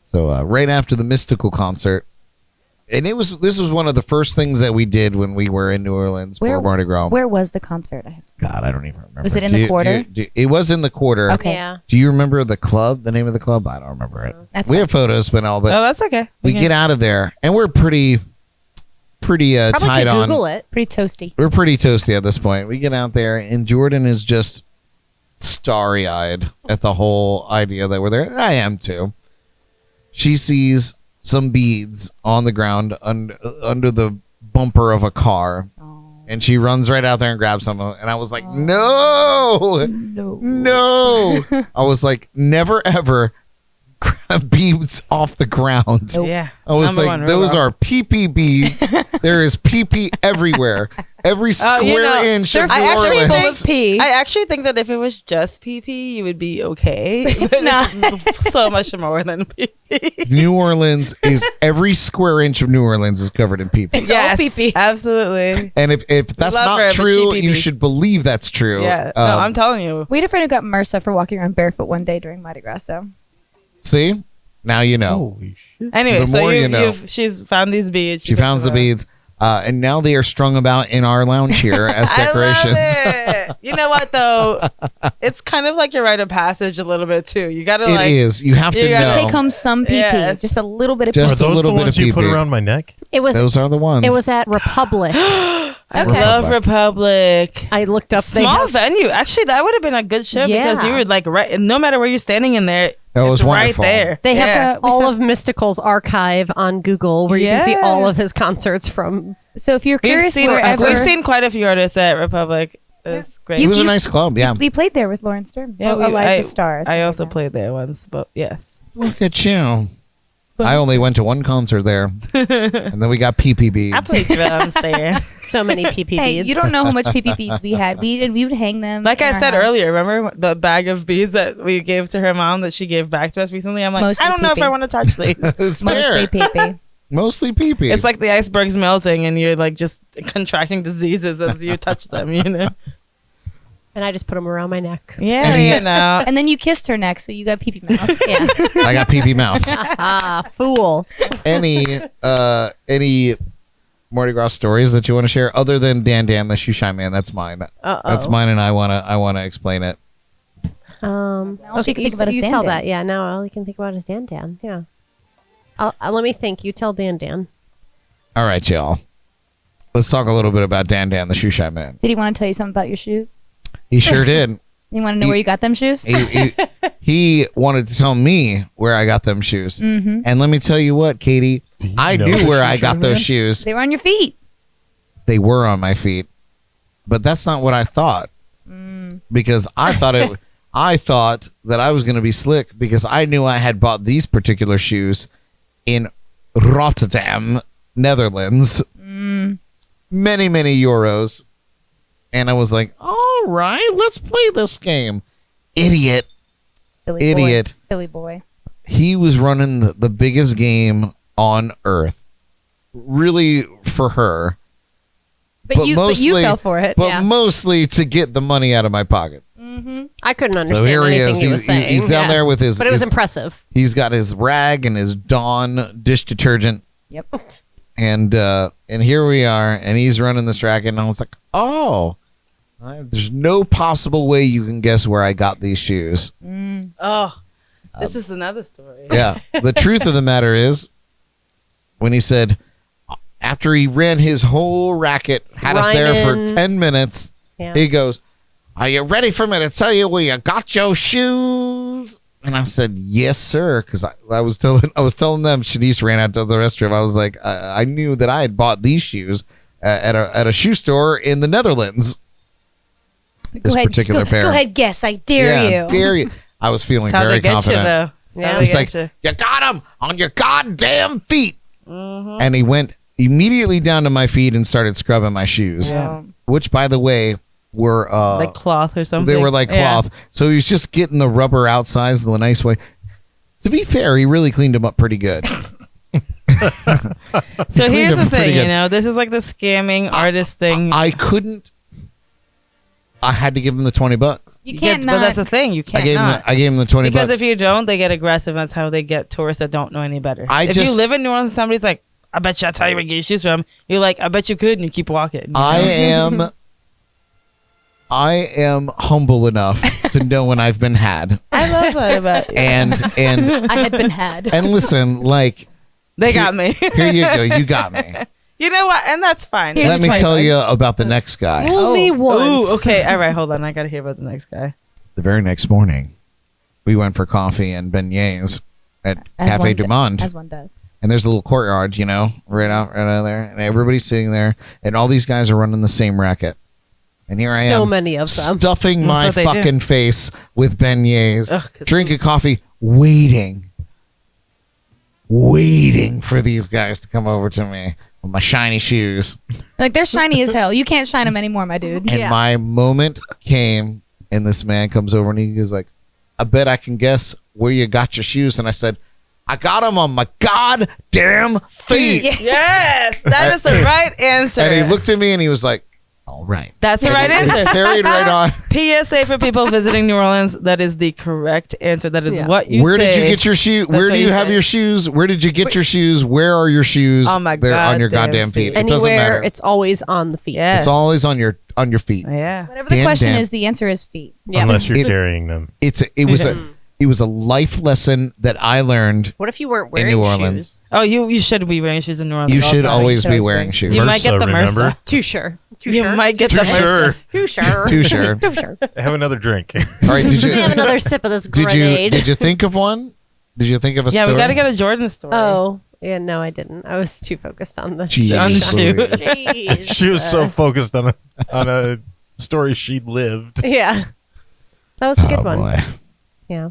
So right after the Mystical concert, and this was one of the first things that we did when we were in New Orleans for Mardi Gras. Where was the concert? God, I don't even remember. Was it in the quarter? It was in the quarter. Okay. Yeah. Do you remember the club? The name of the club? I don't remember it. That's We fine. have photos, but all. But Oh, that's okay. we get out of there, and we're pretty Probably tight could on. Google it. Pretty toasty. We're pretty toasty at this point. We get out there, and Jordan is just starry-eyed at the whole idea that we're there. I am too. She sees some beads on the ground under the bumper of a car, and she runs right out there and grabs some of them. And I was like, no. I was like, never ever grab beads off the ground. Yeah. I was Number like, one those rule. are pee-pee beads. There is pee-pee everywhere. Every square inch of New I actually Orleans. think I actually think that if it was just PP, you would be okay. It's not. so much more than PP. New Orleans is every square inch of New Orleans is covered in pee-pee. Yes, absolutely. And if that's love not her, but true, she you pee-pee. should believe that's true. Yeah, no, I'm telling you. We had a friend who got MRSA for walking around barefoot one day during Mardi Gras. So See? Now you know. Holy shit. Anyway, The so more you know. she's found these beads. She found the beads. And now they are strung about in our lounge here as decorations. I love it. You know what though? It's kind of like your rite of passage a little bit too. You gotta It like is. You have to you gotta know. take home some pee Yes. just a little bit of Just pee. Are a those little the bit ones of you put pee-pee. around my neck? It was. Those are the ones. It was at Republic. I Okay. love Republic. I looked up. they Small have- venue. Actually, that would have been a good show because Yeah. you were like right. No matter where you're standing in there, That was it's right wonderful. there. They have Yeah. all We saw- of Mystical's archive on Google, where you can see Yeah. all of his concerts from. So if you're We've curious seen wherever, we've seen quite a few artists at Republic. It's great. It was a nice club. Yeah. We played there with Lauren Sturm. Yeah, Eliza Starr. I also played there once, but yes. Look at you. I only went to one concert there, and then we got PP beads. I played drums there. So many PP Hey, beads. you don't know how much PP beads we had. We would hang them. Like in I our said house. earlier, remember the bag of beads that we gave to her mom that she gave back to us recently? I'm like, Mostly I don't know if pee-pee. I want to touch these. It's Mostly fair. PP. Mostly PP. It's like the iceberg's melting and you're like just contracting diseases as you touch them, you know? And I just put them around my neck. Yeah, And you know. And then you kissed her neck, so you got PP mouth. Yeah. I got PP mouth. Ah, fool. Any Mardi Gras stories that you want to share other than Dan the Shoe Shine Man? That's mine. Uh-oh. That's mine, and I wanna explain it. All she can think about is you Dan tell Dan. that. Yeah, now all you can think about is Dan Dan. Yeah. Let me think. You tell Dan Dan. All right, y'all. Let's talk a little bit about Dan the Shoe Shine Man. Did he want to tell you something about your shoes? He sure did. You want to know where you got them shoes? He wanted to tell me where I got them shoes. Mm-hmm. And let me tell you what, Katie, I know knew the where Shoe I got Shine those Man? shoes. They were on your feet. They were on my feet. But that's not what I thought. Because I thought that I was going to be slick because I knew I had bought these particular shoes in Rotterdam, Netherlands. Many, many euros. And I was like, all right, let's play this game. Idiot. Silly Idiot. Boy. Silly boy. He was running the biggest game on earth. Really for her. But you fell for it. But Yeah. mostly to get the money out of my pocket. I couldn't understand So here he anything is. he was saying. He's down Yeah. there with his. But it was his- impressive. He's got his rag and his Dawn dish detergent. Yep. And here we are, and he's running this track, and I was like, oh, there's no possible way you can guess where I got these shoes. Oh, this is another story. Yeah. The truth of the matter is, when he said, after he ran his whole racket, had us there for Rhyming. 10 minutes, Yeah. he goes, are you ready for me to tell you where you got your shoes? And I said, yes, sir. Because I was telling them, Shanece ran out to the restroom. I was like, I knew that I had bought these shoes at a shoe store in the Netherlands. This particular pair. Go ahead, guess. I dare you. Dare you. I was feeling That's how very they get confident. you, though. That's Yeah. how they He's get like, you. you got them on your goddamn feet. And he went immediately down to my feet and started scrubbing my shoes, Yeah. which, by the way, were Like cloth or something. they were like Yeah. cloth. So he was just getting the rubber outsides the nice way. To be fair, he really cleaned them up pretty good. So here's them the pretty thing, good. you know, this is like the scamming artist thing. I couldn't. I had to give him the $20. You can't but not. that's the thing. You I can't gave him. not. I gave him the $20. Because if you don't, they get aggressive. That's how they get tourists that don't know any better. If you just- live in New Orleans and somebody's like, I bet you I'll tell you where you get your shoes from, you're like, I bet you could, and you keep walking. you know? I am humble enough to know when I've been had, I love that about you. and I had been had. and listen, like They got me. here you go, you got me. You know what? And that's fine. Here's Let me my tell advice. you about the next guy. Fool me once. Ooh, okay. All right, hold on. I got to hear about the next guy. The very next morning, we went for coffee and beignets at As Cafe one Du d- Monde. As one does. And there's a little courtyard, you know, right out there, and everybody's sitting there, and all these guys are running the same racket. And here I am, So many of them. stuffing That's my what they do. fucking face with beignets, Ugh, 'cause drinking coffee, waiting for these guys to come over to me with my shiny shoes. Like, they're shiny as hell. You can't shine them anymore, my dude. And my moment came, and this man comes over and he goes like, I bet I can guess where you got your shoes. And I said, I got them on my goddamn feet. Yes, that is the right answer. And he looked at me and he was like, all right. That's the right And he answer. carried right on. PSA for people visiting New Orleans. That is the correct answer. That is Yeah. what you Where say. did you get your shoe? Where what do you you have say. your shoes? Where did you get your shoes? Where are your shoes? On my They're on your goddamn goddamn feet. feet. It doesn't Anywhere, matter. it's always on the feet. Yes. It's always on your feet. Yeah. Whatever the Dan question Dan. is, the answer is feet. Yeah. Unless you're It- carrying them. It was a life lesson that I learned. What if you weren't In wearing New Orleans. shoes? Oh, you should be wearing shoes in New Orleans. You all should the time. always should be wearing shoes. You might get the remember? MRSA. Too sure. Too You sure. might get Too the sure. MRSA. Too sure. Too sure. Too sure. Have another drink. All right. Did Let me have you another sip of this did grenade. you think of one? Did you think of a Yeah, story? we got to get a Jordan story. Oh, yeah, no, I didn't. I was too focused on the Jeez On the shoe. Louise. Jeez. She was so focused on a story she lived. Yeah. That was a good one. Boy. Yeah.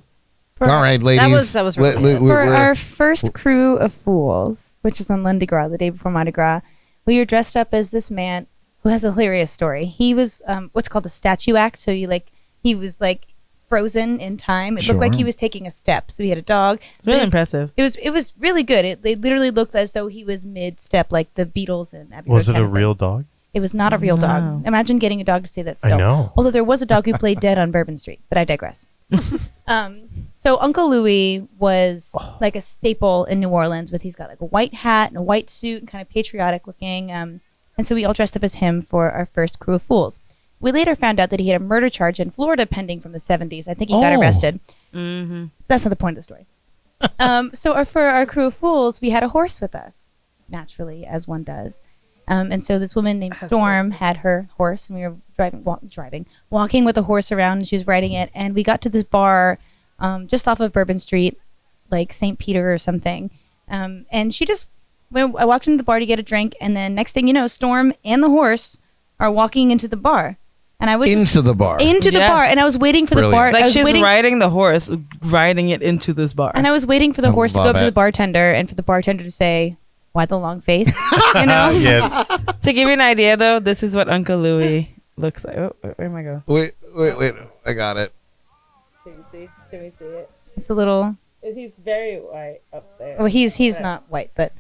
For All right, ladies. That was really good. For our first crew of fools, which is on Mardi Gras, the day before Mardi Gras, we were dressed up as this man who has a hilarious story. He was what's called a statue act. So he was like frozen in time. It looked like he was taking a step. So he had a dog. It's really impressive. It was really good. It literally looked as though he was mid-step, like the Beatles and Abbey Road Was it kind a of real thing. dog? It was not a real No. dog. Imagine getting a dog to say that still. I know. Although there was a dog who played dead on Bourbon Street, but I digress. So Uncle Louie was like a staple in New Orleans. He's got like a white hat and a white suit, and kind of patriotic looking. And so we all dressed up as him for our first crew of fools. We later found out that he had a murder charge in Florida pending from the 70s. I think he got arrested. Mm-hmm. That's not the point of the story. For our crew of fools, we had a horse with us, naturally, as one does. And so this woman named Storm had her horse, and we were walking with the horse around, and she was riding it. And we got to this bar just off of Bourbon Street, like St. Peter or something. And I walked into the bar to get a drink, and then next thing you know, Storm and the horse are walking into the bar. And I was Into the bar. into the Yes. bar, and I was waiting for the Brilliant. bar. I Like was she's waiting, riding the horse, riding it into this bar. and I was waiting for the I horse to go love up to it. the bartender, and for the bartender to say, "Why the long face?" You know. Yes. To give you an idea, though, this is what Uncle Louie looks like. Oh, where am I going? Wait. I got it. Can you see? Can we see it? It's a little. He's very white up there. Well, he's not white, but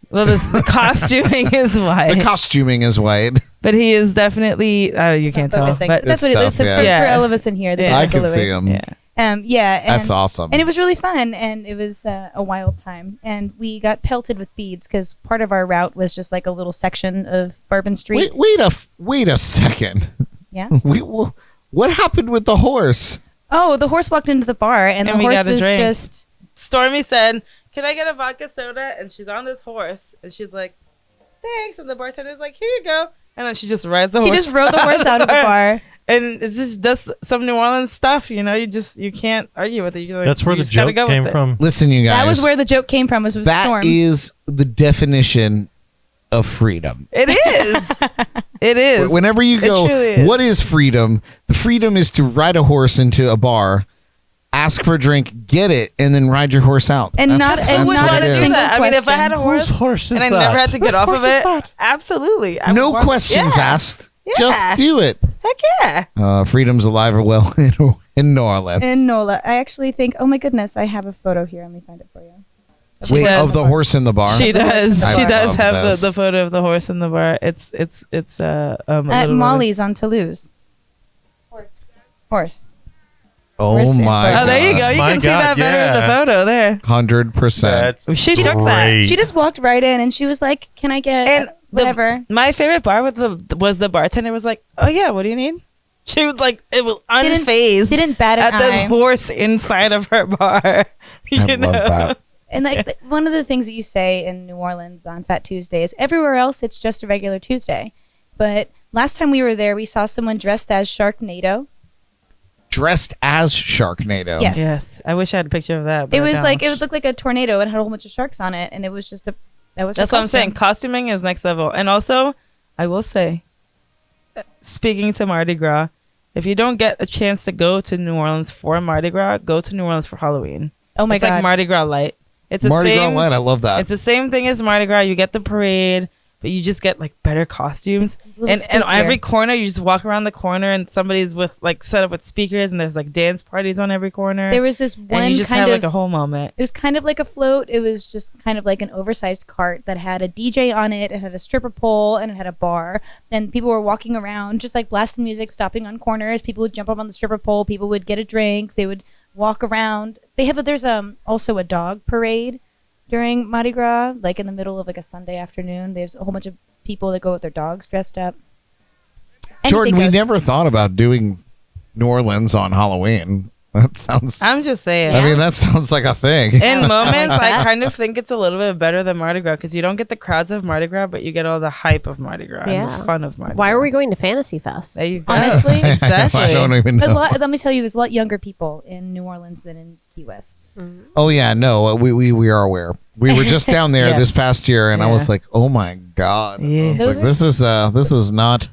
Well, the costuming is white, The costuming is white. but he is definitely. You can't tell, focusing. but That's Good what it looks stuff, like yeah. for all of us in here. This is I Uncle can see Louie. him. yeah. Yeah, and, That's awesome. and it was really fun, and it was a wild time, and we got pelted with beads because part of our route was just like a little section of Bourbon Street. Wait a second. Yeah. What happened with the horse? Oh, the horse walked into the bar, and the And we horse got a was drink. just. Stormy said, "Can I get a vodka soda?" And she's on this horse, and she's like, "Thanks." And the bartender's like, "Here you go." And then she just rides the She horse. just rode the horse out of the bar. And it's just does some New Orleans stuff, you know. You can't argue with it. You're like, That's where you the just gotta joke go with came it. from. Listen, you guys. That was where the joke came from. Was with That Storm. is the definition of freedom. It is. It is. Whenever you It go, truly is. what is freedom? The freedom is to ride a horse into a bar, ask for a drink, get it, and then ride your horse out. And not- That's and what not it a is. single I mean, if I had a question. horse, Whose horse is and I that? never had to get Whose off horse of is it, that? absolutely. I No would want- questions Yeah. asked. Yeah. Just do it. Heck yeah. Freedom's alive or well in New Orleans. in NOLA. I actually think, oh my goodness, I have a photo here. Let me find it for you. Wait, does. of the horse in the bar? She does. I She does love have this. the photo of the horse in the bar. It's a At little Molly's on Toulouse. Horse. Oh Horse in my Bourbon. Oh, there you go. You My can see God, that better in the yeah. photo there. 100%. She took great. that. She just walked right in and she was like, "Can I get And whatever?" My favorite bar was the bartender was like, "Oh yeah, what do you need?" She was like, it was Didn't- unfazed didn't bat an at this eye. horse inside of her bar. You I love that. And like one of the things that you say in New Orleans on Fat Tuesday is everywhere else it's just a regular Tuesday. But last time we were there, we saw someone dressed as Sharknado. Dressed as Sharknado. Yes. Yes, I wish I had a picture of that. but It I was don't. like it would look like a tornado and had a whole bunch of sharks on it, and it was just that was her That's what I'm saying. costume. Costuming is next level. And also, I will say, speaking to Mardi Gras, if you don't get a chance to go to New Orleans for Mardi Gras, go to New Orleans for Halloween. Oh my It's god! like Mardi Gras light. It's the Mardi Gras same. Light, I love that. It's the same thing as Mardi Gras. You get the parade, but you just get like better costumes. A little And spookier. every corner, you just walk around the corner, and somebody's with like set up with speakers, and there's like dance parties on every corner. There was this one and you just kind have of like a whole moment. It was kind of like a float. It was just kind of like an oversized cart that had a DJ on it. It had a stripper pole and it had a bar. And people were walking around just like blasting music, stopping on corners. People would jump up on the stripper pole. People would get a drink. They would walk around. There's also a dog parade during Mardi Gras, like in the middle of like a Sunday afternoon. There's a whole bunch of people that go with their dogs dressed up. Jordan, Anything we goes. never thought about doing New Orleans on Halloween. That sounds. I'm just saying. I mean, that sounds like a thing. In moments, I kind of think it's a little bit better than Mardi Gras because you don't get the crowds of Mardi Gras, but you get all the hype of Mardi Gras and Yeah. the fun of Mardi Why Gras. are we going to Fantasy Fest? There you go. Honestly, Exactly. I don't even know. let me tell you, there's a lot younger people in New Orleans than in Key West. Oh yeah, no, we are aware. We were just down there Yes. this past year, and I Yeah. was like, oh my god, Yeah. I was like, this is not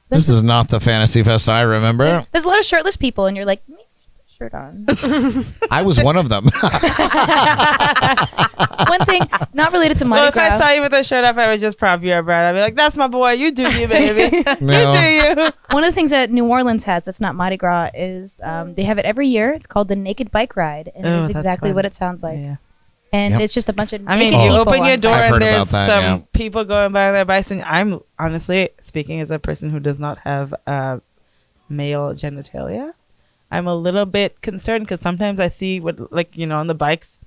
This is not the Fantasy Fest I remember. There's a lot of shirtless people, and you're like, "Maybe shirt on." I was one of them. One thing, not related to Well, Mardi if I Gras. saw you with a shirt off, I would just prop you up, right? I'd be like, "That's my boy. You do you, baby. No. You do you." One of the things that New Orleans has that's not Mardi Gras is they have it every year. It's called the Naked Bike Ride, and Oh, it is that's exactly fun. what it sounds like. Yeah. And Yep. it's just a bunch of I mean, naked you people open your on- door I've and heard there's about that, some yeah. people going by on their bikes, and I'm honestly speaking as a person who does not have male genitalia. I'm a little bit concerned because sometimes I see what, like, on the bikes,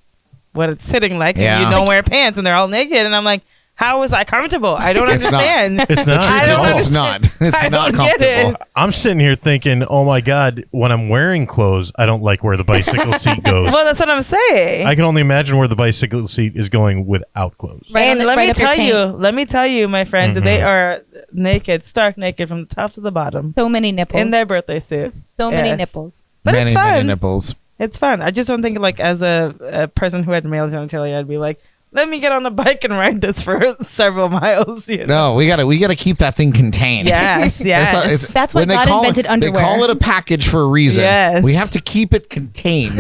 what it's sitting like, Yeah. and you don't wear pants, and they're all naked, and I'm like, how is that comfortable? I don't It's not. understand. It's not. I don't It's not. It's I not don't get comfortable. it. I'm sitting here thinking, oh my God, when I'm wearing clothes, I don't like where the bicycle seat goes. Well, that's what I'm saying. I can only imagine where the bicycle seat is going without clothes. Right And on the- let right me up your tell you, tank. my friend, they are naked, stark naked from the top to the bottom So many nipples. in their birthday suit. so many Yes. nipples. But many, it's fun. many nipples. It's fun. I just don't think, like, as a person who had male genitalia, I'd be like, let me get on a bike and ride this for several miles. No, we gotta keep that thing contained. Yes, yes. That's why when they God call invented underwear. They call it a package for a reason. Yes. We have to keep it contained.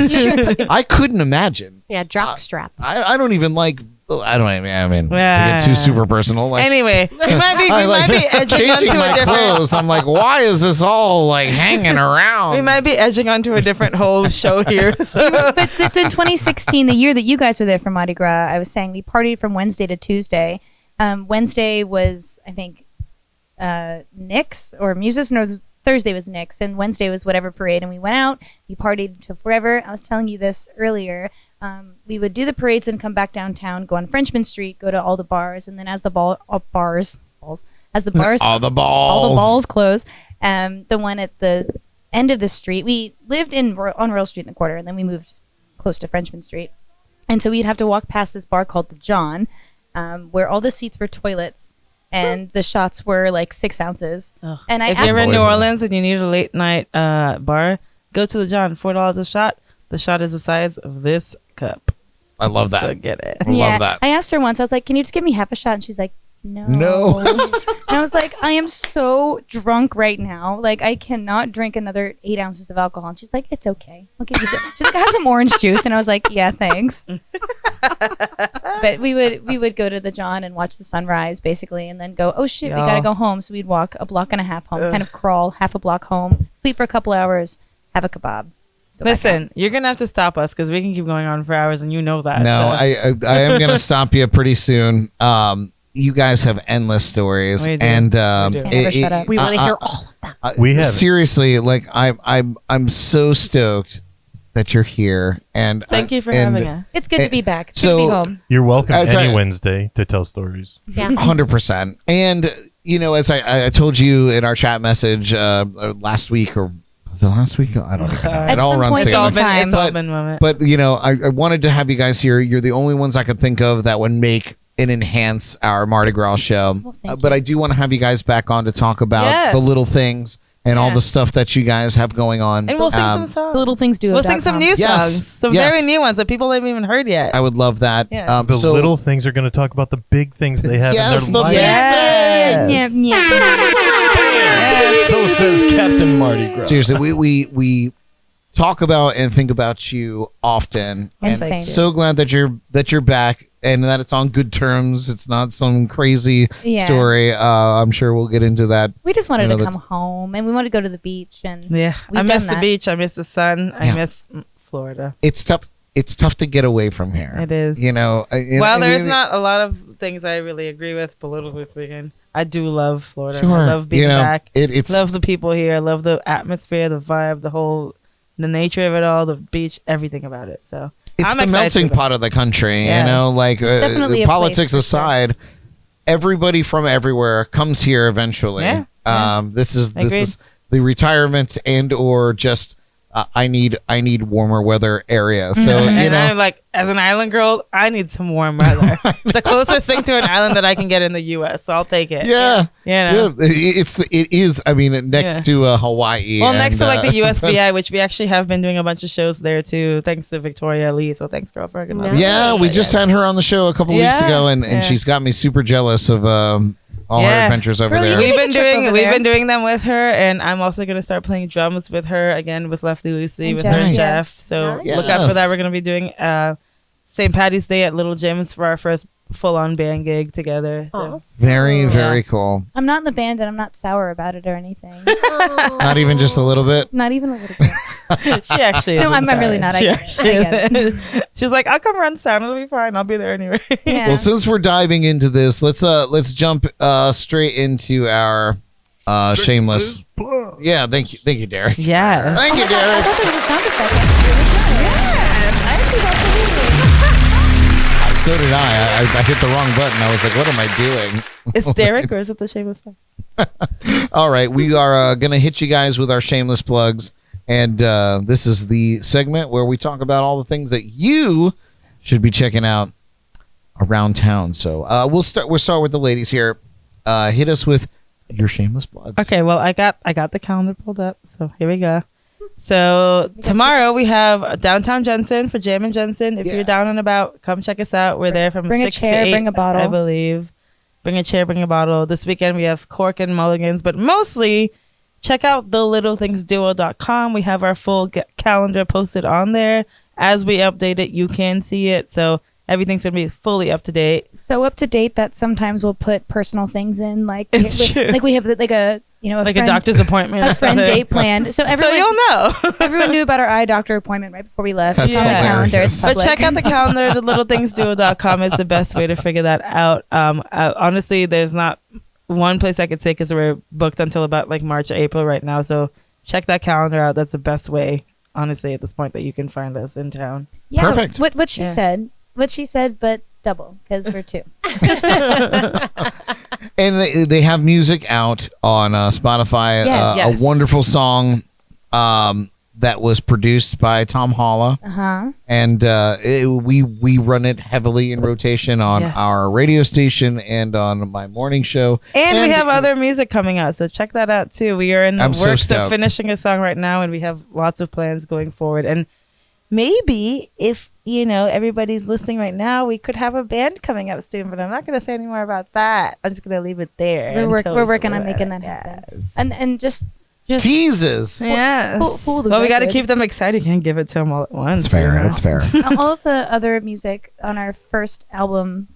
I couldn't imagine. Yeah, jock strap. I don't even like. I don't even. I mean, to Yeah. get too super personal. Like, Anyway, we might be I like edging changing onto a my different. clothes. I'm like, why is this all like hanging around? We might be edging onto a different whole show here. So. But in 2016, the year that you guys were there for Mardi Gras, I was saying we partied from Wednesday to Tuesday. Wednesday was, I think, Nick's or Muses, no, Thursday was Nick's, and Wednesday was whatever parade. And we went out, we partied till forever. I was telling you this earlier. We would do the parades and come back downtown, go on Frenchman Street, go to all the bars, and then as the bars close, all the the one at the end of the street, we lived on Royal Street in the quarter, and then we moved close to Frenchman Street, and so we'd have to walk past this bar called the John, where all the seats were toilets and the shots were like 6 ounces. And I If you're asked in New Unbelievable. Orleans and you need a late night bar, go to the John. $4 a shot. The shot is the size of this cup. I love that. So get it. I love that. I asked her once, I was like, can you just give me half a shot? And she's like, no. No. And I was like, I am so drunk right now. Like, I cannot drink another 8 ounces of alcohol. And she's like, it's okay. I'll give you some. She's like, I have some orange juice. And I was like, yeah, thanks. But we would go to the John and watch the sunrise, basically, and then go, oh, shit, we got to Yeah. go home. So we'd walk a block and a half home, kind of crawl half a block home, sleep for a couple hours, have a kebab. Go back out. Listen, you're going to have to stop us because we can keep going on for hours and you know that. No, so. I am gonna stop you pretty soon. You guys have endless stories, We do. and We do. Can't ever shut up. We want to hear all of them. We have- seriously, like I'm so stoked that you're here, and Thank you for and having us. It's good to be back. It's so- good to be home. You're welcome As any I- Wednesday to tell stories. Yeah. 100%. And as I told you in our chat message last week, or was it last week? I don't even know. At It all some runs point, It's all together. been, it's all But- been moment. But I wanted to have you guys here. You're the only ones I could think of that would make and enhance our Mardi Gras show. Well, thank But you. I do want to have you guys back on to talk about Yes. the little things and all Yeah. the stuff that you guys have going on. And we'll sing some Um, songs. The little things do. We'll sing some new Yes. songs. Some Yes. very new ones that people haven't even heard yet. I would love that. Yeah. The so- little things are going to talk about the big things they have Yes, in the their big life. Yes. So says Captain Mardi Gras. Seriously, we talk about and think about you often, Insane. and so glad that you're back and that it's on good terms. It's not some crazy Yeah. story. I'm sure we'll get into that. We just wanted You know, to the- come home, and we wanted to go to the beach, and Yeah. We've I miss done the that. beach. I miss the sun. Yeah. I miss Florida. It's tough. It's tough to get away from here. It is. Well, There's not a lot of things I really agree with politically speaking. I do love Florida. Sure. I love being back. It's Love the people here. I love the atmosphere, the vibe, the nature of it all, the beach, everything about it. So it's I'm the excited melting to go. pot of the country. Yes. definitely a place Politics for sure. aside, everybody from everywhere comes here eventually. Yeah. This is Agreed. the retirement and or just I need warmer weather area. So And I'm like, as an island girl, I need some warm weather. It's the closest thing to an island that I can get in the U.S., so I'll take it. yeah. You know? Yeah, it is. I mean, next to Hawaii. Well, next to and, like the USBI, which we actually have been doing a bunch of shows there too, thanks to Victoria Lee. So thanks, girl, for recognizing. Yeah, we just had her on the show a couple weeks Yeah. ago, and Yeah. she's got me super jealous of all her Yeah. adventures over Really? there. We've We've been been trip doing over we've there. been doing them with her, and I'm also gonna start playing drums with her again with Lefty Lucy And with her and Jeff. Jeff. So Nice. look out for Yes. that. We're gonna be doing St. Patty's Day at Little Jim's for our first full-on band gig together. So Awesome. Very, very cool. I'm not in the band and I'm not sour about it or anything. Not even just a little bit. Not even a little bit. she actually No, isn't I'm really sorry. not. She I actually get isn't. She's like, I'll come run sound. It'll be fine. I'll be there anyway. Yeah. Well, since we're diving into this, let's jump straight into our shameless. Yeah, thank you, Derek. Yeah. Thank you, I Derek. thought there was a sound effect. I actually got So did I hit the wrong button. I was like, what am I doing? It's Derek, or is it the Shameless Plug? All right, we are going to hit you guys with our shameless plugs. And this is the segment where we talk about all the things that you should be checking out around town. So we'll start with the ladies here. Hit us with your shameless plugs. Okay, well, I got the calendar pulled up, so here we go. So tomorrow we have Downtown Jensen for Jam and Jensen. If you're down and about, come check us out. We're there from Bring a 6 chair, to 8, bring a bottle. I believe. Bring a chair, bring a bottle. This weekend we have Cork and Mulligan's, but mostly check out thelittlethingsduo.com. We have our full calendar posted on there. As we update it, you can see it. So everything's going to be fully up to date. So up to date that sometimes we'll put personal things in, like It's true. like we have like a Like friend, a doctor's appointment. a friend date planned. So So everyone you'll know. everyone knew about our eye doctor appointment right before we left. That's It's on the calendar. hilarious. It's But public. check out the calendar. thelittlethingsduo.com is the best way to figure that out. Honestly, there's not one place I could say because we're booked until about like March or April right now. So check that calendar out. That's the best way, honestly, at this point that you can find us in town. Yeah, Perfect. What she Yeah. said. What she said, but double because we're two. And they have music out on Spotify. Yes. Yes. A wonderful song that was produced by Tom Holla. And we run it heavily in rotation on Yes. our radio station and on my morning show. And we have other music coming out, so check that out too. We are in the I'm so works stoked. of finishing a song right now, and we have lots of plans going forward. And maybe if everybody's listening right now, we could have a band coming up soon. But I'm not going to say any more about that. I'm just going to leave it there. We're working on making that happen. Yes. And just Teases. Yes. pull the Well, we got to record. keep them excited. You can't give it to them all at once. That's fair. you know? That's fair. all of the other music on our first album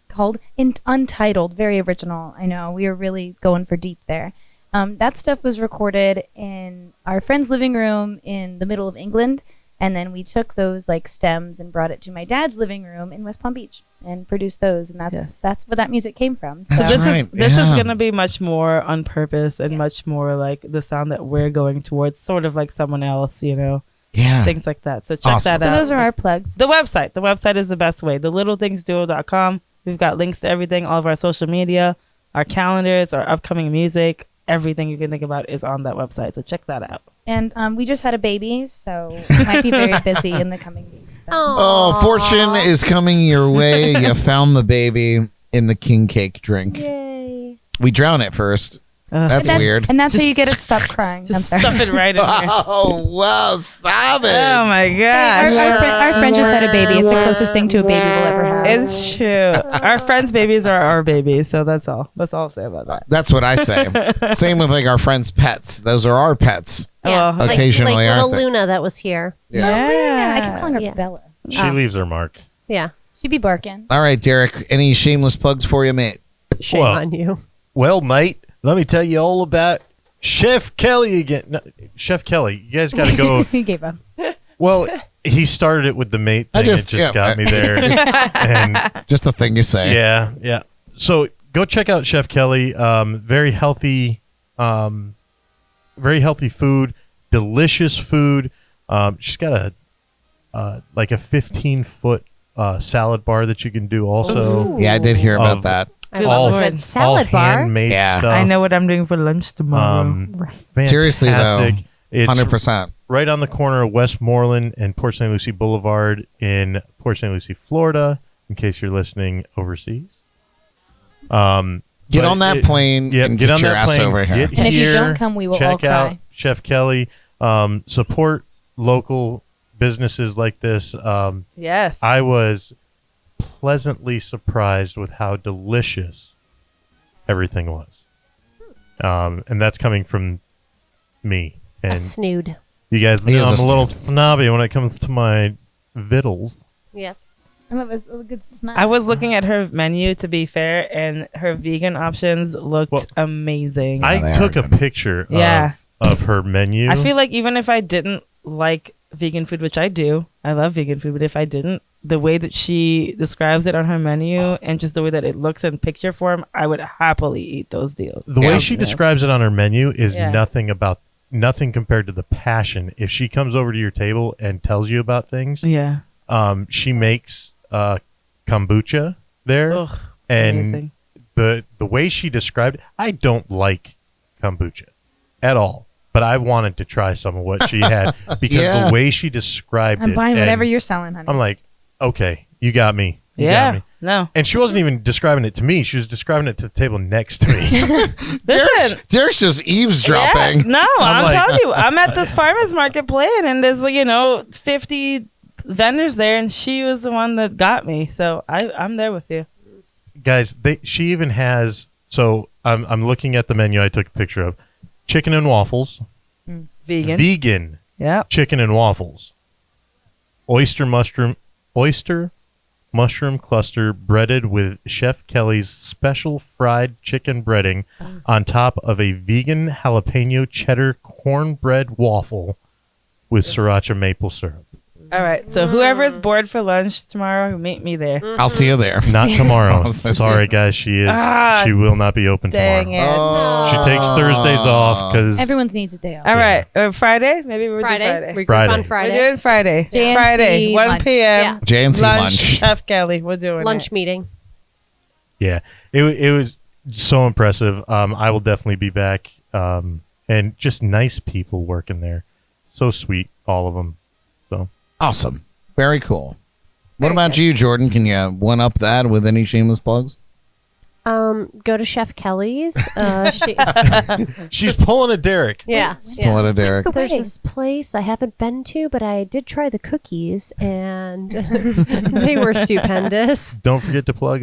called Untitled, very original. I know we were really going for deep there. That stuff was recorded in our friend's living room in the middle of England, and then we took those like stems and brought it to my dad's living room in West Palm Beach and produced those, and that's where that music came from. So That's this right, is yeah. going to be much more on purpose and much more like the sound that we're going towards, sort of like someone else, Yeah. things like that. So check Awesome. that So out. those are our plugs. The website is the best way. thelittlethingsduo.com. We've got links to everything, all of our social media, our calendars, our upcoming music. Everything you can think about is on that website. So check that out. And we just had a baby, so we might be very busy in the coming weeks. But Oh, fortune is coming your way. You found the baby in the king cake drink. Yay. We drown it first. That's weird. And that's how Just- you get it to stop crying. I'm Just sorry. stuff it right in here. Oh, wow. Stop it. Oh my gosh. Our friend just had a baby. It's the closest thing to a baby we'll ever have. It's true. Our friends' babies are our babies, so that's all. That's all I'll say about that. That's what I say. Same with like our friends' pets. Those are our pets. Yeah. Well, Occasionally, like aren't little they? Luna that was here. Yeah. Luna. I keep calling her Yeah. Bella. She leaves her mark. Yeah. She'd be barking. All right, Derek. Any shameless plugs for you, mate? Shame Well. on you. Well, mate, let me tell you all about Chef Kelly again. No, Chef Kelly, you guys got to go. He gave up. Well, he started it with the mate I thing. just- It just yeah. got me there. And Just a thing you say. yeah. So go check out Chef Kelly. Very healthy food, delicious food. She's got a 15-foot salad bar that you can do also. Yeah, I did hear about Of- that. I Good love a Lord. good salad bar. handmade Yeah. stuff. I know what I'm doing for lunch tomorrow. Seriously, though, Fantastic. It's 100%. right on the corner of Westmoreland and Port St. Lucie Boulevard in Port St. Lucie, Florida, in case you're listening overseas. Get But on that plane yeah, and get get on your that ass plane, over here. get And if you here, don't come, we will all check out cry. Chef Kelly. Support local businesses like this. Yes. I was pleasantly surprised with how delicious everything was. And that's coming from me. A And snood. you guys He know is I'm a a little snood. snobby when it comes to my vittles. Yes. I love a good snack. I was looking at her menu, to be fair, and her vegan options looked Well, amazing. they I are took a good. picture Yeah. of her menu. I feel like even if I didn't like vegan food, which I do, I love vegan food, but if I didn't, the way that she describes it on her menu and just the way that it looks in picture form, I would happily eat those deals. the Yeah. way she describes it on her menu is Yeah. nothing compared to the passion. If she comes over to your table and tells you about things, Yeah. she makes kombucha there, Ugh, and amazing. the way she described it, I don't like kombucha at all, but I wanted to try some of what she had because Yeah. the way she described I'm it, buying whatever and you're selling, honey. I'm like, okay, you got me. You got Yeah. me. No. And she wasn't even describing it to me. She was describing it to the table next to me. Derek's just eavesdropping. Yeah, no, I'm like- telling you, I'm at this farmer's market playing, and there's 50 vendors there, and she was the one that got me. So I'm there with you. Guys, she even has. So I'm looking at the menu I took a picture of. Chicken and waffles. Vegan. Vegan Yeah. chicken and waffles. Oyster mushroom cluster breaded with Chef Kelly's special fried chicken breading on top of a vegan jalapeno cheddar cornbread waffle with sriracha maple syrup. All right. So whoever is bored for lunch tomorrow, meet me there. I'll see you there. Not tomorrow. Oh, Sorry, guys. She will not be open Dang tomorrow. it. She takes Thursdays off because Everyone needs a day off. All right. Friday? Maybe we'll do Friday. Friday. We group Friday. on We're Friday. We're doing Friday. JNC Friday, 1 lunch. p.m. JNC lunch. Chef Kelly. We're doing Lunch it. meeting. yeah, it was so impressive. I will definitely be back. And just nice people working there. So sweet, all of them. So Awesome. Very cool. What about you, Jordan? Can you one up that with any shameless plugs? Go to Chef Kelly's. she's pulling a Derek. Yeah. Pull it a Derek. There's this place I haven't been to, but I did try the cookies, and they were stupendous. Don't forget to plug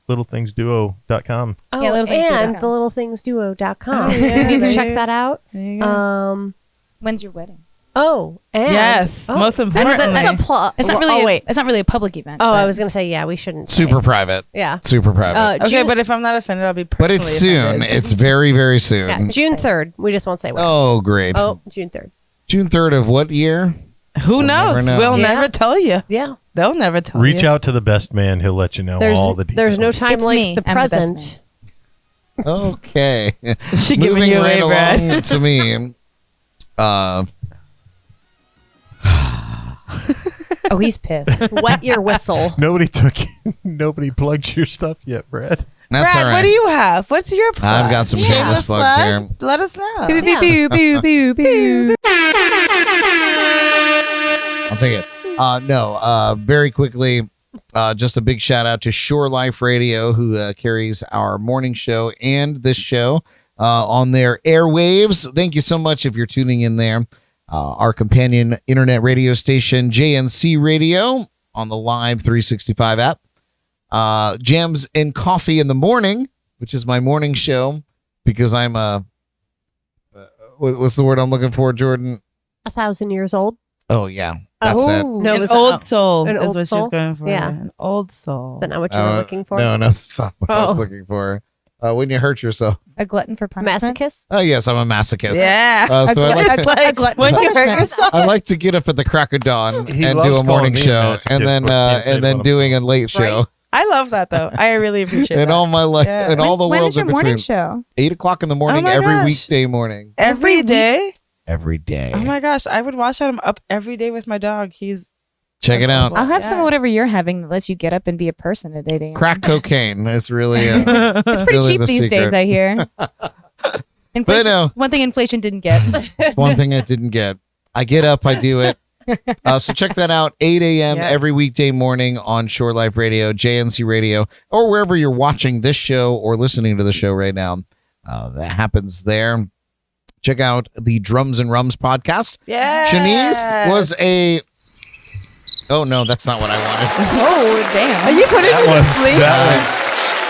littlethingsduo.com. Oh, Yeah, littlethingsduo.com. and the littlethingsduo.com. Oh, yeah, You need to there check you that out. There you go. When's your wedding? And Yes, most importantly. That's a plug. It's not really. Oh, wait. It's not really a public event. Oh, but- I was gonna say we shouldn't. say. Super private. Yeah. Super private. Okay, June, but if I'm not offended, I'll be But it's personally soon. offended. It's very, very soon. yeah, June 3rd. We just won't say when. Oh, great. June 3rd. June 3rd of what year? Who We'll knows? never know. We'll Yeah. never tell you. Yeah. They'll never tell Reach you. out to the best man. He'll let you know There's all the details. there's no time It's like me. the I'm the best present. Okay. She giving Moving you right away, Brad. along to me. Oh, he's pissed. Wet your whistle. Nobody plugged your stuff yet, Brad. That's Brad, all right. what do you have? What's your plug? I've got some shameless plugs plug? here. Let us know. Yeah. I'll take it. Very quickly, just a big shout out to Shore Life Radio, who carries our morning show and this show on their airwaves. Thank you so much if you're tuning in there. Our companion internet radio station, JNC Radio, on the Live 365 app. Jams and Coffee in the Morning, which is my morning show, because I'm what's the word I'm looking for, Jordan? 1,000 years old. Oh, yeah. That's it. No, An was old soul an is old what soul? she's going for. Yeah. An old soul. Is that not what you were looking for? No, that's not what I was Oh. looking for. When you hurt yourself. A glutton for punishment. Masochist? Oh, yes, I'm a masochist. Yeah. So I like, When you hurt yourself. I like to get up at the crack of dawn He and loves do a morning calling me a show, masochist, and then but can't say it about doing a late show. I love that though. I really appreciate And that. all my life, Yeah. and all the When worlds is your in morning between. show? 8:00 in the morning, my every gosh. weekday morning. Every day? Every day. Oh my gosh. I would watch that. I'm up every day with my dog. He's Check it out. I'll have some Yeah. of whatever you're having that lets you get up and be a person at 8 a.m. Crack cocaine. It's really It's pretty really cheap the these secret. days, I hear. Inflation, no. one thing inflation didn't get. one thing I didn't get. I get up, I do it. So check that out, 8 a.m. Yeah. every weekday morning on Shore Life Radio, JNC Radio, or wherever you're watching this show or listening to the show right now. That happens there. Check out the Drums and Rums podcast. yeah. Shanese was a... Oh, no, that's not what I wanted. Oh, damn. Are you putting That me one. to sleep? That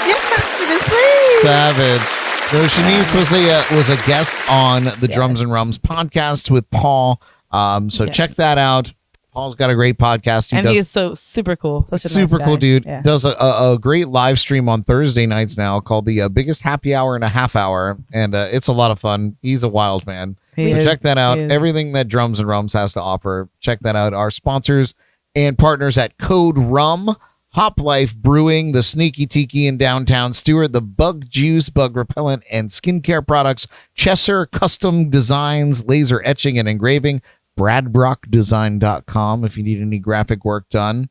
You put me to sleep. savage. So Shanece was a guest on the Drums and Rums podcast with Paul. So check that out. Paul's got a great podcast. He's so super cool. Such a super nice cool guy. dude. Yeah. Does a great live stream on Thursday nights now called the Biggest Happy Hour in a Half Hour, and it's a lot of fun. He's a wild man. Check that out. Everything that Drums and Rums has to offer. Check that out. Our sponsors and partners at Code Rum, Hop Life Brewing, the Sneaky Tiki in downtown Stewart, the Bug Juice, Bug Repellent, and skincare products, Chesser Custom Designs, laser etching and engraving, bradbrockdesign.com if you need any graphic work done.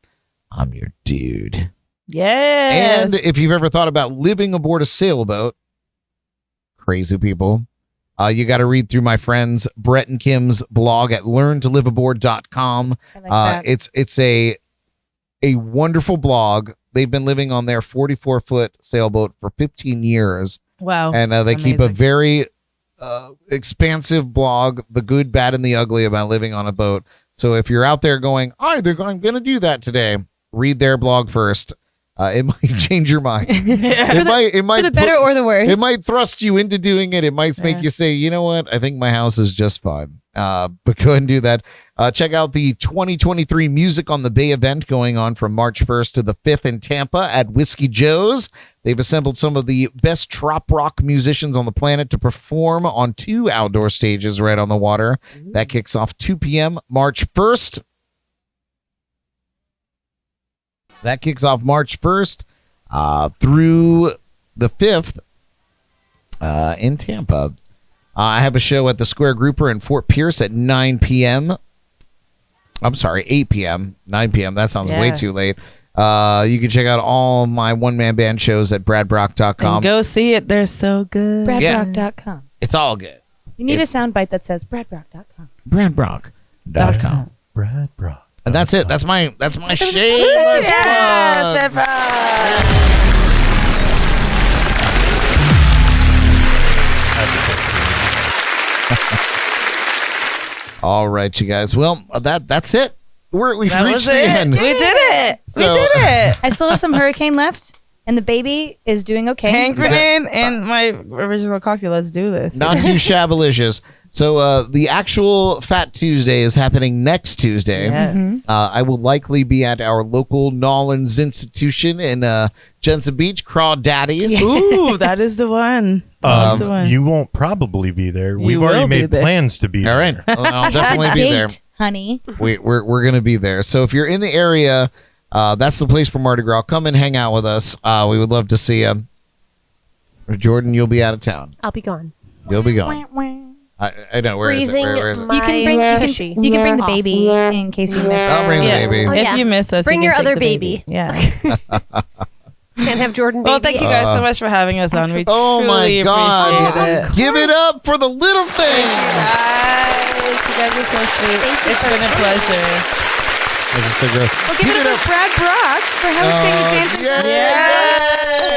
I'm your dude. Yes. And if you've ever thought about living aboard a sailboat, crazy people, you got to read through my friends Brett and Kim's blog at learntoliveaboard.com. I like that. It's a wonderful blog. They've been living on their 44-foot sailboat for 15 years. Wow. And they keep a very expansive blog, the good, bad, and the ugly about living on a boat. So if you're out there going, I'm going to do that today, read their blog first. It might change your mind. It might For the better or the worse. It might thrust you into doing it. It might make you say, you know what? I think my house is just fine. But go ahead and do that. Check out the 2023 Music on the Bay event going on from March 1st to the 5th in Tampa at Whiskey Joe's. They've assembled some of the best trop rock musicians on the planet to perform on 2 outdoor stages right on the water. That kicks off 2 p.m. March 1st. That kicks off March 1st through the 5th in Tampa. I have a show at the Square Grouper in Fort Pierce at 9 p.m. I'm sorry, 8 p.m. 9 p.m. That sounds way too late. You can check out all my one-man band shows at bradbrock.com. And go see it. They're so good. Bradbrock.com. It's all good. You need a soundbite that says bradbrock.com. Bradbrock.com. Brad Brock. And that's it. That's my shameless plug. All right, you guys. Well, that's it. We've reached the end. We did it. So- we did it. I still have some hurricane left, and the baby is doing okay. Hand grenade and my original cocktail. Let's do this. Not too shabalicious. So the actual Fat Tuesday is happening next Tuesday. Yes. I will likely be at our local Nolans institution in Jensen Beach, Crawdaddies. Ooh, that is the one. That's the one. You won't probably be there. We've will already be made there. plans to be there. All right. Well, I'll definitely be there. Honey. We're going to be there. So if you're in the area, that's the place for Mardi Gras. Come and hang out with us. We would love to see you. Jordan, you'll be out of town. I'll be gone. You'll be gone. I know. Where is it? Freezing Where is it? my You can bring the baby in case you miss I'll it. bring the Yeah. baby. Oh, If yeah. you miss us, Bring you your can take other the baby. Yeah. Can't have Jordan baby. Well, thank you guys so much for having us on. We Oh my truly God. appreciate it. Give it up for the little thing. Guys, you guys are so sweet. It's been a pleasure. This is so great. Well, give it up for Brad Brock for hosting the Chance. Yay!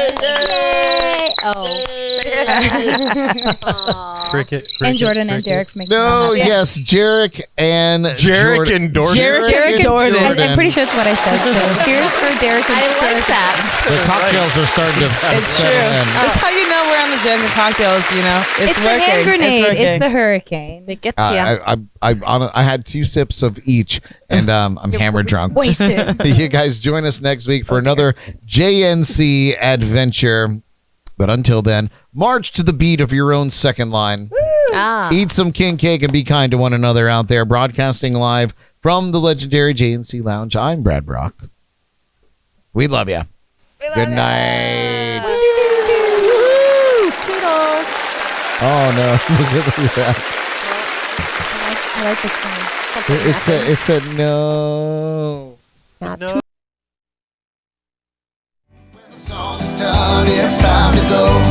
Cricket. And Jordan and Derek for making No, that happen. yes, Jarek and Jarek and Jordan. Jarek and Jordan. I'm pretty sure that's what I said. So cheers for Derek and I like that. The cocktails are starting to It's settle true. in. That's how you know we're on the Jams and Cocktails, you know? It's the working. hand grenade. It's, It's the hurricane. It gets ya. I had 2 sips of each, and I'm hammered drunk. Wasted. You guys join us next week for another JNC adventure. But until then, march to the beat of your own second line. Eat some king cake and be kind to one another out there. Broadcasting live from the Legendary JNC Lounge. I'm Brad Brock. We love you. Good night. Toodles. Oh no! Look at that. I like this one. It's a no. Not The song is done, it's time to go.